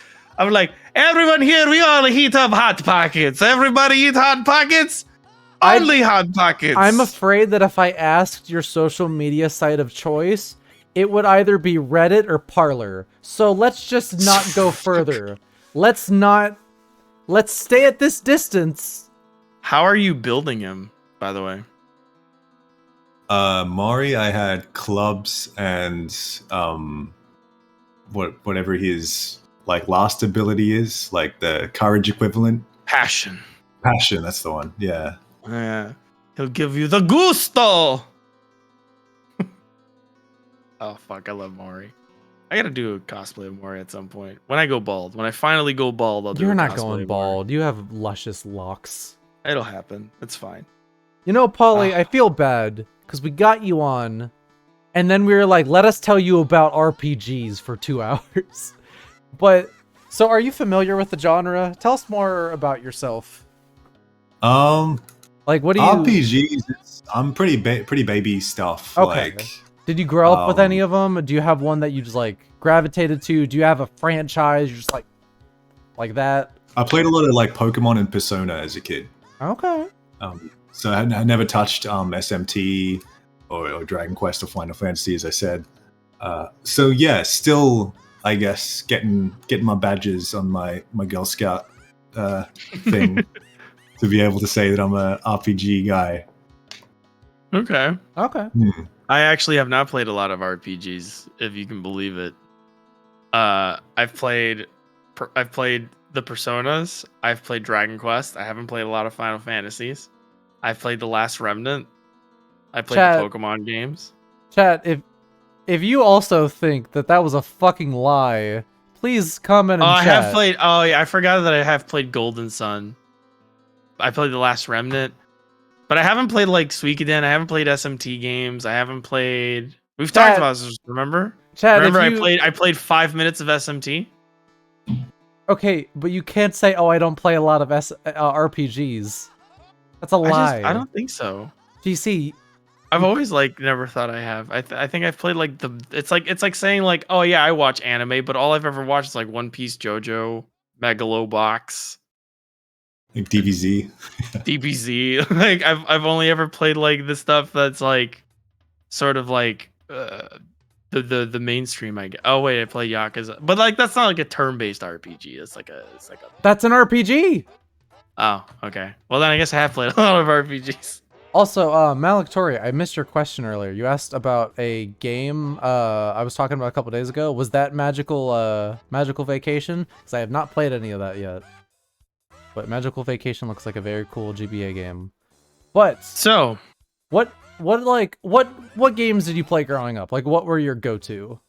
everyone here, we all heat up Hot Pockets. Everybody eat Hot Pockets? Only Hot Pockets. I'm afraid that if I asked your social media site of choice, it would either be Reddit or Parler. So let's just not go further. Let's stay at this distance. How are you building him, by the way? Mari, I had clubs and whatever his last ability is, like the courage equivalent. Passion, that's the one. Yeah. He'll give you the gusto. Oh fuck, I love Mari. I gotta do a cosplay of Mari at some point. When I go bald. When I finally go bald, I'll do You're a not cosplay going of bald. Mari. You have luscious locks. It'll happen. It's fine. You know, Pauly, I feel bad because we got you on, and then we were like, let us tell you about RPGs for 2 hours. But, so are you familiar with the genre? Tell us more about yourself. Like, what do you... RPGs, I'm pretty baby stuff. Okay. Did you grow up with any of them? Do you have one that you just, gravitated to? Do you have a franchise you're just like that? I played a lot of, Pokemon and Persona as a kid. Okay. So I never touched SMT or Dragon Quest or Final Fantasy, as I said. So yeah, still, I guess, getting my badges on my Girl Scout thing to be able to say that I'm a RPG guy. Okay. Hmm. I actually have not played a lot of RPGs, if you can believe it. I've played the Personas. I've played Dragon Quest. I haven't played a lot of Final Fantasies. I've played The Last Remnant. I played the Pokemon games. Chat, if you also think that was a fucking lie, please comment in chat. I have played. Oh yeah, I forgot that I have played Golden Sun. I played The Last Remnant, but I haven't played Suikoden. I haven't played SMT games. I haven't played. We've talked about this. Remember? Chat, I played 5 minutes of SMT. Okay, but you can't say, "Oh, I don't play a lot of RPGs." That's a lie. I don't think so. GC. I've always like never thought I have. I think I've played like it's like saying like, oh yeah, I watch anime, but all I've ever watched is like One Piece, JoJo, Megalobox, Like DBZ. DBZ. Like I've only ever played like the stuff that's like sort of like the mainstream. I guess. Oh wait, I play Yakuza, but like that's not like a turn-based RPG. It's like a That's an RPG. Oh, okay. Well then I guess I have played a lot of RPGs. Also, Malik Tori, I missed your question earlier. You asked about a game I was talking about a couple days ago. Was that Magical Vacation? Because I have not played any of that yet. But Magical Vacation looks like a very cool GBA game. But so, what games did you play growing up? Like, what were your go-to?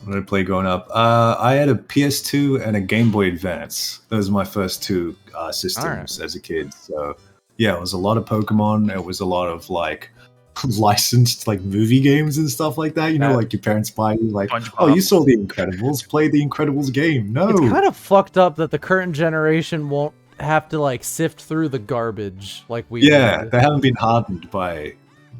What did I play growing up? I had a PS2 and a Game Boy Advance. Those were my first two systems as a kid. So yeah, it was a lot of Pokemon. It was a lot of like licensed like movie games and stuff like that. You know, like your parents buy you like, oh, you saw The Incredibles, play The Incredibles game. No, it's kind of fucked up that the current generation won't have to like sift through the garbage like we did. They haven't been hardened by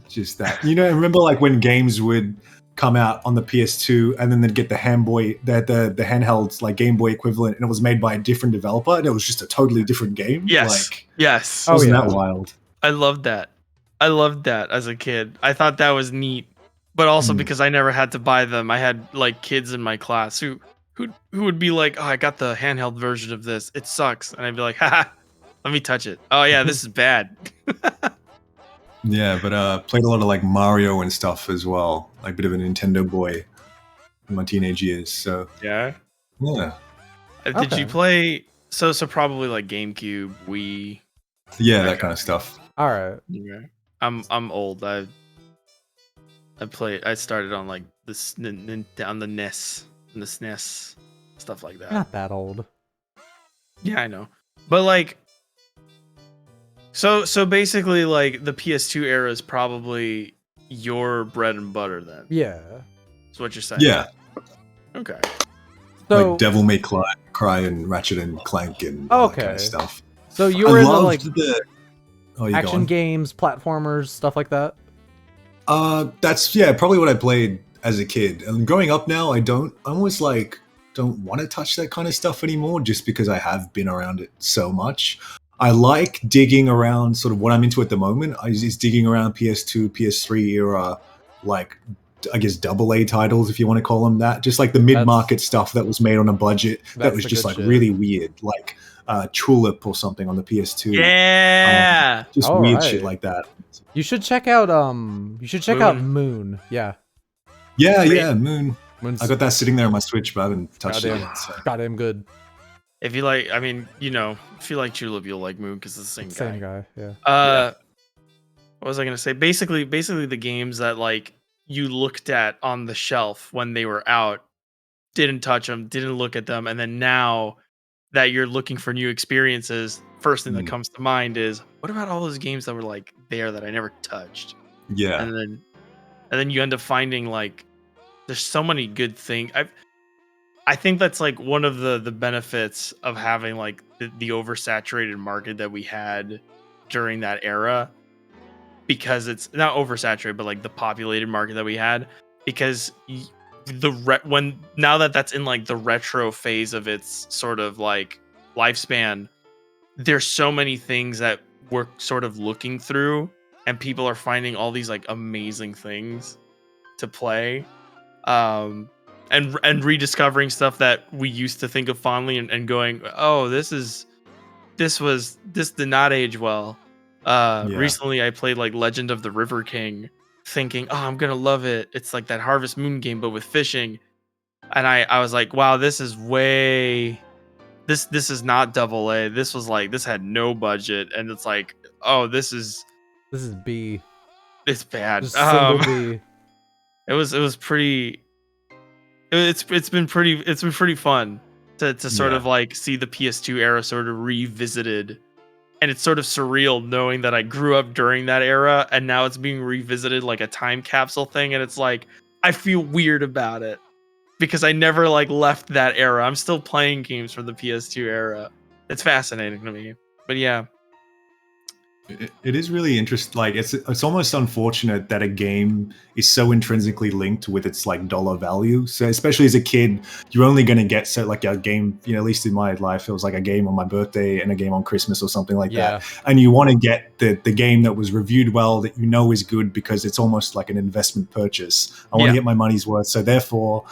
just that. You know, remember like when games would come out on the PS2 and then they'd get the handheld like Game Boy equivalent, and it was made by a different developer and it was just a totally different game. Yes. Like, yes. Wasn't that wild? I loved that. I loved that as a kid. I thought that was neat, but also because I never had to buy them. I had like kids in my class who would be like, "Oh, I got the handheld version of this. It sucks," and I'd be like, "Haha, let me touch it. Oh yeah, this is bad." Yeah, but played a lot of like Mario and stuff as well. Like a bit of a Nintendo boy in my teenage years. So yeah. Did you play? So probably like GameCube, Wii. Yeah, that kind of stuff. All right. Yeah. I'm old. I started on like on the NES and the SNES, stuff like that. Not that old. Yeah, I know. But like, so basically, like the PS2 era is probably your bread and butter then. Yeah. That's what you're saying. Yeah. Okay. So, like Devil May Cry and Ratchet and Clank and all that kind of stuff. So you were into like the action games, platformers, stuff like that? That's probably what I played as a kid. And growing up now, I almost like don't want to touch that kind of stuff anymore just because I have been around it so much. I like digging around sort of what I'm into at the moment. Is digging around PS2, PS3 era, like I guess AA titles, if you want to call them that. Just like the mid-market stuff that was made on a budget that was just like really weird. Like Tulip or something on the PS2. Yeah. Just weird shit like that. You should check out Moon. Yeah. Yeah, Moon. Moon's I got that sitting there on my Switch, but I haven't touched it yet. So. Goddamn good. If you like, I mean, you know, if you like Tulip, you'll like Moon because it's the same guy. Same guy, yeah. What was I gonna say? Basically the games that like you looked at on the shelf when they were out, didn't touch them, didn't look at them, and then now that you're looking for new experiences, first thing that comes to mind is, what about all those games that were like there that I never touched? Yeah. And then you end up finding like there's so many good things. I think that's like one of the benefits of having like the oversaturated market that we had during that era, because it's not oversaturated, but like the populated market that we had, because now that that's in like the retro phase of its sort of like lifespan, there's so many things that we're sort of looking through, and people are finding all these like amazing things to play. And rediscovering stuff that we used to think of fondly and going, oh, this did not age well. Recently I played like Legend of the River King, thinking, oh, I'm gonna love it. It's like that Harvest Moon game, but with fishing. And I was like, wow, this is this is not AA. This was like, this had no budget, and it's like, oh, this is B. It's bad. B. It was pretty. It's been pretty fun to sort of like see the PS2 era sort of revisited, and it's sort of surreal knowing that I grew up during that era and now it's being revisited like a time capsule thing, and it's like I feel weird about it because I never like left that era. I'm still playing games from the PS2 era. It's fascinating to me. But yeah. It is really interesting. Like it's almost unfortunate that a game is so intrinsically linked with its like dollar value. So especially as a kid, you're only going to get so like a game. You know, at least in my life, it was like a game on my birthday and a game on Christmas or something like that. And you want to get the game that was reviewed well, that you know is good, because it's almost like an investment purchase. I want to get my money's worth. So therefore,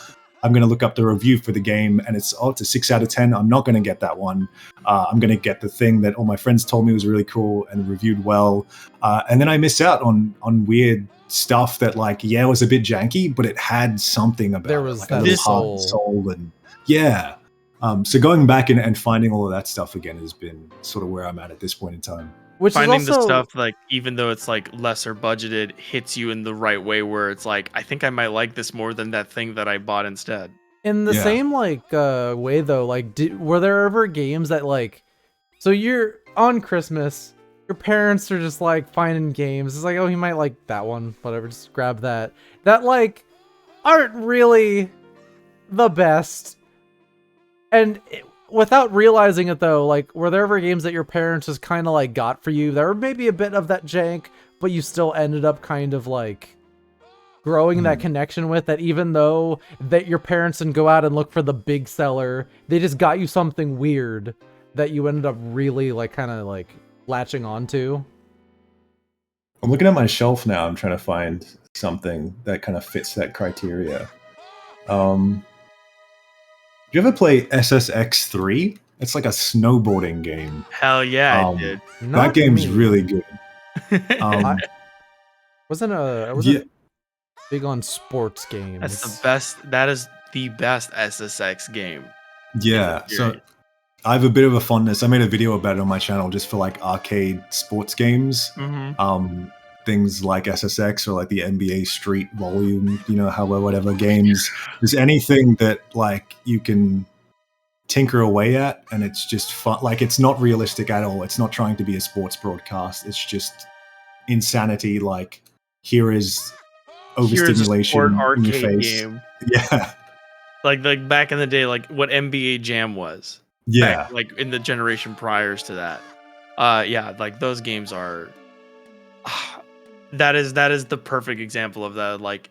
I'm going to look up the review for the game, and it's a 6 out of 10. I'm not going to get that one. I'm going to get the thing that all my friends told me was really cool and reviewed well. And then I miss out on weird stuff that like, was a bit janky, but it had something about there was it, like a little heart and soul. And so going back and finding all of that stuff again has been sort of where I'm at this point in time. Which finding is also... the stuff like, even though it's like lesser budgeted, hits you in the right way where it's like, I think I might like this more than that thing that I bought instead. In the same like way though, like were there ever games that like, so you're on Christmas, your parents are just like finding games, it's like, oh, he might like that one, whatever, just grab that like aren't really the best, and without realizing it though, like, were there ever games that your parents just kind of like got for you, there were maybe a bit of that jank, but you still ended up kind of like growing that connection with, that even though that your parents didn't go out and look for the big seller, they just got you something weird that you ended up really like kind of like latching onto? I'm looking at my shelf now. I'm trying to find something that kind of fits that criteria. Do you ever play SSX3? It's like a snowboarding game. Hell yeah, I did. That game's really good. I wasn't big on sports games. That's the best. That is the best SSX game. Yeah. So I have a bit of a fondness. I made a video about it on my channel just for like arcade sports games. Things like SSX or like the NBA Street Volume, whatever games. There's anything that like you can tinker away at, and it's just fun. Like, it's not realistic at all. It's not trying to be a sports broadcast. It's just insanity. Like, here is overstimulation in your face. Game. Yeah. Like back in the day, like what NBA Jam was. Yeah. Back, like in the generation priors to that. Like those games are that is the perfect example of that. Like,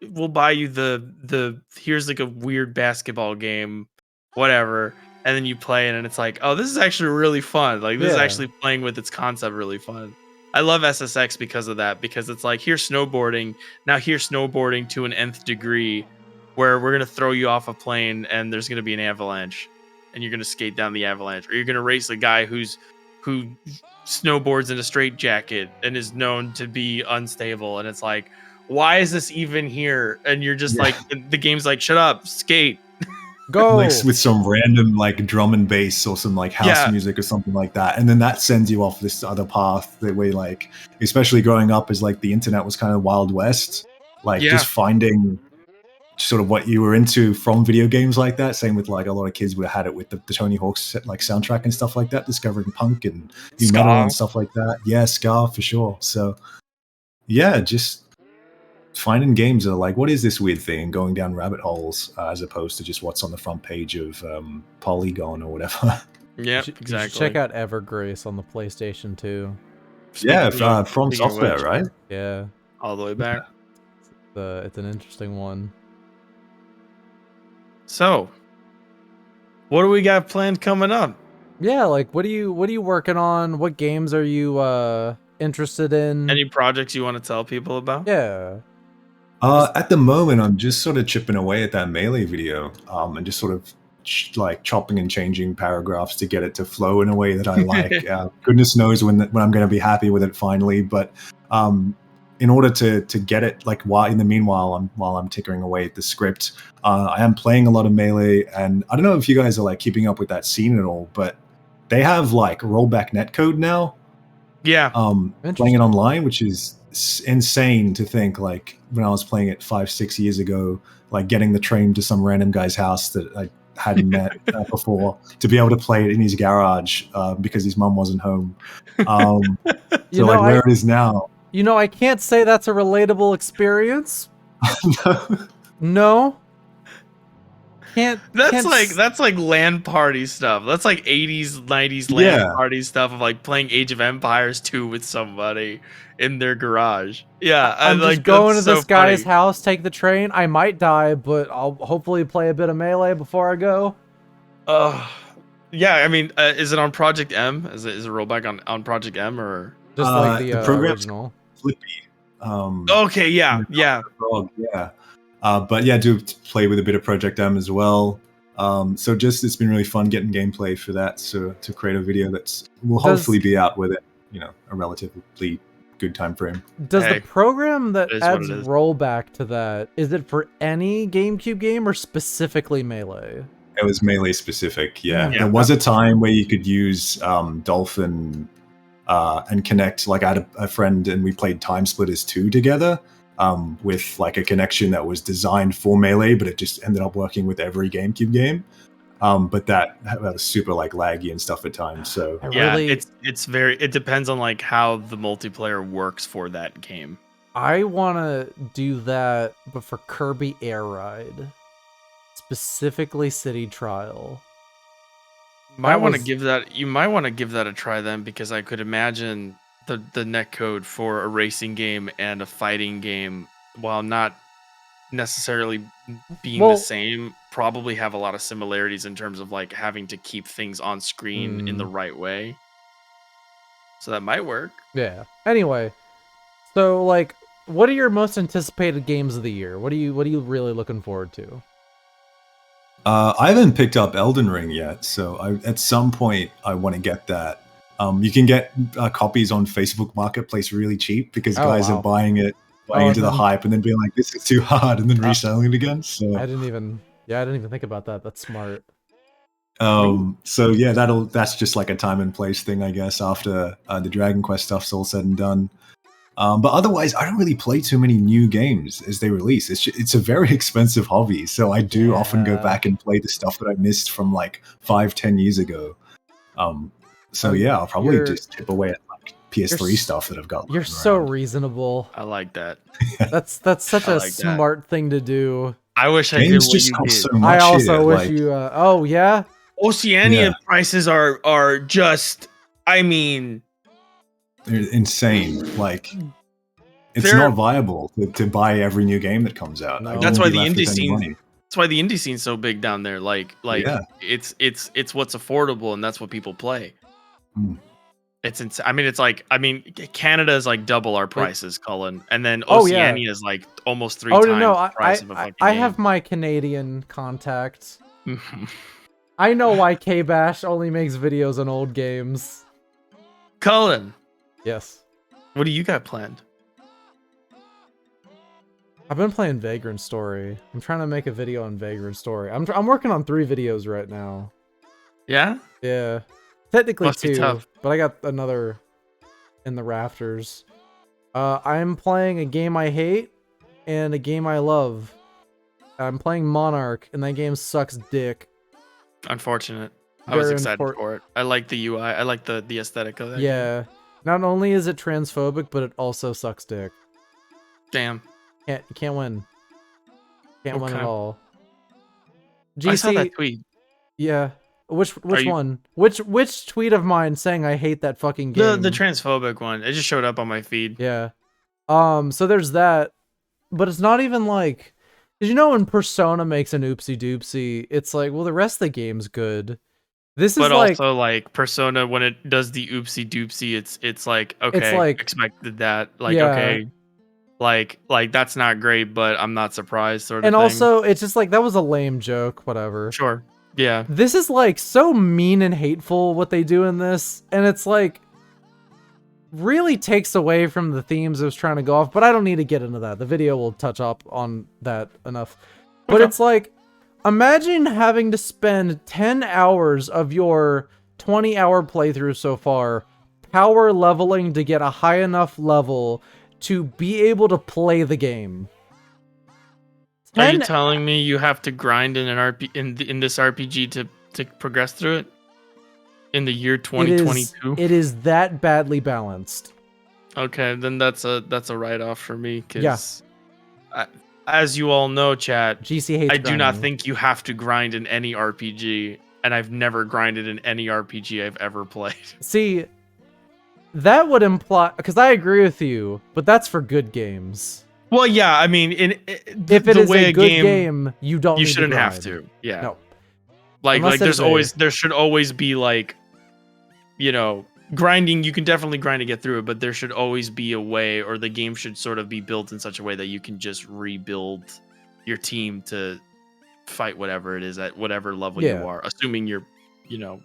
we'll buy you the here's like a weird basketball game, whatever, and then you play it and it's like, oh, this is actually really fun. Like, this is actually playing with its concept really fun. I love SSX because of that, because it's like, here's snowboarding. Now here's snowboarding to an nth degree, where we're going to throw you off a plane and there's going to be an avalanche and you're going to skate down the avalanche, or you're going to race a guy who snowboards in a straitjacket and is known to be unstable. And it's like, why is this even here? And you're just like, the game's like, shut up, skate. Go. Like with some random like drum and bass or some like house music or something like that, and then that sends you off this other path that way, like, especially growing up as like the internet was kind of Wild West, like just finding sort of what you were into from video games like that. Same with like a lot of kids would have had it with the Tony Hawk's like soundtrack and stuff like that, discovering punk and new metal and stuff like that. Yeah, ska for sure. So yeah, just finding games that are like, what is this weird thing, and going down rabbit holes as opposed to just what's on the front page of Polygon or whatever. Yeah, exactly. You should check out Evergrace on the PlayStation 2. From Software, right? Yeah, all the way back. It's an interesting one. So, what do we got planned coming up? Yeah, like what are you working on? What games are you interested in? Any projects you want to tell people about? Yeah. At the moment, I'm just sort of chipping away at that Melee video, and just sort of like chopping and changing paragraphs to get it to flow in a way that I like. Goodness knows when I'm going to be happy with it finally, but in order to get it, like, while I'm tinkering away at the script, I am playing a lot of Melee, and I don't know if you guys are like keeping up with that scene at all, but they have like rollback netcode now. Yeah. Playing it online, which is insane to think, like, when I was playing it 5-6 years ago, like getting the train to some random guy's house that I hadn't met before, to be able to play it in his garage because his mom wasn't home. So like where it is now. I can't say that's a relatable experience. No. No. That's like LAN party stuff. That's like 80s, 90s LAN party stuff of like playing Age of Empires 2 with somebody in their garage. Yeah, I'm like, just going to so this guy's funny. house, take the train. I might die, but I'll hopefully play a bit of Melee before I go. Yeah, I mean, is it on Project M? Is it rollback on Project M or just like the program's original? Flippy. Okay, yeah. But yeah, do play with a bit of Project M as well. So just it's been really fun getting gameplay for that. So to create a video will hopefully be out within a relatively good time frame. Does the program that adds rollback to that, is it for any GameCube game or specifically Melee? It was Melee specific. Yeah. There was a time where you could use Dolphin and connect. Like I had a friend and we played Time Splitters 2 together. With like a connection that was designed for Melee, but it just ended up working with every GameCube game. But that was super like laggy and stuff at times. So it depends on like how the multiplayer works for that game. I want to do that, but for Kirby Air Ride, specifically City Trial. You might want to give that a try then, because I could imagine the netcode for a racing game and a fighting game, while not necessarily being the same, probably have a lot of similarities in terms of like having to keep things on screen in the right way. So that might work. Yeah. Anyway, so like, what are your most anticipated games of the year? What are you really looking forward to? I haven't picked up Elden Ring yet, so at some point I want to get that. You can get copies on Facebook Marketplace really cheap because guys are buying into the hype and then being like, "This is too hard," and then reselling it again. So I didn't even think about that. That's smart. So yeah, that's just like a time and place thing, I guess. After the Dragon Quest stuff's all said and done, but otherwise, I don't really play too many new games as they release. It's a very expensive hobby, so I do often go back and play the stuff that I missed from like 5-10 years ago. So yeah, I'll probably just chip away at like PS3 stuff that I've got. You're so reasonable. I like that. That's such a smart thing to do. I wish I did what you did. So much I also here, wish you. Oh yeah. Oceania prices are just. I mean, they're insane. Like, it's not viable to buy every new game that comes out. No. That's why the indie scene. That's why the indie scene's so big down there. Like it's what's affordable, and that's what people play. It's insane. I mean, Canada is like double our prices, Cullen, and then Oceania is like almost 3 times the price of a fucking I game. have my Canadian contacts. I know why K-Bash only makes videos on old games. Cullen. Yes. What do you got planned? I've been playing Vagrant Story. I'm trying to make a video on Vagrant Story. I'm working on 3 videos right now. Yeah? Yeah. Technically Must be 2, tough. but I got another in the rafters. I'm playing a game I hate and a game I love. I'm playing Monarch, and that game sucks dick. Unfortunate. I was excited for it. I like the UI. I like the aesthetic of that. Yeah. Not only is it transphobic, but it also sucks dick. Damn. You can't win. Can't win at all. GC, I saw that tweet. Yeah. Which one? Which tweet of mine saying I hate that fucking game? The transphobic one. It just showed up on my feed. Yeah. So there's that, but it's not even like, did you know when Persona makes an oopsie doopsie, it's like, well, the rest of the game's good. This is but like, also like Persona, when it does the oopsie doopsie, it's like, okay, it's like, expected that. Like, okay. Like that's not great, but I'm not surprised, sort of and thing. Also, it's just like, that was a lame joke, whatever. Sure. Yeah. This is like so mean and hateful what they do in this, and it's like really takes away from the themes it was trying to go off, but I don't need to get into that. The video will touch up on that enough. But it's like, imagine having to spend 10 hours of your 20-hour playthrough so far power leveling to get a high enough level to be able to play the game. Are you telling me you have to grind in an in this RPG to progress through it in the year 2022? It is that badly balanced. Okay, then that's a write-off for me, because as you all know, chat, GC hates I do not grinding. think you have to grind in any RPG, and I've never grinded in any RPG I've ever played. See, that would imply, because I agree with you, but that's for good games. Well, yeah, I mean, If it is a good game, you don't. You need shouldn't to grind. have to. Yeah. No. Like Unless there should always be like, you know, grinding. You can definitely grind to get through it, but there should always be a way, or the game should sort of be built in such a way that you can just rebuild your team to fight whatever it is at whatever level you are, assuming you're, you know,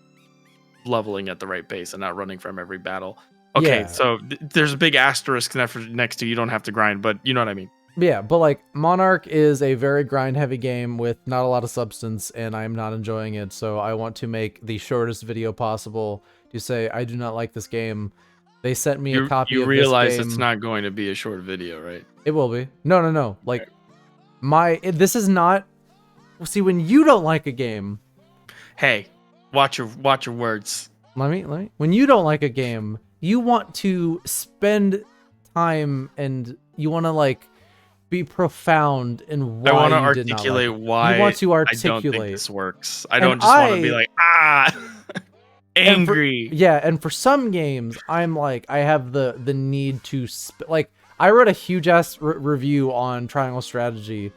leveling at the right pace and not running from every battle. Okay, Yeah. so there's a big asterisk next to you don't have to grind, but you know what I mean. Yeah, but like Monarch is a very grind heavy game with not a lot of substance, and I'm not enjoying it, so I want to make the shortest video possible to say I do not like this game. They sent me a copy of this game. You realize it's not going to be a short video, right? It will be. No. Like this is not. See, when you don't like a game, hey, watch your words. Let me. When you don't like a game, you want to spend time and you want to like be profound in why I want to you did not articulate like it. why You want to I articulate. don't think this works. I don't just want to be like angry. And for some games, I'm like I have the need to like I wrote a huge ass review on Triangle Strategy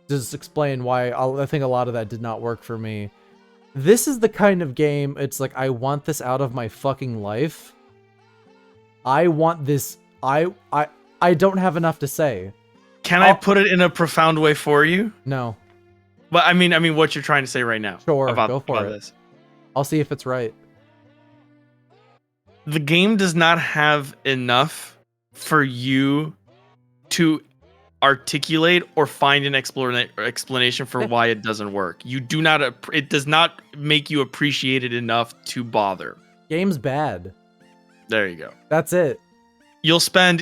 to just explain why I think a lot of that did not work for me. This is the kind of game, it's like, I want this out of my fucking life. I want this, I don't have enough to say. Can I put it in a profound way for you? No. But I mean what you're trying to say right now. Sure, go for it. This. I'll see if it's right. The game does not have enough for you to articulate or find an explanation for why it doesn't work. You do not. It does not make you appreciate it enough to bother. Game's bad. There you go. That's it. You'll spend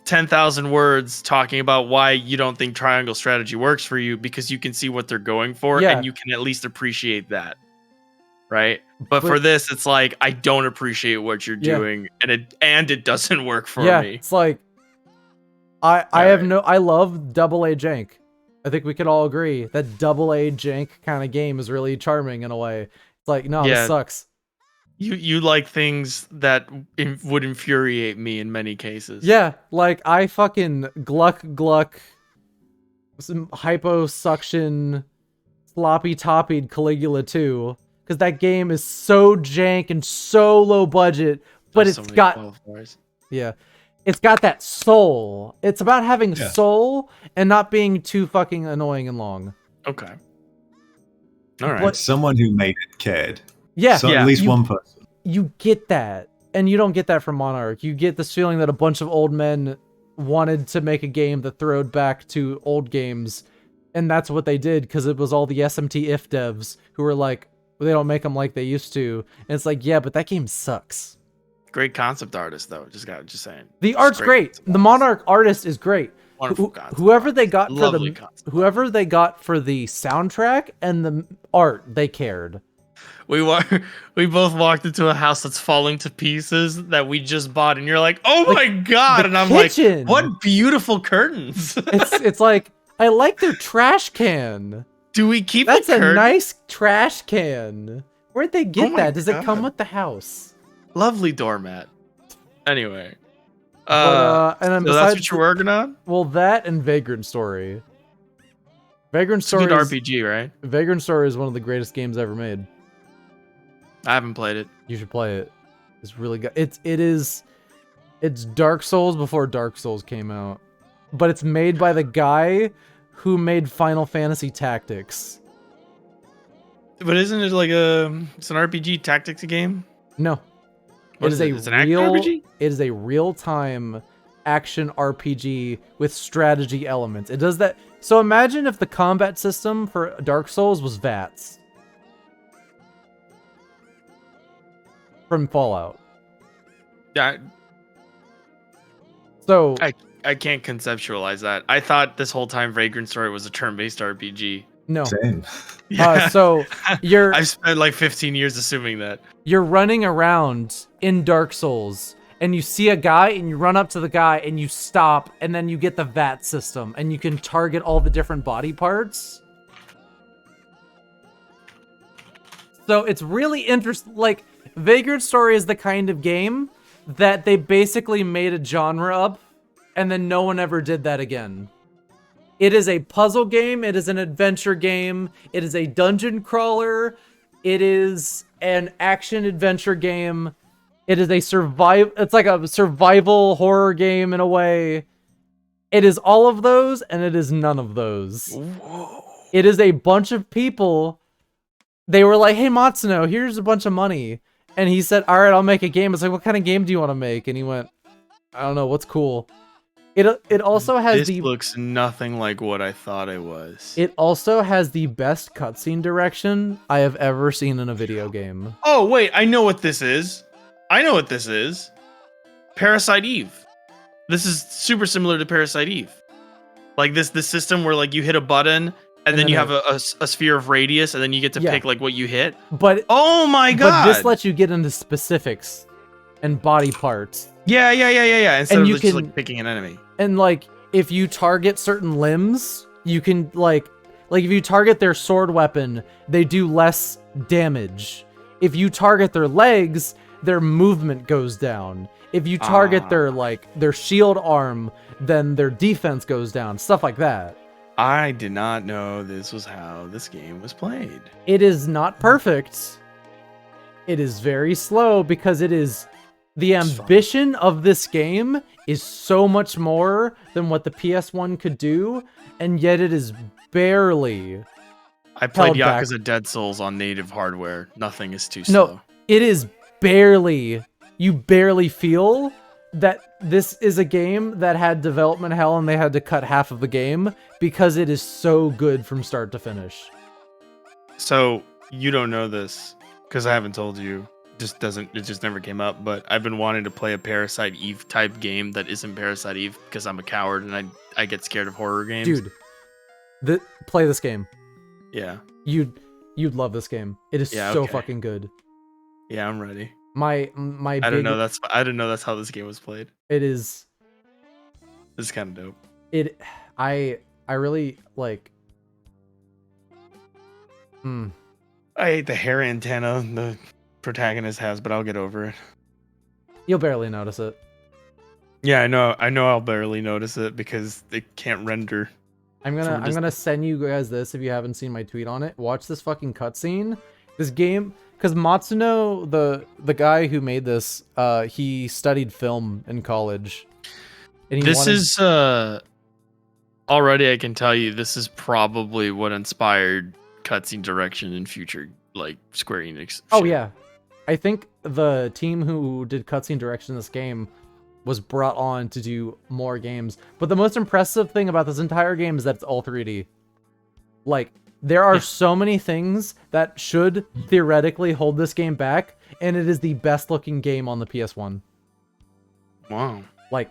10,000 words talking about why you don't think Triangle Strategy works for you because you can see what they're going for and you can at least appreciate that. Right? But for this, it's like I don't appreciate what you're doing and it doesn't work for me. Yeah, it's like I love double-A jank. I think we could all agree that double-A jank kind of game is really charming in a way. It's like, no, this sucks. You like things that would infuriate me in many cases. Yeah, like I fucking gluck, some hyposuction, sloppy toppied Caligula 2, because that game is so jank and so low budget, but it's got it's got that soul. It's about having soul and not being too fucking annoying and long. Okay. All right. But someone who made it cared. Yeah. So at least one person. You get that. And you don't get that from Monarch. You get this feeling that a bunch of old men wanted to make a game that throwed back to old games. And that's what they did, because it was all the SMT if devs who were like, well, they don't make them like they used to. And it's like, yeah, but that game sucks. Great concept artist, though. Just saying. The art's great. The Monarch artist is great. Wonderful whoever they got Lovely whoever they got for the soundtrack and the art, they cared. We both walked into a house that's falling to pieces that we just bought, and you're like, "Oh my god!" And I'm kitchen. like, "What beautiful curtains!" It's like I like their trash can. Do we keep? That's a nice trash can. Where'd they get that? Does it come with the house? Lovely doormat. Anyway, and then so that's what you're working on? Well, that and Vagrant Story. Vagrant Story is a good RPG, right? Vagrant Story is one of the greatest games ever made. I haven't played it. You should play it. It's really good. It's Dark Souls before Dark Souls came out, but it's made by the guy who made Final Fantasy Tactics. But isn't it like it's an RPG tactics game? No. It's an action RPG? It is a real-time action RPG with strategy elements. It does that. So imagine if the combat system for Dark Souls was VATS. From Fallout. Yeah. So I can't conceptualize that. I thought this whole time Vagrant Story was a turn-based RPG. No. Same. So I've spent like 15 years assuming that. You're running around in Dark Souls, and you see a guy and you run up to the guy and you stop, and then you get the VAT system and you can target all the different body parts. So it's really interesting. Like, Vagrant Story is the kind of game that they basically made a genre up and then no one ever did that again. It is a puzzle game, it is an adventure game, it is a dungeon crawler, it is an action adventure game, it is it's like a survival horror game in a way. It is all of those, and it is none of those. Whoa. It is a bunch of people. They were like, hey, Matsuno, here's a bunch of money. And he said, all right, I'll make a game. It's like, what kind of game do you want to make? And he went, I don't know, what's cool? It also has This looks nothing like what I thought it was. It also has the best cutscene direction I have ever seen in a video game. Oh, wait, I know what this is. Parasite Eve. This is super similar to Parasite Eve. Like the system where like you hit a button and then you have a sphere of radius and then you get to pick like what you hit. But oh my god. But this lets you get into specifics and body parts. Yeah. Instead and of you just like picking an enemy. And like if you target certain limbs, you can like if you target their sword weapon, they do less damage. If you target their legs, their movement goes down. If you target their shield arm, then their defense goes down. Stuff like that. I did not know this was how this game was played. It is not perfect. It is very slow because it is the ambition of this game is so much more than what the PS1 could do, and yet it is barely. I played Yakuza Dead Souls on native hardware. Nothing is too No, slow. it is barely. You barely feel that this is a game that had development hell and they had to cut half of the game because it is so good from start to finish. So you don't know this because I haven't told you. It just never came up. But I've been wanting to play a Parasite Eve type game that isn't Parasite Eve because I'm a coward and I get scared of horror games. Dude, play this game. Yeah. You'd love this game. It is so fucking good. Yeah, I'm ready. I didn't know that's how this game was played. It is. This is kind of dope. I really like. I hate the hair antenna the protagonist has, but I'll get over it. You'll barely notice it. Yeah, I know I'll barely notice it because it can't render. I'm gonna send you guys this if you haven't seen my tweet on it. Watch this fucking cutscene. This game, because Matsuno, the guy who made this, he studied film in college. And already I can tell you this is probably what inspired cutscene direction in future like Square Enix. Oh yeah, I think the team who did cutscene direction in this game was brought on to do more games. But the most impressive thing about this entire game is that it's all 3D. Like, there are so many things that should theoretically hold this game back, and it is the best looking game on the PS1. Wow. Like,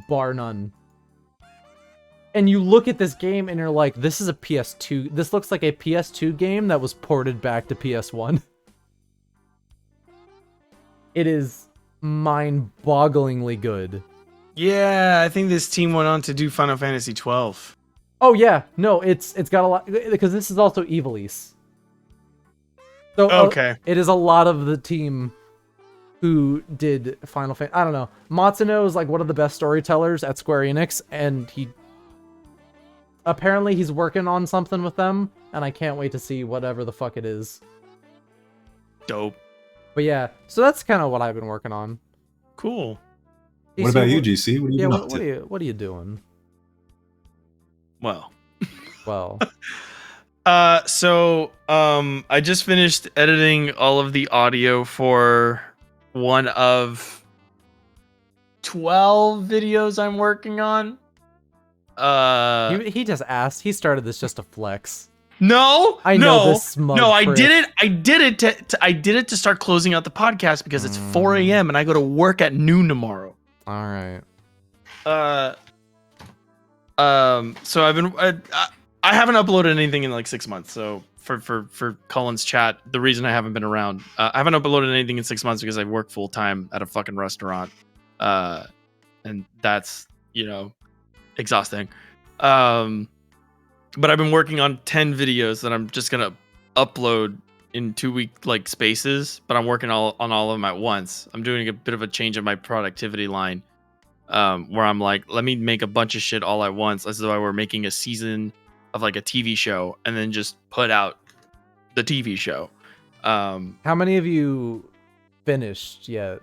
bar none. And you look at this game and you're like, this is a PS2. This looks like a PS2 game that was ported back to PS1. It is mind-bogglingly good. Yeah, I think this team went on to do Final Fantasy 12. Oh yeah, no, it's got a lot because this is also Evilise. So okay, it is a lot of the team who did Final Fantasy. I don't know. Matsuno is like one of the best storytellers at Square Enix, and apparently he's working on something with them, and I can't wait to see whatever the fuck it is. Dope. But yeah, so that's kind of what I've been working on. Cool. GC, what about you, GC? What are you doing? What are you doing? Well. So I just finished editing all of the audio for one of 12 videos I'm working on. He just asked. He started this just to flex. No, I know this smug I prick. did it to start closing out the podcast because it's 4 a.m. and I go to work at noon tomorrow. All right. So I haven't uploaded anything in like 6 months. So for Cullen's chat, the reason I haven't been around, I haven't uploaded anything in 6 months because I work full time at a fucking restaurant, and that's exhausting. But I've been working on 10 videos that I'm just gonna upload in 2-week like spaces, but I'm working on all of them at once. I'm doing a bit of a change of my productivity line, where I'm like, let me make a bunch of shit all at once, as though I were making a season of like a TV show, and then just put out the TV show. How many of you finished yet?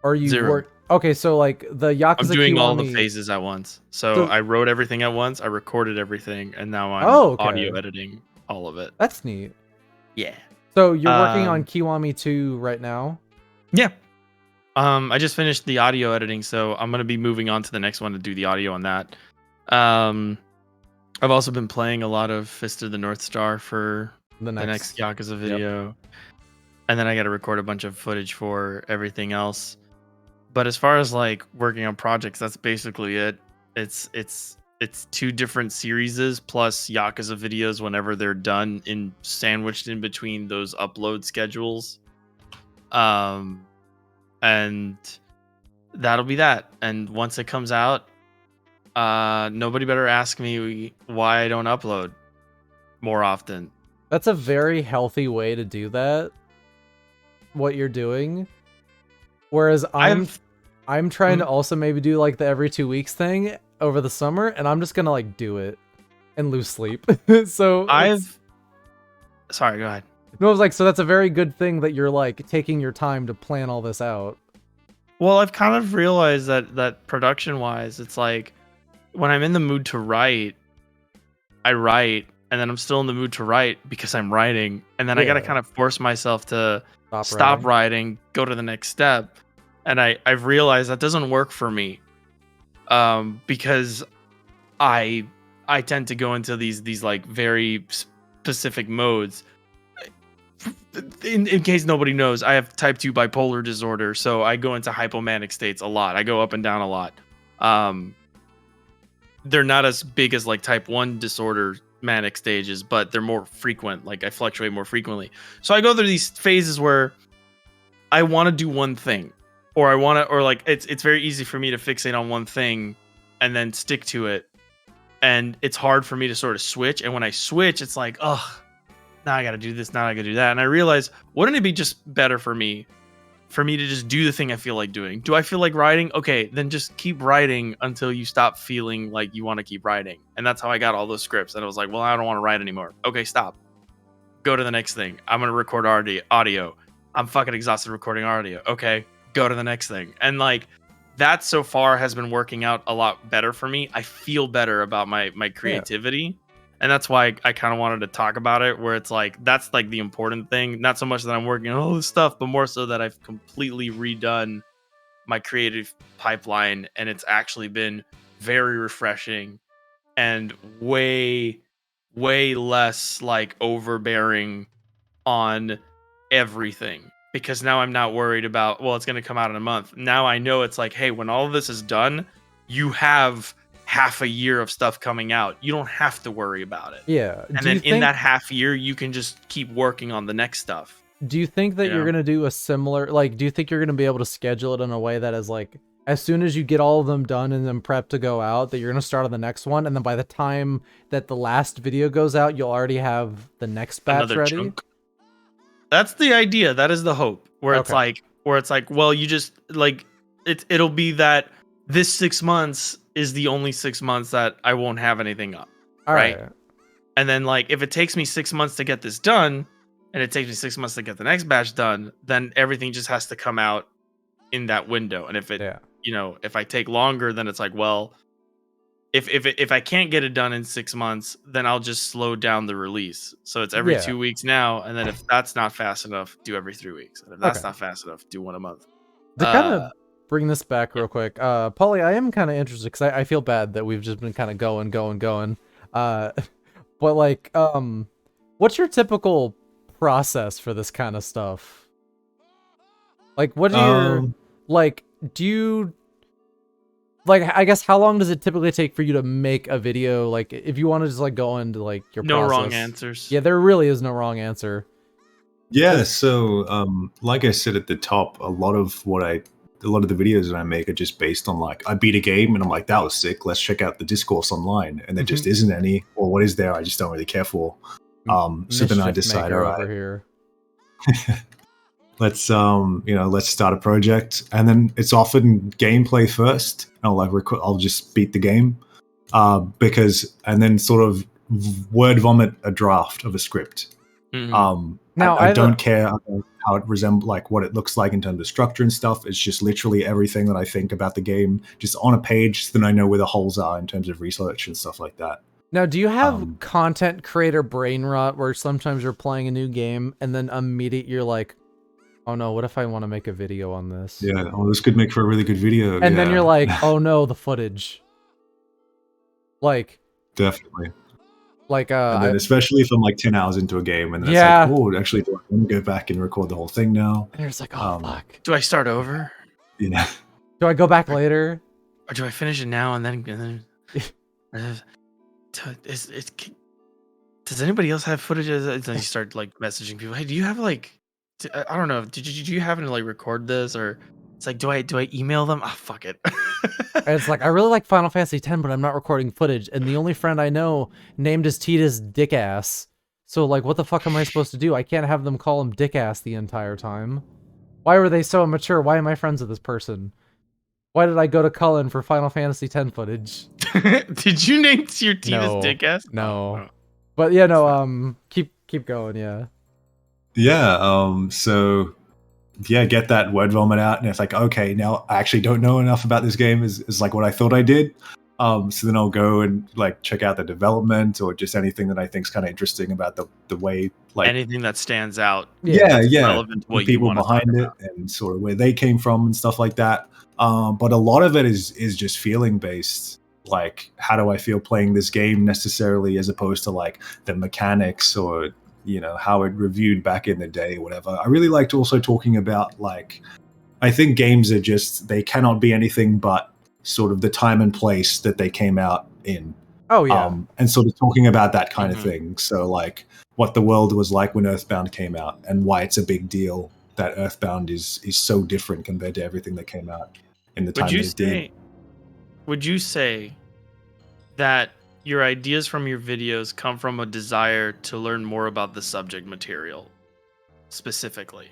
Or you 0. Okay, so like the Yakuza I'm doing Kiwami... all the phases at once. So I wrote everything at once, I recorded everything, and now I'm audio editing all of it. That's neat. Yeah. So you're working on Kiwami 2 right now? Yeah. I just finished the audio editing, so I'm gonna be moving on to the next one to do the audio on that. I've also been playing a lot of Fist of the North Star for the next Yakuza video. Yep. And then I got to record a bunch of footage for everything else. But as far as like working on projects, that's basically it. It's 2 different series plus Yakuza videos whenever they're done, sandwiched in between those upload schedules. And that'll be that. And once it comes out, nobody better ask me why I don't upload more often. That's a very healthy way to do that. What you're doing. Whereas I'm trying to also maybe do like the every 2 weeks thing over the summer, and I'm just gonna like do it and lose sleep. So sorry, go ahead. No, I was like, so that's a very good thing that you're like taking your time to plan all this out. Well, I've kind of realized that production wise, it's like when I'm in the mood to write, I write, and then I'm still in the mood to write because I'm writing, and then I gotta kind of force myself to stop writing, go to the next step. And I've realized that doesn't work for me, because I tend to go into these like very specific modes. In case nobody knows, I have type 2 bipolar disorder, so I go into hypomanic states a lot. I go up and down a lot. They're not as big as like type 1 disorder manic stages, but they're more frequent. Like I fluctuate more frequently. So I go through these phases where I want to do one thing, or like it's very easy for me to fixate on one thing and then stick to it. And it's hard for me to sort of switch. And when I switch, it's like, oh, now I got to do this. Now I got to do that. And I realize, wouldn't it be just better for me to just do the thing I feel like doing? Do I feel like writing? Okay, then just keep writing until you stop feeling like you want to keep writing. And that's how I got all those scripts. And I was like, well, I don't want to write anymore. Okay, stop. Go to the next thing. I'm going to record audio. I'm fucking exhausted recording audio. Okay, go to the next thing. And like that so far has been working out a lot better for me. I feel better about my creativity. Yeah. And that's why I kind of wanted to talk about it, where it's like, that's like the important thing. Not so much that I'm working on all this stuff, but more so that I've completely redone my creative pipeline. And it's actually been very refreshing and way, way less like overbearing on everything. Because now I'm not worried about, well, it's going to come out in a month. Now I know it's like, hey, when all of this is done, you have half a year of stuff coming out. You don't have to worry about it. Yeah. And then in that half year, you can just keep working on the next stuff. Do you think that you're going to do a similar, like, do you think you're going to be able to schedule it in a way that is like, as soon as you get all of them done and then prep to go out, that you're going to start on the next one, and then by the time that the last video goes out, you'll already have the next batch Another ready? Chunk. That's the idea. That is the hope. Where it's like, well, you just like it'll be that this 6 months is the only 6 months that I won't have anything up. All right. And then like, if it takes me 6 months to get this done, and it takes me 6 months to get the next batch done, then everything just has to come out in that window. And if it, if I take longer, then it's like, well, if I can't get it done in 6 months, then I'll just slow down the release. So it's every 2 weeks now. And then if that's not fast enough, do every 3 weeks. And if that's not fast enough, do one a month. To kind of bring this back real quick, Pauly, I am kind of interested because I feel bad that we've just been kind of going. But like, what's your typical process for this kind of stuff? Like, what do you like? Do you like, I guess how long does it typically take for you to make a video? Like, if you want to just like go into like your No process. wrong answers. Yeah, there really is no wrong answer. Yeah, so like I said at the top, a lot of the videos that I make are just based on like I beat a game and I'm like, that was sick, let's check out the discourse online, and there just isn't any, or what is there I just don't really care for. So then I decide, all right, over here. let's start a project, and then it's often gameplay first. I'll just beat the game, and then sort of word vomit a draft of a script. Now I don't care how it resembles, like what it looks like in terms of structure and stuff. It's just literally everything that I think about the game just on a page, so then I know where the holes are in terms of research and stuff like that. Now, do you have content creator brain rot where sometimes you're playing a new game and then immediately you're like, oh no, what if I want to make a video on this? Yeah, this could make for a really good video. And then you're like, oh no, the footage. Like, definitely. Like, and then especially if I'm like 10 hours into a game and then it's like, oh, actually, do I want to go back and record the whole thing now? And it's like, oh, fuck. Do I start over? Yeah. Do I go back later? Or do I finish it now and then does anybody else have footage? And then you start like messaging people. Hey, do you have like, I don't know. Did you happen to like record this, or it's like, do I email them? Ah, fuck it. And it's like, I really like Final Fantasy X, but I'm not recording footage. And the only friend I know named his Tita's Dickass. So like, what the fuck am I supposed to do? I can't have them call him Dickass the entire time. Why were they so immature? Why am I friends with this person? Why did I go to Cullen for Final Fantasy X footage? Did you name your Tita's Dickass? No. Oh. But yeah, no, keep going, yeah. Yeah, so yeah, get that word vomit out, and it's like, okay, now I actually don't know enough about this game is like what I thought I did. So then I'll go and like check out the development or just anything that I think is kind of interesting about the way, like anything that stands out. Yeah, relevant to what the people you behind it and sort of where they came from and stuff like that. But a lot of it is just feeling based. Like, how do I feel playing this game necessarily, as opposed to like the mechanics or, you know, how it reviewed back in the day, whatever. I really liked also talking about, like, I think games are just, they cannot be anything but sort of the time and place that they came out in. Oh, yeah. And sort of talking about that kind of thing. So, like, what the world was like when Earthbound came out and why it's a big deal that Earthbound is so different compared to everything that came out in the time they did. Would you say that your ideas from your videos come from a desire to learn more about the subject material specifically?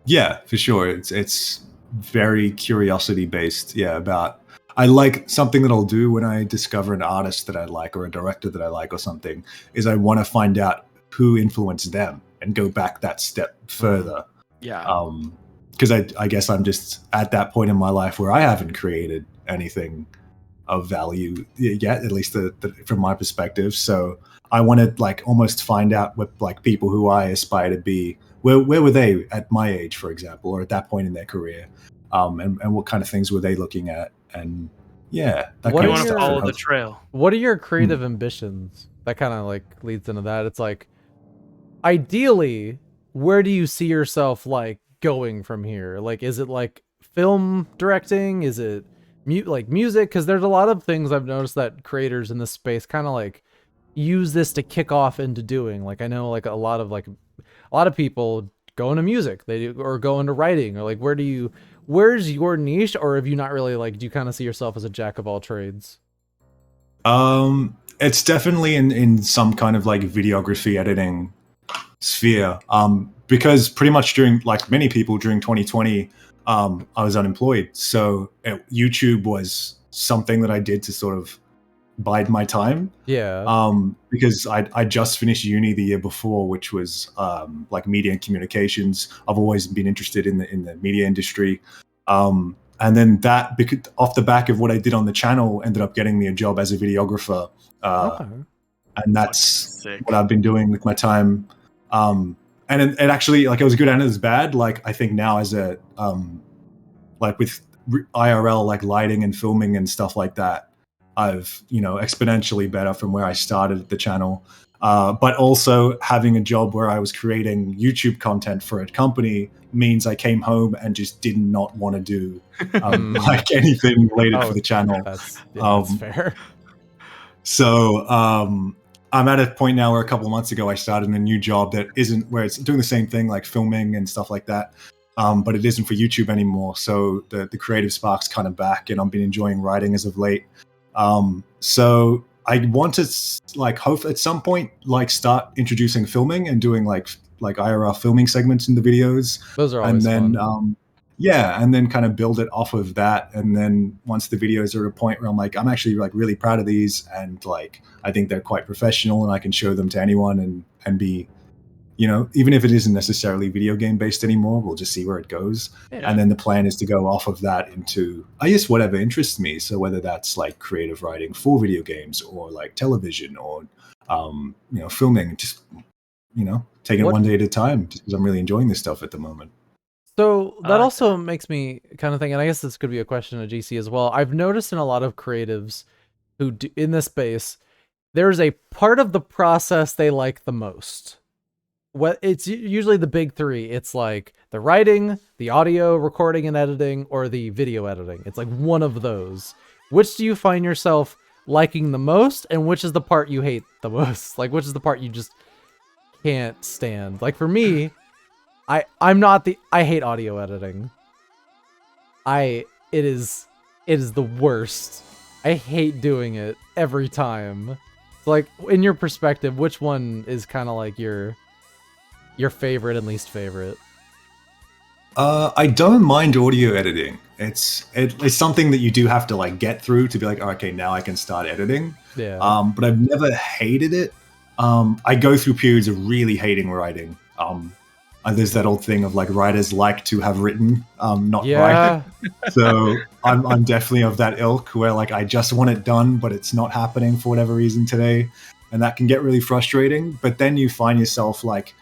Yeah, for sure. It's very curiosity based. Yeah, about, I like something that I'll do when I discover an artist that I like or a director that I like or something, is I want to find out who influenced them and go back that step further. Yeah. Because I guess I'm just at that point in my life where I haven't created anything of value yet, at least from my perspective. So I want to like almost find out what like people who I aspire to be, where were they at my age, for example, or at that point in their career, and what kind of things were they looking at, and yeah, that what do you want to follow the trail? What are your creative ambitions? That kind of like leads into that. It's like, ideally, where do you see yourself like going from here? Like, is it like film directing? Is it like music? Because there's a lot of things I've noticed that creators in this space kind of like use this to kick off into doing. Like, I know like a lot of people go into music, or go into writing, or like, where's your niche? Or have you not really, like, do you kind of see yourself as a jack of all trades? It's definitely in some kind of like videography editing sphere, because pretty much during, like many people during 2020, I was unemployed, so YouTube was something that I did to sort of bide my time. Yeah. Because I just finished uni the year before, which was like media and communications. I've always been interested in the media industry, and then that, because off the back of what I did on the channel, ended up getting me a job as a videographer, and that's what I've been doing with my time. And it actually, like, it was good and it was bad. Like, I think now as a, like with IRL, like lighting and filming and stuff like that, I've, you know, exponentially better from where I started the channel. But also having a job where I was creating YouTube content for a company means I came home and just did not want to do like anything related for the channel. That's fair. So I'm at a point now where a couple of months ago I started a new job that isn't where it's doing the same thing like filming and stuff like that. But it isn't for YouTube anymore. So the creative spark's kind of back, and I've been enjoying writing as of late. So I want to like hope at some point like start introducing filming and doing like IRL filming segments in the videos. Those are always fun. And then kind of build it off of that. And then once the videos are at a point where I'm like, I'm actually like really proud of these, and like I think they're quite professional, and I can show them to anyone and be, you know, even if it isn't necessarily video game based anymore, we'll just see where it goes. Yeah. And then the plan is to go off of that into, I guess, whatever interests me. So whether that's like creative writing for video games or like television or, you know, filming, just, you know, taking it one day at a time, because I'm really enjoying this stuff at the moment. So that also makes me kind of think, and I guess this could be a question of GC as well. I've noticed in a lot of creatives who do in this space, there's a part of the process they like the most. It's usually the big three. It's like the writing, the audio recording and editing, or the video editing. It's like one of those. Which do you find yourself liking the most, and which is the part you hate the most? Like, which is the part you just can't stand? Like for me, I hate audio editing. It is the worst. I hate doing it every time. So like, in your perspective, which one is kind of like your favorite and least favorite? I don't mind audio editing. It's something that you do have to like get through to be like, oh, okay, now I can start editing. Yeah. But I've never hated it. I go through periods of really hating writing. There's that old thing of like writers like to have written, not write. So I'm definitely of that ilk where like I just want it done, but it's not happening for whatever reason today, and that can get really frustrating. But then you find yourself like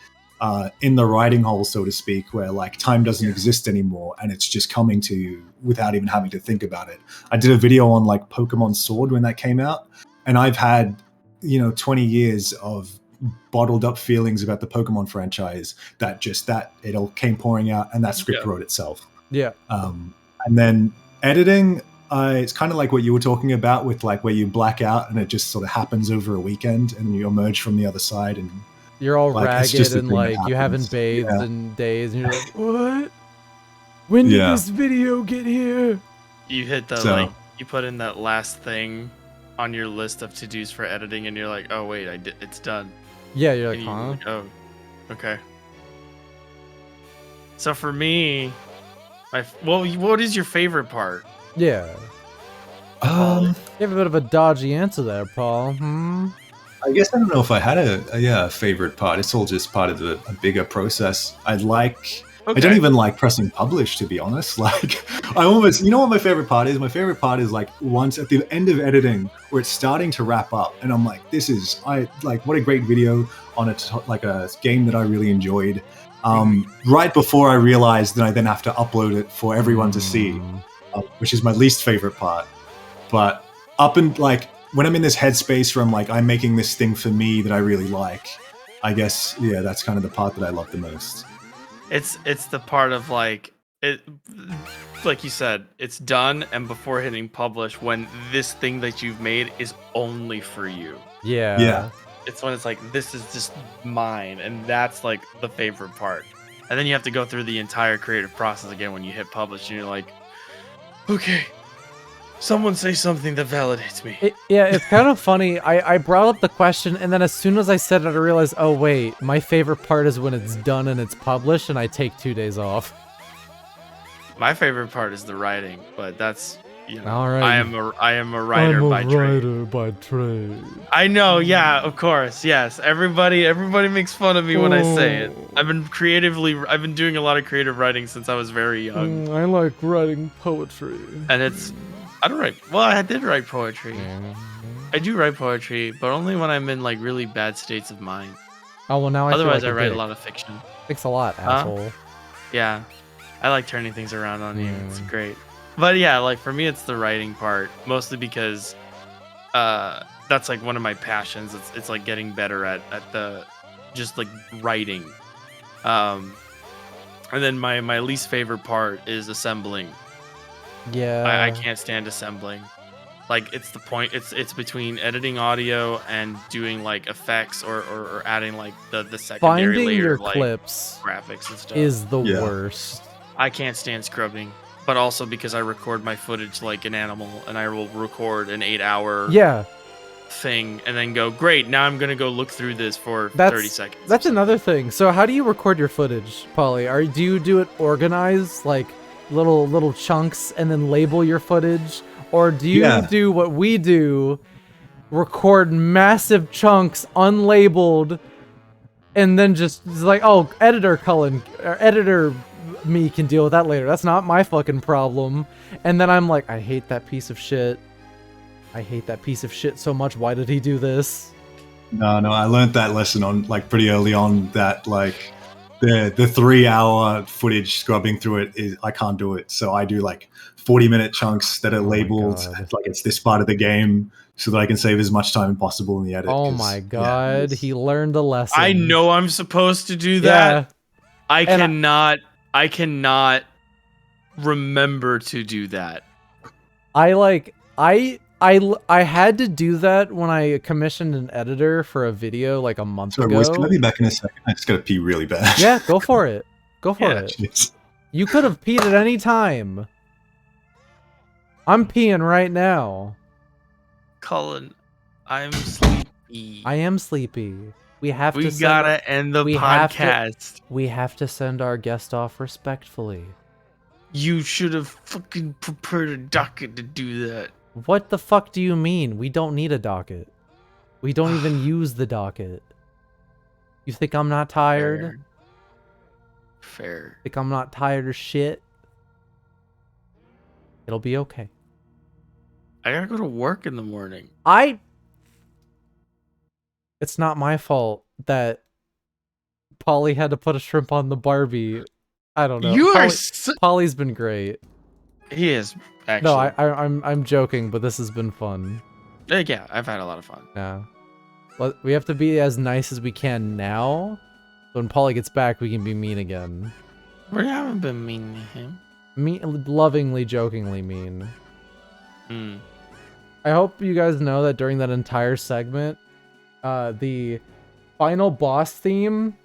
in the writing hole, so to speak, where like time doesn't exist anymore, and it's just coming to you without even having to think about it. I did a video on like Pokemon Sword when that came out, and I've had 20 years of bottled up feelings about the Pokemon franchise that it all came pouring out, and that script wrote itself. Yeah. And then editing, it's kind of like what you were talking about with like where you black out and it just sort of happens over a weekend and you emerge from the other side and you're all like, ragged and like you haven't bathed in days and you're like, what? When did this video get here? You hit the like you put in that last thing on your list of to-dos for editing and you're like, oh wait, it's done. Yeah, you're like, huh? Like, oh, okay. So for me, what is your favorite part? Yeah. You have a bit of a dodgy answer there, Paul. I guess I don't know if I had a favorite part. It's all just part of a bigger process. I don't even like pressing publish, to be honest. Like, I almost, you know what my favorite part is? My favorite part is like once at the end of editing where it's starting to wrap up and I'm like, what a great video on a game that I really enjoyed. Right before I realized that I then have to upload it for everyone to see, which is my least favorite part. But when I'm in this headspace where I'm like, I'm making this thing for me that I really like, I guess, that's kind of the part that I love the most. It's the part of like it, like you said, it's done, and before hitting publish, when this thing that you've made is only for you. Yeah. It's when it's like, this is just mine, and that's like the favorite part. And then you have to go through the entire creative process again when you hit publish, and you're like, okay, someone say something that validates me. It's kind of funny. I brought up the question, and then as soon as I said it, I realized, oh wait, my favorite part is when it's done and it's published, and I take 2 days off. My favorite part is the writing, but that's, all right. I am a writer by trade. I know, yeah, of course, yes. Everybody makes fun of me when I say it. I've been doing a lot of creative writing since I was very young. I like writing poetry. And I don't write. Well, I did write poetry. I do write poetry, but only when I'm in like really bad states of mind. Oh well, now otherwise I write a lot of fiction. Thanks a lot, asshole. Yeah, I like turning things around on you. It's great. But yeah, like for me, it's the writing part, mostly because that's like one of my passions. It's like getting better at the just like writing. And then my least favorite part is assembling. Yeah. I can't stand assembling. Like it's the point. It's between editing audio and doing like effects or adding like the secondary Finding layer your of, like, clips graphics and stuff. is the worst. I can't stand scrubbing, but also because I record my footage like an animal, and I will record an 8-hour thing and then go, great, now I'm gonna go look through this for 30 seconds. That's another thing. So how do you record your footage, Pauly? Do you do it organized, like little chunks, and then label your footage? Or do you do what we do, record massive chunks unlabeled, and then just like, oh, editor Cullen, or editor me can deal with that later. That's not my fucking problem. And then I'm like, I hate that piece of shit. I hate that piece of shit so much. Why did he do this? No, I learned that lesson on like pretty early on, that like the 3-hour footage scrubbing through it is, I can't do it. So I do like 40-minute chunks that are labeled like it's this part of the game, so that I can save as much time as possible in the edit. Oh my god, he learned a lesson. I know I'm supposed to do that. I cannot remember to do that. I had to do that when I commissioned an editor for a video like a month ago. Boys, can I be back in a second? I just gotta pee really bad. Yeah, go for it. Go for it. Geez. You could have peed at any time. I'm peeing right now. Cullen, I'm sleepy. I am sleepy. We gotta end the podcast. We have to send our guest off respectfully. You should have fucking prepared a docket to do that. What the fuck do you mean? We don't need a docket. We don't even use the docket. You think I'm not tired? Fair. Think I'm not tired of shit? It'll be okay. I gotta go to work in the morning. It's not my fault that Pauly had to put a shrimp on the Barbie. I don't know. Pauly's been great. He is, actually. No, I'm joking, but this has been fun. Yeah, I've had a lot of fun. Yeah. Well, we have to be as nice as we can now. So when Pauly gets back, we can be mean again. We haven't been mean to him. Lovingly, jokingly mean. I hope you guys know that during that entire segment, the final boss theme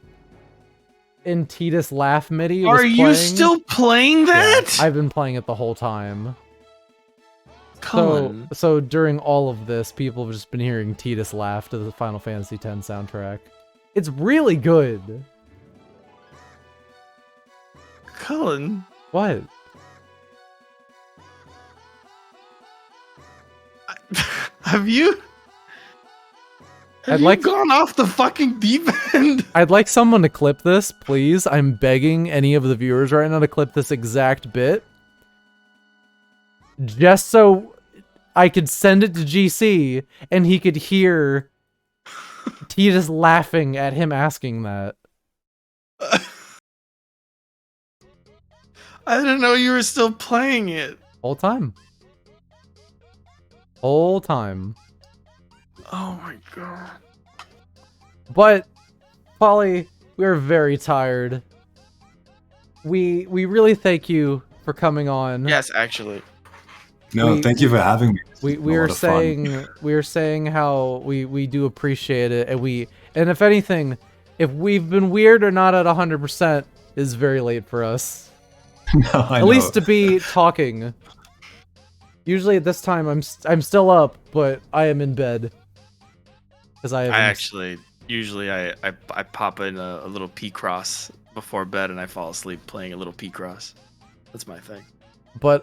in Titus Laugh MIDI was playing. Are you still playing that? Yeah, I've been playing it the whole time. Cullen. So during all of this, people have just been hearing Titus laugh to the Final Fantasy X soundtrack. It's really good. Cullen. What? Have you gone off the fucking deep end? I'd like someone to clip this, please. I'm begging any of the viewers right now to clip this exact bit. Just so I could send it to GC and he could hear Titus laughing at him asking that. I didn't know you were still playing it. Whole time. Whole time. Oh my god. But, Pauly, we're very tired. We really thank you for coming on. Yes, actually. No, thank you for having me. We were saying how we do appreciate it, and if anything, if we've been weird or not at 100% is very late for us. No, I at least to be talking. Usually at this time I'm still up, but I am in bed. Because usually I pop in a little P-Cross before bed and I fall asleep playing a little P-Cross. That's my thing. But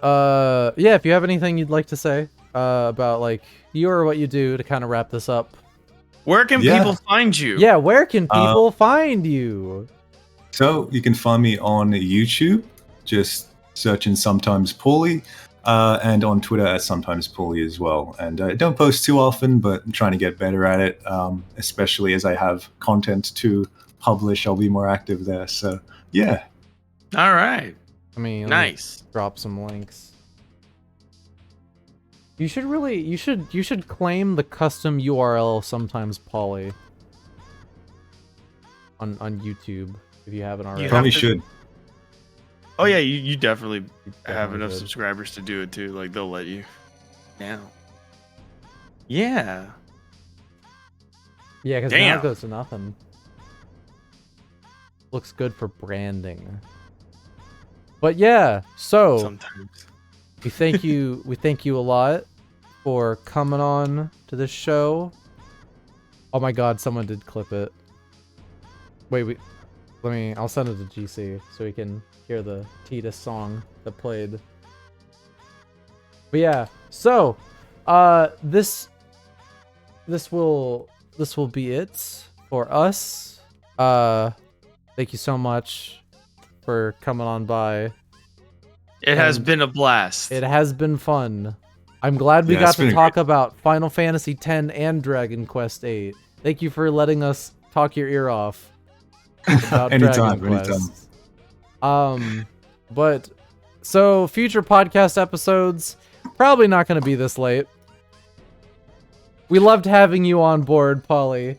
yeah, if you have anything you'd like to say about like you or what you do to kind of wrap this up. Where can people find you? Yeah, where can people find you? So you can find me on YouTube, just searching SometimesPauly, and on Twitter at SometimesPauly as well. And I don't post too often, but I'm trying to get better at it, especially as I have content to publish. I'll be more active there. So yeah. All right. I mean, nice. Drop some links. You should claim the custom URL SometimesPauly on YouTube if you haven't already. Probably should. Oh yeah, you definitely have definitely enough should. subscribers to do it too. Like they'll let you. Now. Yeah. Yeah, because now Damn. it goes to nothing. Looks good for branding. But yeah, so Sometimes. we thank you a lot for coming on to this show. Oh my god, someone did clip it. Wait, I'll send it to GC so we can hear the Titus song that played. But yeah, so this will be it for us. Thank you so much for coming on by. It has been a blast. It has been fun. I'm glad we got to talk about Final Fantasy X and Dragon Quest VIII. Thank you for letting us talk your ear off about anytime. But so future podcast episodes probably not going to be this late. We loved having you on board, Pauly,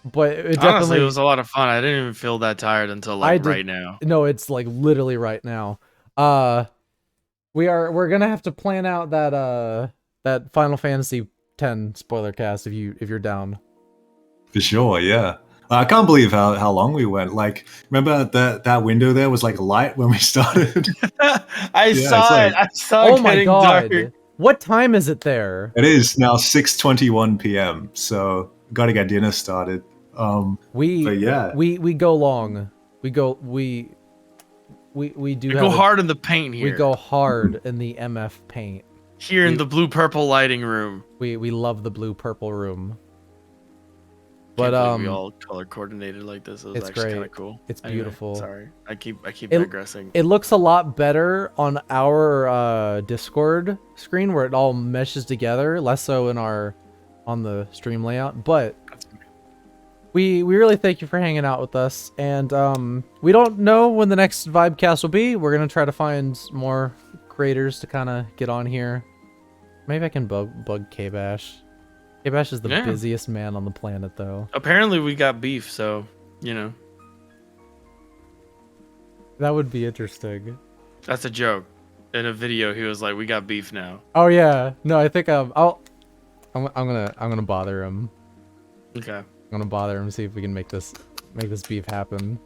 but it definitely Honestly, it was a lot of fun. I didn't even feel that tired until like right now. No, it's like literally right now. We're gonna have to plan out that Final Fantasy X spoiler cast if you're down. For sure, yeah. I can't believe how long we went. Like, remember that window there was like light when we started? I saw it. I saw it. Oh my god! Dark. What time is it there? It is now 6:21 p.m. So got to get dinner started. But yeah, we go long. We go hard in the paint here. We go hard in the MF paint. Here in the blue purple lighting room. We love the blue purple room. But But we all color coordinated like this. It was it's actually kind great. of cool. It's Anyway, beautiful. sorry, I keep digressing. It looks a lot better on our Discord screen where it all meshes together, less so on the stream layout. But we really thank you for hanging out with us, and we don't know when the next VIBECAST will be. We're gonna try to find more creators to kind of get on here. Maybe I can bug K-Bash. K-Bash is the busiest man on the planet, though. Apparently, we got beef, so you know. That would be interesting. That's a joke. In a video, he was like, "We got beef now." Oh yeah, no, I think I'm gonna bother him. Okay. I'm gonna bother him, see if we can make this beef happen.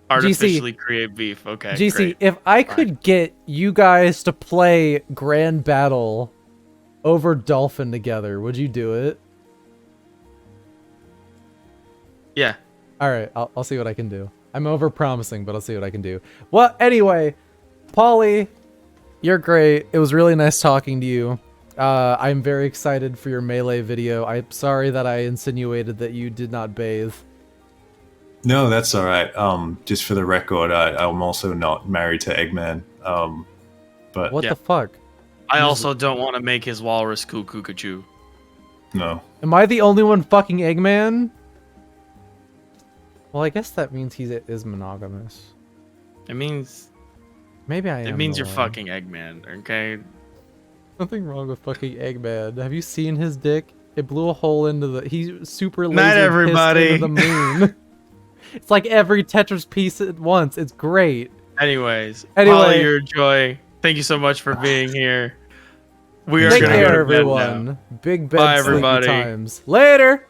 Artificially create beef. Okay. GC, great. if I could get you guys to play Grand Battle over Dolphin together, would you do it? Yeah. All right, I'll see what I can do. I'm over promising, but I'll see what I can do. Well, anyway, Pauly, you're great. It was really nice talking to you. I'm very excited for your Melee video. I'm sorry that I insinuated that you did not bathe. no, that's all right. Just for the record, I'm also not married to Eggman. But What the fuck? I also don't want to make his walrus cuckoo. no, Am I the only one fucking Eggman? Well, I guess that means he is monogamous. It means Maybe I am. it means the you're one. fucking Eggman. Okay. Nothing wrong with fucking Eggman. Have you seen his dick? It blew a hole into the. He's super laser Not everybody. into the moon. It's like every Tetris piece at once. It's great. Anyways, Anyway. Pauly, you're a joy. Thank you so much for being here. We are Take gonna care, go to bed everyone. now. Big bed Bye, sleepy everybody. times. Later.